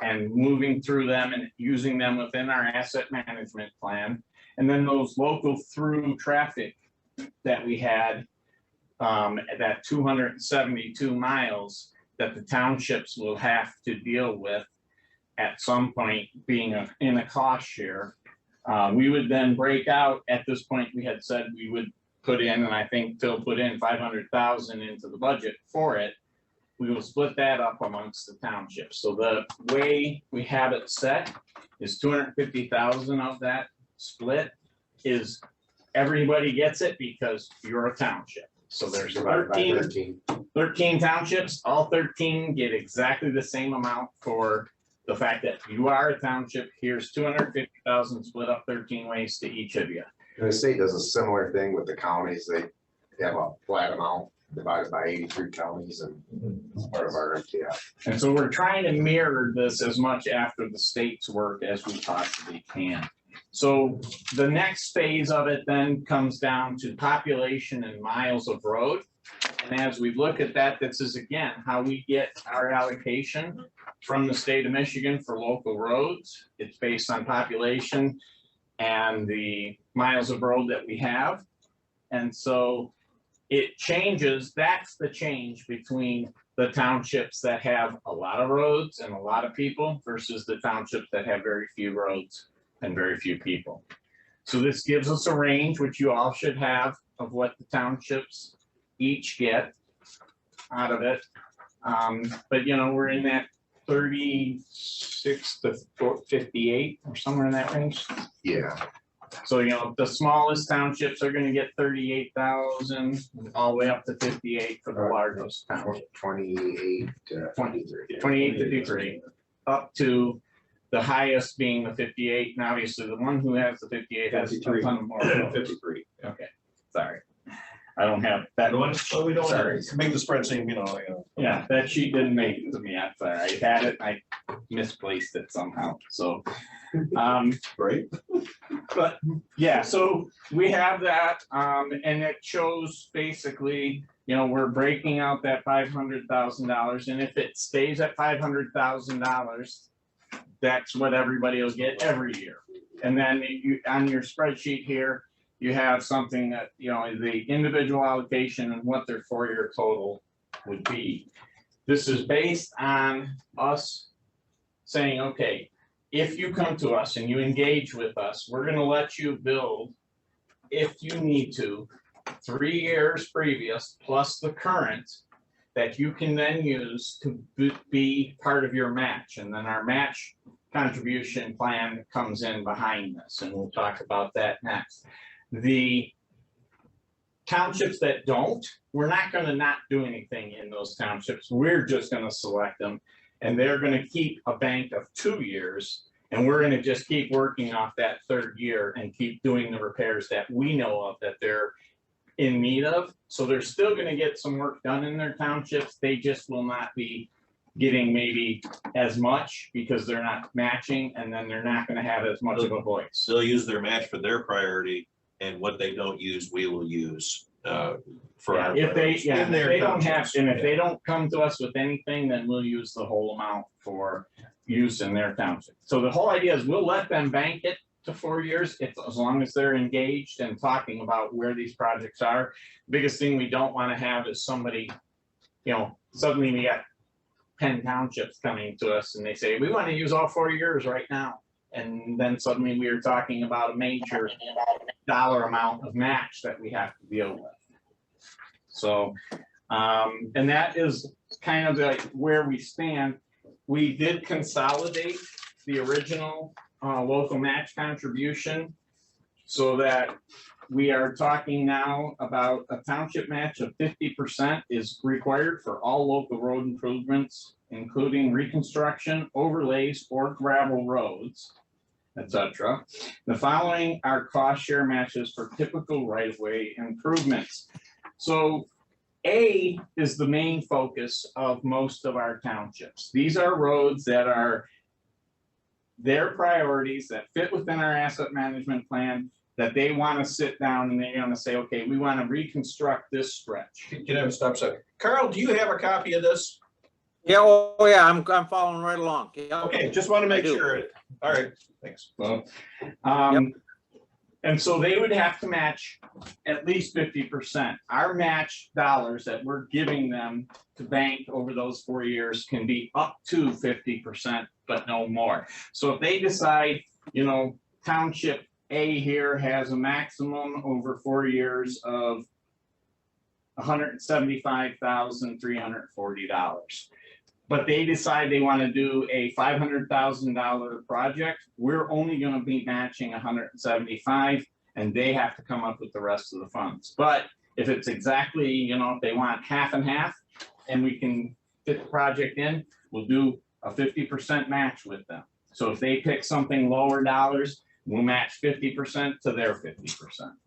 and moving through them and using them within our asset management plan. And then those local through traffic that we had, that 272 miles that the townships will have to deal with at some point being in a cost share. We would then break out, at this point, we had said we would put in, and I think Phil put in 500,000 into the budget for it. We will split that up amongst the townships. So the way we have it set is 250,000 of that split is everybody gets it because you're a township. So there's 13 townships, all 13 get exactly the same amount for the fact that you are a township. Here's 250,000 split up 13 ways to each of you. And the state does a similar thing with the counties. They have a flat amount divided by 83 counties, and it's part of our MTF. And so we're trying to mirror this as much after the state's work as we possibly can. So the next phase of it then comes down to population and miles of road. And as we look at that, this is again, how we get our allocation from the state of Michigan for local roads. It's based on population and the miles of road that we have. And so it changes, that's the change between the townships that have a lot of roads and a lot of people versus the townships that have very few roads and very few people. So this gives us a range, which you all should have, of what the townships each get out of it. But you know, we're in that 36 to 58 or somewhere in that range. Yeah. So, you know, the smallest townships are gonna get 38,000 all the way up to 58 for the largest township. 28 to 53. 28 to 53, up to the highest being the 58. And obviously the one who has the 58 has a ton more. 53. Okay, sorry. I don't have that one. Well, we don't Sorry. make the spreadsheet, Yeah, that sheet didn't make it to me. I'm sorry. I had it, I misplaced it somehow, so. Right. But yeah, so we have that, and it shows basically, you know, we're breaking out that $500,000, and if it stays at $500,000, that's what everybody will get every year. And then you, on your spreadsheet here, you have something that, you know, the individual allocation and what their 4-year total would be. This is based on us saying, okay, if you come to us and you engage with us, we're gonna let you build, if you need to, 3 years previous plus the current, that you can then use to be part of your match. And then our match contribution plan comes in behind this, and we'll talk about that next. The townships that don't, we're not gonna not do anything in those townships. We're just gonna select them, and they're gonna keep a bank of 2 years, and we're gonna just keep working off that 3rd year and keep doing the repairs that we know of that they're in need of. So they're still gonna get some work done in their townships. They just will not be getting maybe as much because they're not matching, and then they're not gonna have as much of a voice. They'll use their match for their priority, and what they don't use, we will use for our. If they, priorities yeah, in if their they don't have, townships. and if they don't come to us with anything, then we'll use the whole amount for use in their township. So the whole idea is we'll let them bank it to 4 years, if, as long as they're engaged and talking about where these projects are. Biggest thing we don't want to have is somebody, you know, suddenly we got 10 townships coming to us and they say, we want to use all 4 years right now. And then suddenly we are talking about a major dollar amount of match that we have to deal with. So, and that is kind of like where we stand. We did consolidate the original local match contribution so that we are talking now about a township match of 50% is required for all local road improvements, including reconstruction, overlays, or gravel roads, etc. The following are cost share matches for typical right-of-way improvements. So A is the main focus of most of our townships. These are roads that are their priorities that fit within our asset management plan, that they want to sit down and they're going to say, okay, we want to reconstruct this stretch. Can I have a stop sign? Carl, do you have a copy of this? Yeah, oh, yeah, I'm following right along. Yeah. Okay, just want to make I do. sure. All right, thanks. Well, and so they would have to match at least 50%. Our match dollars that we're giving them to bank over those 4 years can be up to 50%, but no more. So if they decide, you know, township A here has a maximum over 4 years of $175,340. But they decide they want to do a $500,000 project, we're only going to be matching 175, and they have to come up with the rest of the funds. But if it's exactly, you know, if they want half and half, and we can fit the project in, we'll do a 50% match with them. So if they pick something lower dollars, we'll match 50% to their 50%.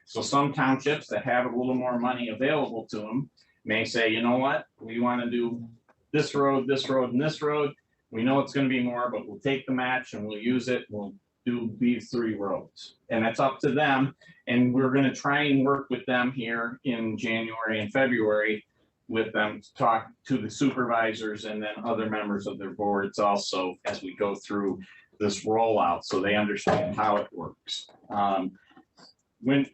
So some townships that have a little more money available to them may say, you know what, we want to do this road, and this road. We know it's going to be more, but we'll take the match and we'll use it. We'll do these 3 roads, and that's up to them. And we're going to try and work with them here in January and February with them to talk to the supervisors and then other members of their boards also as we go through this rollout, so they understand how it works.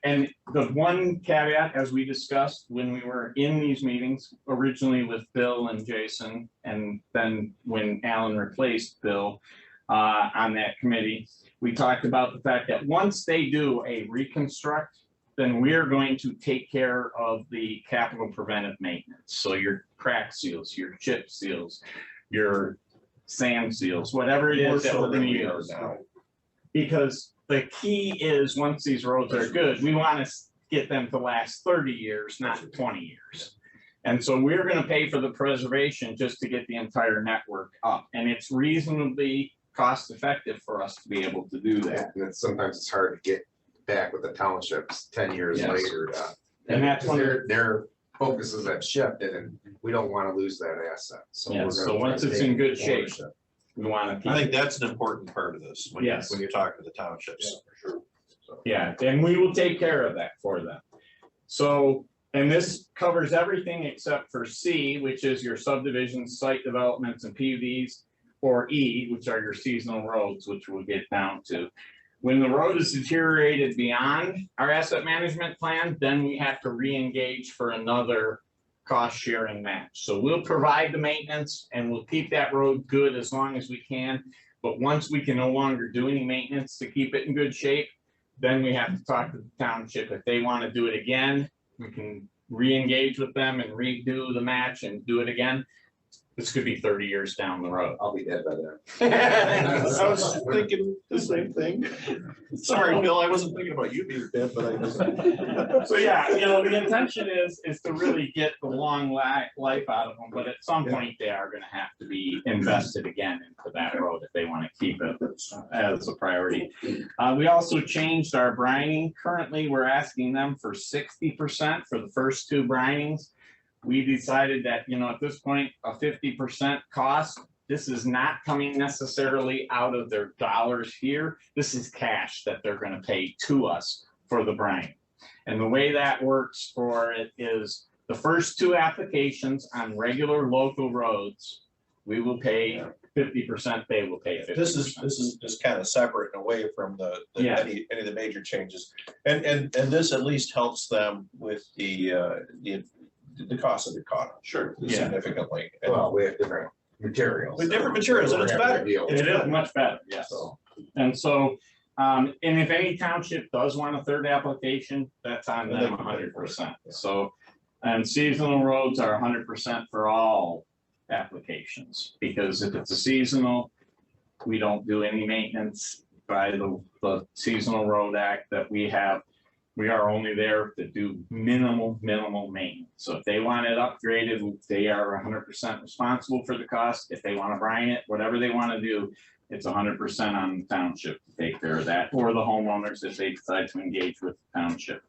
And the one caveat, as we discussed when we were in these meetings, originally with Bill and Jason, and then when Alan replaced Bill on that committee, we talked about the fact that once they do a reconstruct, then we're going to take care of the capital preventive maintenance. So your crack seals, your chip seals, your sand seals, whatever it is that we're going to use. Because the key is, once these roads are good, we want to get them to last 30 years, not 20 years. And so we're going to pay for the preservation just to get the entire network up. And it's reasonably cost effective for us to be able to do that. And sometimes it's hard to get back with the townships 10 years Yes. later. And that's when their focuses have shifted, and we don't want to lose that asset. So Yeah, we're so gonna try once to it's take in good shape, ownership. we want to keep. I think that's an important part of this, when you, Yes. when you talk to the townships. Yeah, and we will take care of that for them. So, and this covers everything except for C, which is your subdivisions, site developments, and PUDs, or E, which are your seasonal roads, which we'll get down to. When the road is deteriorated beyond our asset management plan, then we have to re-engage for another cost sharing match. So we'll provide the maintenance and we'll keep that road good as long as we can. But once we can no longer do any maintenance to keep it in good shape, then we have to talk to the township. If they want to do it again, we can re-engage with them and redo the match and do it again. This could be 30 years down the road. I'll be dead by then. I was thinking the same thing. Sorry, Bill, I wasn't thinking about you being dead, but I was. So yeah, the intention is to really get the long life out of them, but at some point they are gonna have to be invested again into that road if they want to keep it as a priority. We also changed our brining. Currently, we're asking them for 60% for the first 2 brinings. We decided that, at this point, a 50% cost, this is not coming necessarily out of their dollars here. This is cash that they're gonna pay to us for the brine. And the way that works for it is the first 2 applications on regular local roads, we will pay 50%, they will pay 50%. This is just kind of separate and away from any of the major changes. And this at least helps them with the cost of the cut. Sure. Significantly. Well, we have different materials. With different materials, and it's better. It is much better, yes. And so, and if any township does want a 3rd application, that's on them 100%. So, and seasonal roads are 100% for all applications, because if it's a seasonal, we don't do any maintenance by the Seasonal Road Act that we have. We are only there to do minimal maintenance. So if they want it upgraded, they are 100% responsible for the cost. If they want to brine it, whatever they want to do, it's 100% on the township to take care of that, or the homeowners if they decide to engage with the township.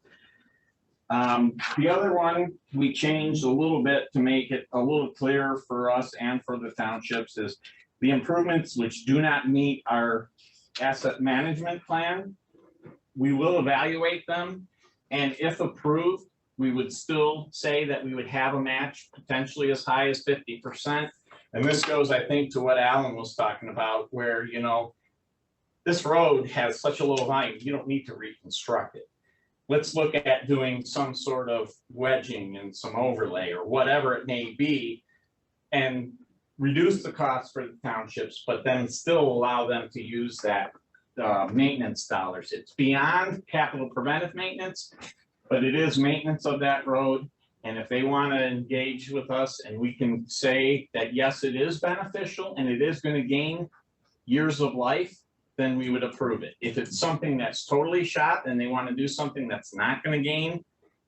The other one we changed a little bit to make it a little clearer for us and for the townships is the improvements which do not meet our asset management plan. We will evaluate them, and if approved, we would still say that we would have a match potentially as high as 50%. And this goes, I think, to what Alan was talking about, where, this road has such a low volume, you don't need to reconstruct it. Let's look at doing some sort of wedging and some overlay or whatever it may be, and reduce the cost for the townships, but then still allow them to use that maintenance dollars. It's beyond capital preventive maintenance, but it is maintenance of that road. And if they want to engage with us and we can say that, yes, it is beneficial and it is going to gain years of life, then we would approve it. If it's something that's totally shot and they want to do something that's not going to gain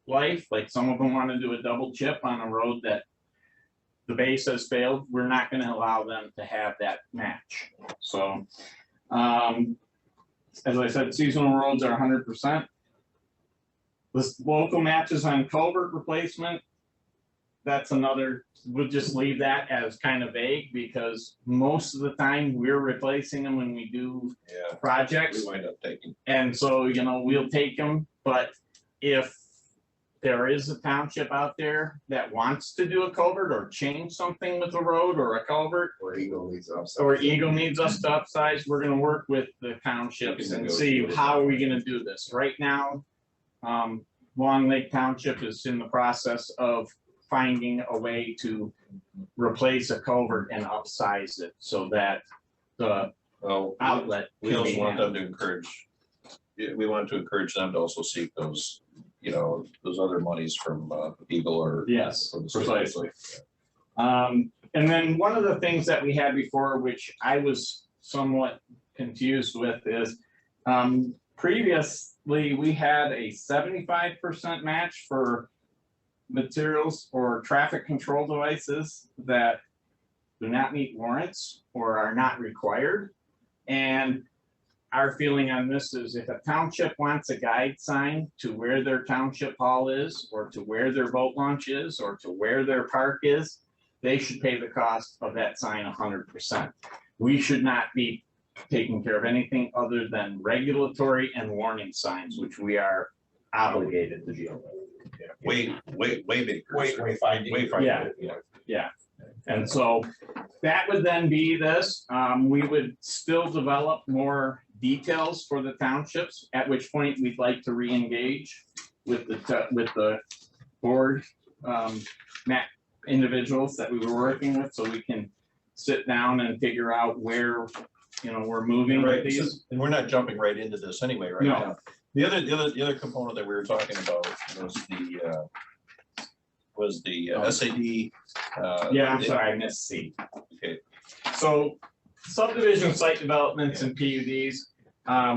life, like some of them want to do a double chip on a road that the base has failed, we're not going to allow them to have that match. So, as I said, seasonal roads are 100%. This local matches on culvert replacement, that's another, we'll just leave that as kind of vague, because most of the time we're replacing them when we do projects. We wind up taking. And so, we'll take them, but if there is a township out there that wants to do a culvert or change something with the road or a culvert, Or Eagle needs us. or Eagle needs us to upsize, we're gonna work with the townships and see how are we gonna do this. Right now, Long Lake Township is in the process of finding a way to replace a culvert and upsize it so that the outlet. We also want them to encourage, we want to encourage them to also seek those, those other monies from Eagle or. Yes, from the state. precisely. And then one of the things that we had before, which I was somewhat confused with, is previously we had a 75% match for materials or traffic control devices that do not meet warrants or are not required. And our feeling on this is, if a township wants a guide sign to where their township hall is, or to where their boat launch is, or to where their park is, they should pay the cost of that sign 100%. We should not be taking care of anything other than regulatory and warning signs, which we are obligated to deal with. Wayfinding. Yeah. And so that would then be this. We would still develop more details for the townships, at which point we'd like to re-engage with the board individuals that we were working with, so we can sit down and figure out where, we're moving with Right, these. and we're not jumping right into this anyway, right No. now. The other component that we were talking about was the SAD. Yeah, I'm sorry, I missed C. Okay. So subdivision site developments and PUDs,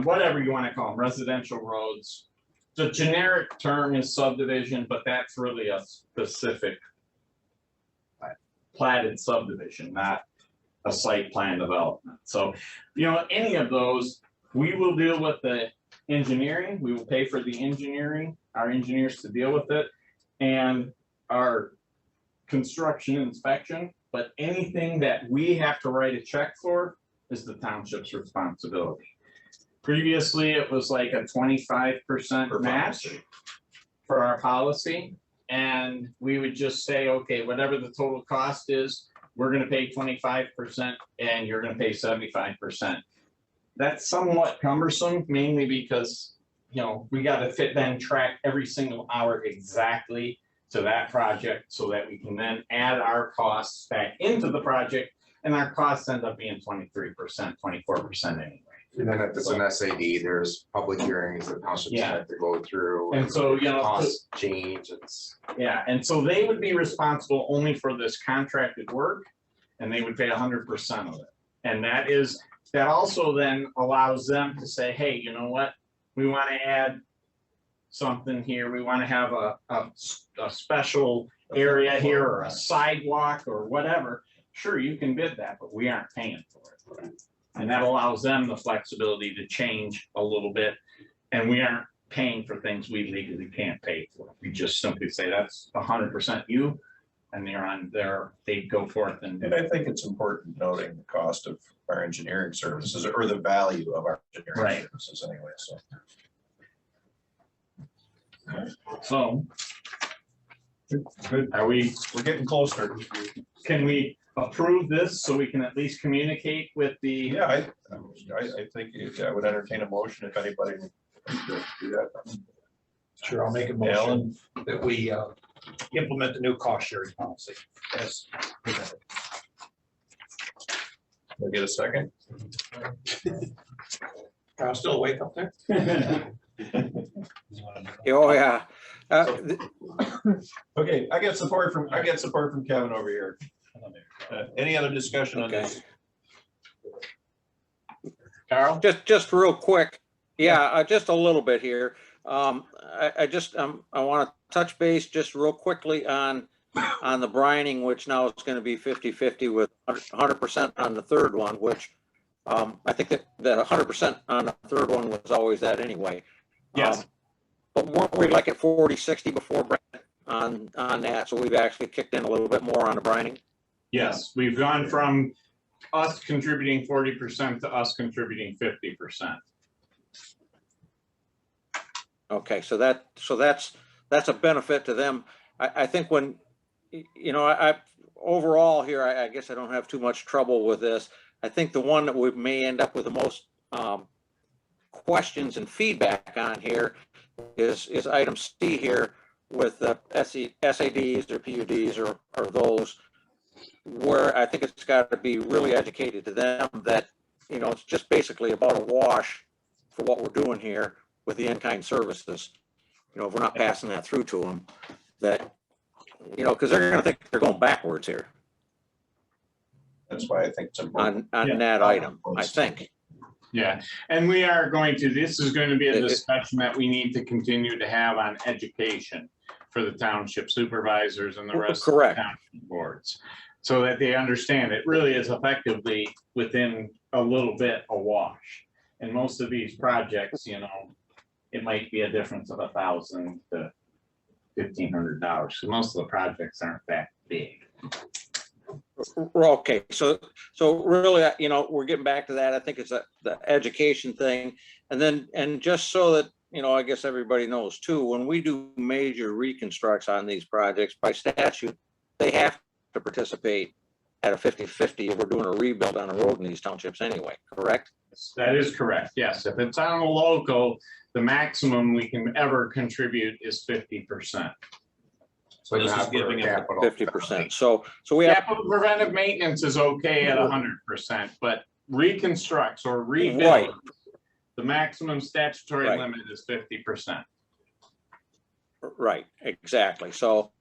whatever you want to call them, residential roads. The generic term is subdivision, but that's really a specific platted subdivision, not a site plan development. So, any of those, we will deal with the engineering, we will pay for the engineering, our engineers to deal with it, and our construction inspection, but anything that we have to write a check for is the township's responsibility. Previously, it was like a 25% match for our policy. And we would just say, okay, whatever the total cost is, we're gonna pay 25% and you're gonna pay 75%. That's somewhat cumbersome, mainly because, we gotta then track every single hour exactly to that project so that we can then add our costs back into the project, and our costs end up being 23%, 24% anyway. And then if it's an SAD, there's public hearings that townships have to go through. And so, Costs change, yeah, and so they would be responsible only for this contracted work, and they would pay 100% of it. And that also then allows them to say, hey, you know what? We want to add something here. We want to have a special area here or a sidewalk or whatever. Sure, you can bid that, but we aren't paying for it. And that allows them the flexibility to change a little bit. And we aren't paying for things we legally can't pay for. We just simply say that's 100% you, and they're on there, they go forth and. And I think it's important noting the cost of our engineering services, or the value of our engineering services anyway, so. So. Good. We're getting closer. Can we approve this so we can at least communicate with the? Yeah, I think I would entertain a motion if anybody would do that. Sure, I'll make a motion that we implement the new cost sharing policy as presented. Can I get a second? I'll still wake up there. Oh, yeah. Okay, I get support from Kevin over here. Any other discussion on this? Carl? Just real quick. Yeah, just a little bit here. I want to touch base just real quickly on the brining, which now is going to be 50-50 with 100% on the third one, which I think that 100% on the third one was always that anyway. Yes. But weren't we like at 40-60 before on that? So we've actually kicked in a little bit more on the brining. Yes, we've gone from us contributing 40% to us contributing 50%. Okay, so that's a benefit to them. I think when, I overall here, I guess I don't have too much trouble with this. I think the one that we may end up with the most questions and feedback on here is item C here with the SADs or PUDs or those, where I think it's got to be really educated to them that, it's just basically about a wash for what we're doing here with the in-kind services. If we're not passing that through to them, that, because they're going to think they're going backwards here. That's why I think it's important. On that item, I think. Yeah, and we are this is going to be a discussion that we need to continue to have on education for the township supervisors and the rest of the township boards, so that they understand it really is effectively within a little bit a wash. And most of these projects, it might be a difference of $1,000 to $1,500. So most of the projects aren't that big. Okay, so really, we're getting back to that. I think it's the education thing, and just so that I guess everybody knows too, when we do major reconstructs on these projects, by statute, they have to participate at a 50-50 if we're doing a rebuild on a road in these townships anyway, correct? That is correct, yes. If it's on a local, the maximum we can ever contribute is 50%. But This is not for giving them capital. 50%. So we have, Capital preventive maintenance is okay at 100%, but reconstructs or Right. rebuild, the maximum statutory Right. limit is 50%. right, exactly. So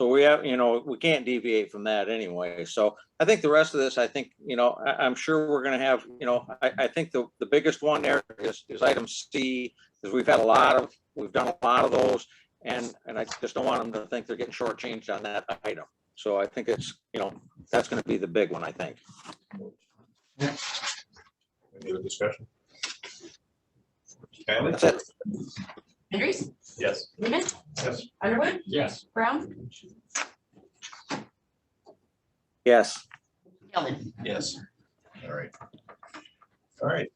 we have, you know, we can't deviate from that anyway. So I think the rest of this, I think, you know, I'm sure we're gonna have, you know, I think the biggest one there is item C, because we've done a lot of those. And I just don't want them to think they're getting shortchanged on that item. So I think it's, you know, that's gonna be the big one, I think. Any other discussion? Kylie? That's it. Andrews, Yes. Newman, Yes. Underwood, Yes. Brown, Yes. Gilman. Yes. All right. All right.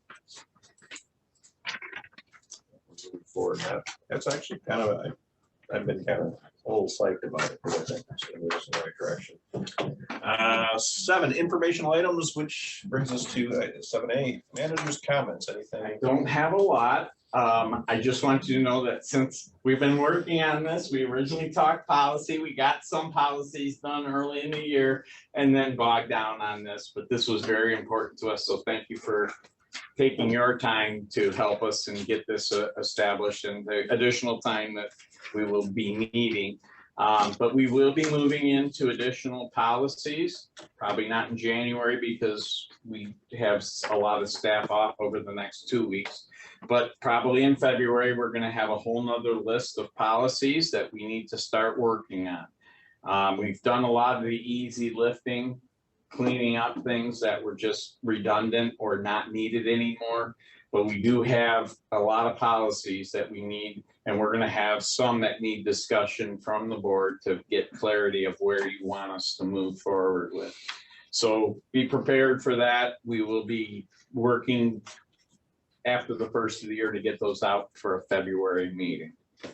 Moving forward, that's actually kind of, I've been kind of a little psyched about it, because I think it's gonna move us in the right direction. 7, informational items, which brings us to 7A, managers' comments, anything? I don't have a lot. I just want you to know that since we've been working on this, we originally talked policy, we got some policies done early in the year and then bogged down on this, but this was very important to us. So thank you for taking your time to help us and get this established, and the additional time that we will be needing. But we will be moving into additional policies, probably not in January because we have a lot of staff off over the next 2 weeks. But probably in February, we're gonna have a whole nother list of policies that we need to start working on. We've done a lot of the easy lifting, cleaning up things that were just redundant or not needed anymore. But we do have a lot of policies that we need, and we're gonna have some that need discussion from the board to get clarity of where you want us to move forward with. So be prepared for that. We will be working after the first of the year to get those out for a February meeting.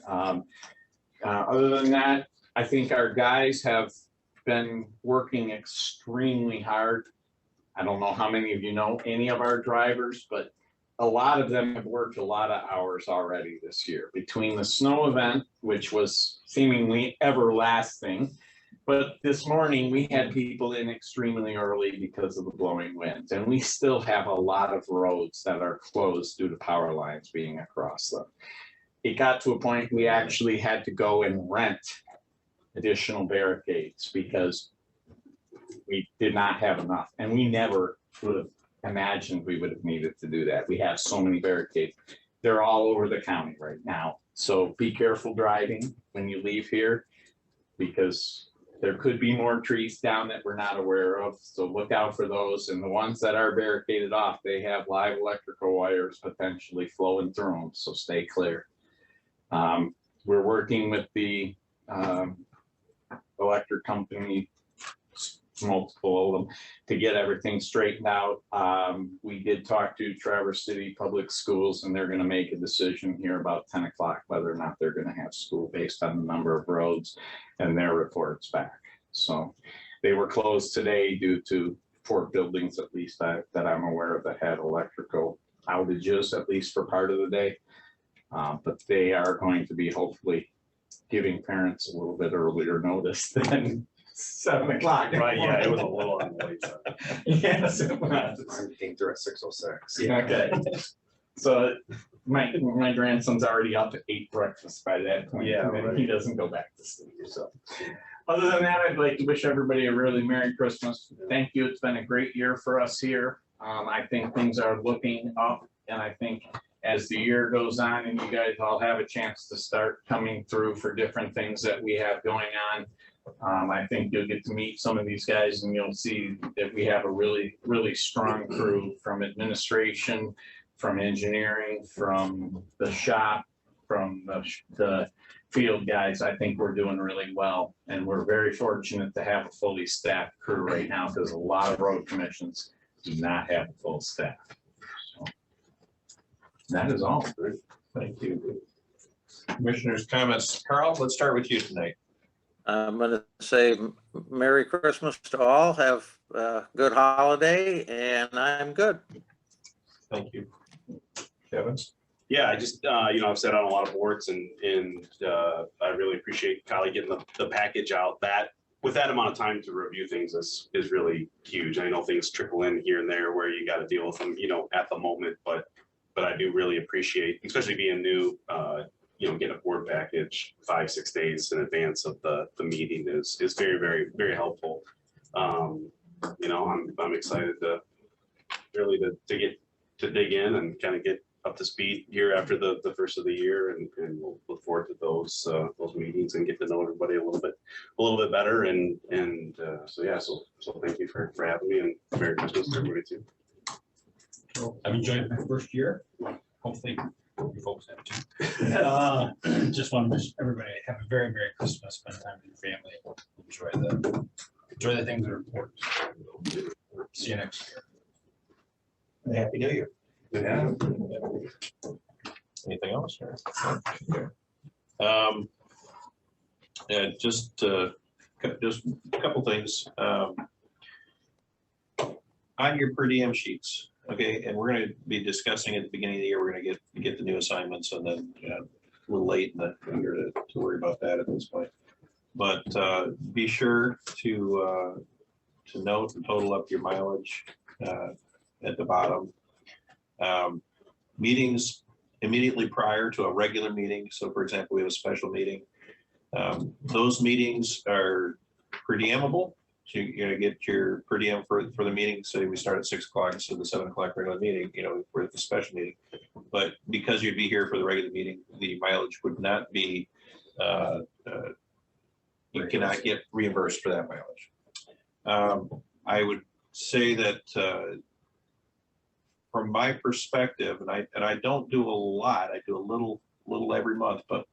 Other than that, I think our guys have been working extremely hard. I don't know how many of you know any of our drivers, but a lot of them have worked a lot of hours already this year between the snow event, which was seemingly everlasting. But this morning we had people in extremely early because of the blowing winds, and we still have a lot of roads that are closed due to power lines being across them. It got to a point we actually had to go and rent additional barricades because we did not have enough, and we never would have imagined we would have needed to do that. We have so many barricades. They're all over the county right now. So be careful driving when you leave here, because there could be more trees down that we're not aware of. So look out for those. And the ones that are barricaded off, they have live electrical wires potentially flowing through them. So stay clear. We're working with the electric company, multiple of them, to get everything straightened out. We did talk to Traverse City Public Schools, and they're going to make a decision here about 10 o'clock whether or not they're going to have school based on the number of roads and their reports back. So they were closed today due to 4 buildings, at least that I'm aware of, that had electrical outages, at least for part of the day. But they are going to be hopefully giving parents a little bit earlier notice than 7 o'clock. Right, yeah, it was a little on the late side. Yes, it was. I came through at 6:06. Okay. So my grandson's already up to 8 breakfasts by that point. Yeah, And then right. he doesn't go back to sleep, so. Other than that, I'd like to wish everybody a really Merry Christmas. Thank you. It's been a great year for us here. I think things are looking up, and I think as the year goes on and you guys all have a chance to start coming through for different things that we have going on, I think you'll get to meet some of these guys and you'll see that we have a really, really strong crew from administration, from engineering, from the shop, from the field guys. I think we're doing really well, and we're very fortunate to have a fully staffed crew right now, because a lot of road commissions do not have a full staff. So that is all. Thank you. Commissioners' comments. Carl, let's start with you tonight. I'm going to say Merry Christmas to all. Have a good holiday, and I'm good. Thank you. Kevin? Yeah, I just, I've sat on a lot of boards and I really appreciate Kylie getting the package out. That, with that amount of time to review things is really huge. I know things trickle in here and there where you got to deal with them, at the moment, but I do really appreciate, especially being new, getting a board package 5-6 days in advance of the meeting is very, very, very helpful. I'm excited to really to get to dig in and kind of get up to speed here after the first of the year, and we'll look forward to those meetings and get to know everybody a little bit better. So thank you for having me, and Merry Christmas to everybody too. I've enjoyed my first year. Hopefully you folks have too. Just want to wish everybody have a very Merry Christmas, spend time with your family, enjoy the things that are important. See you next year. And Happy New Year. Yeah. Anything else? Yeah, just a couple things. On your per diem sheets, okay, and we're going to be discussing at the beginning of the year, we're going to get the new assignments, and then a little late in the year to worry about that at this point. But be sure to note and total up your mileage at the bottom. Meetings immediately prior to a regular meeting. So for example, we have a special meeting. Those meetings are per diemable. So you're gonna get your per diem for the meeting. Say we start at 6 o'clock instead of the 7 o'clock regular meeting, for the special meeting. But because you'd be here for the regular meeting, the mileage would not be, you cannot get reimbursed for that mileage. I would say that from my perspective, and I don't do a lot, I do a little every month, but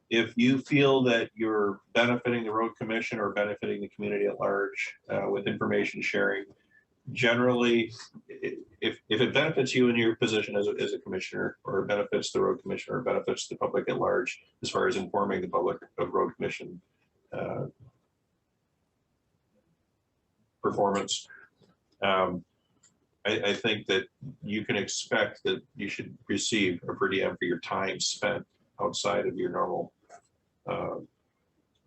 if you feel that you're benefiting the road commission or benefiting the community at large with information sharing, generally, if it benefits you in your position as a commissioner, or benefits the road commissioner, or benefits the public at large, as far as informing the public of road commission performance, I think that you can expect that you should receive a per diem for your time spent outside of your normal. For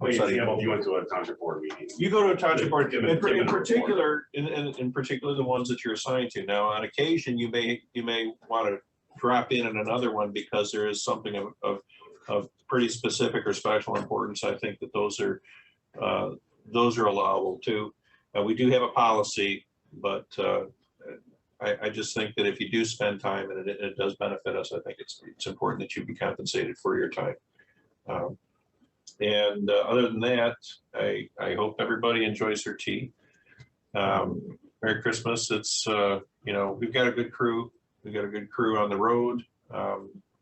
example, if you went to a township board meeting. You go to a township board, Given in a particular, in particular, the ones that you're assigned to. Now, on occasion, you may want to drop in another one because there is something of pretty specific or special importance. I think that those are allowable too. We do have a policy, but I just think that if you do spend time and it does benefit us, I think it's important that you be compensated for your time. Other than that, I hope everybody enjoys their tea. Merry Christmas. It's, we've got a good crew. We've got a good crew on the road.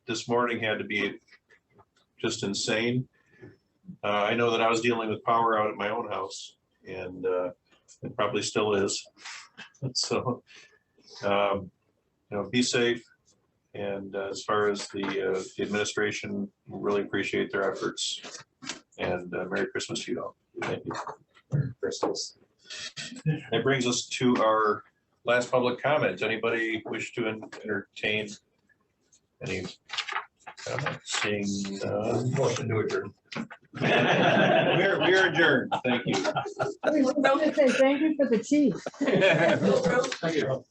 This morning had to be just insane. I know that I was dealing with power out at my own house, and it probably still is. So, be safe. And as far as the administration, really appreciate their efforts. And Merry Christmas to you all. Thank you. Merry Christmas. That brings us to our last public comment. Anybody wish to entertain any comments? Seeing motion to adjourn. We are adjourned. Thank you. I was going to say, thank you for the tea. Thank you.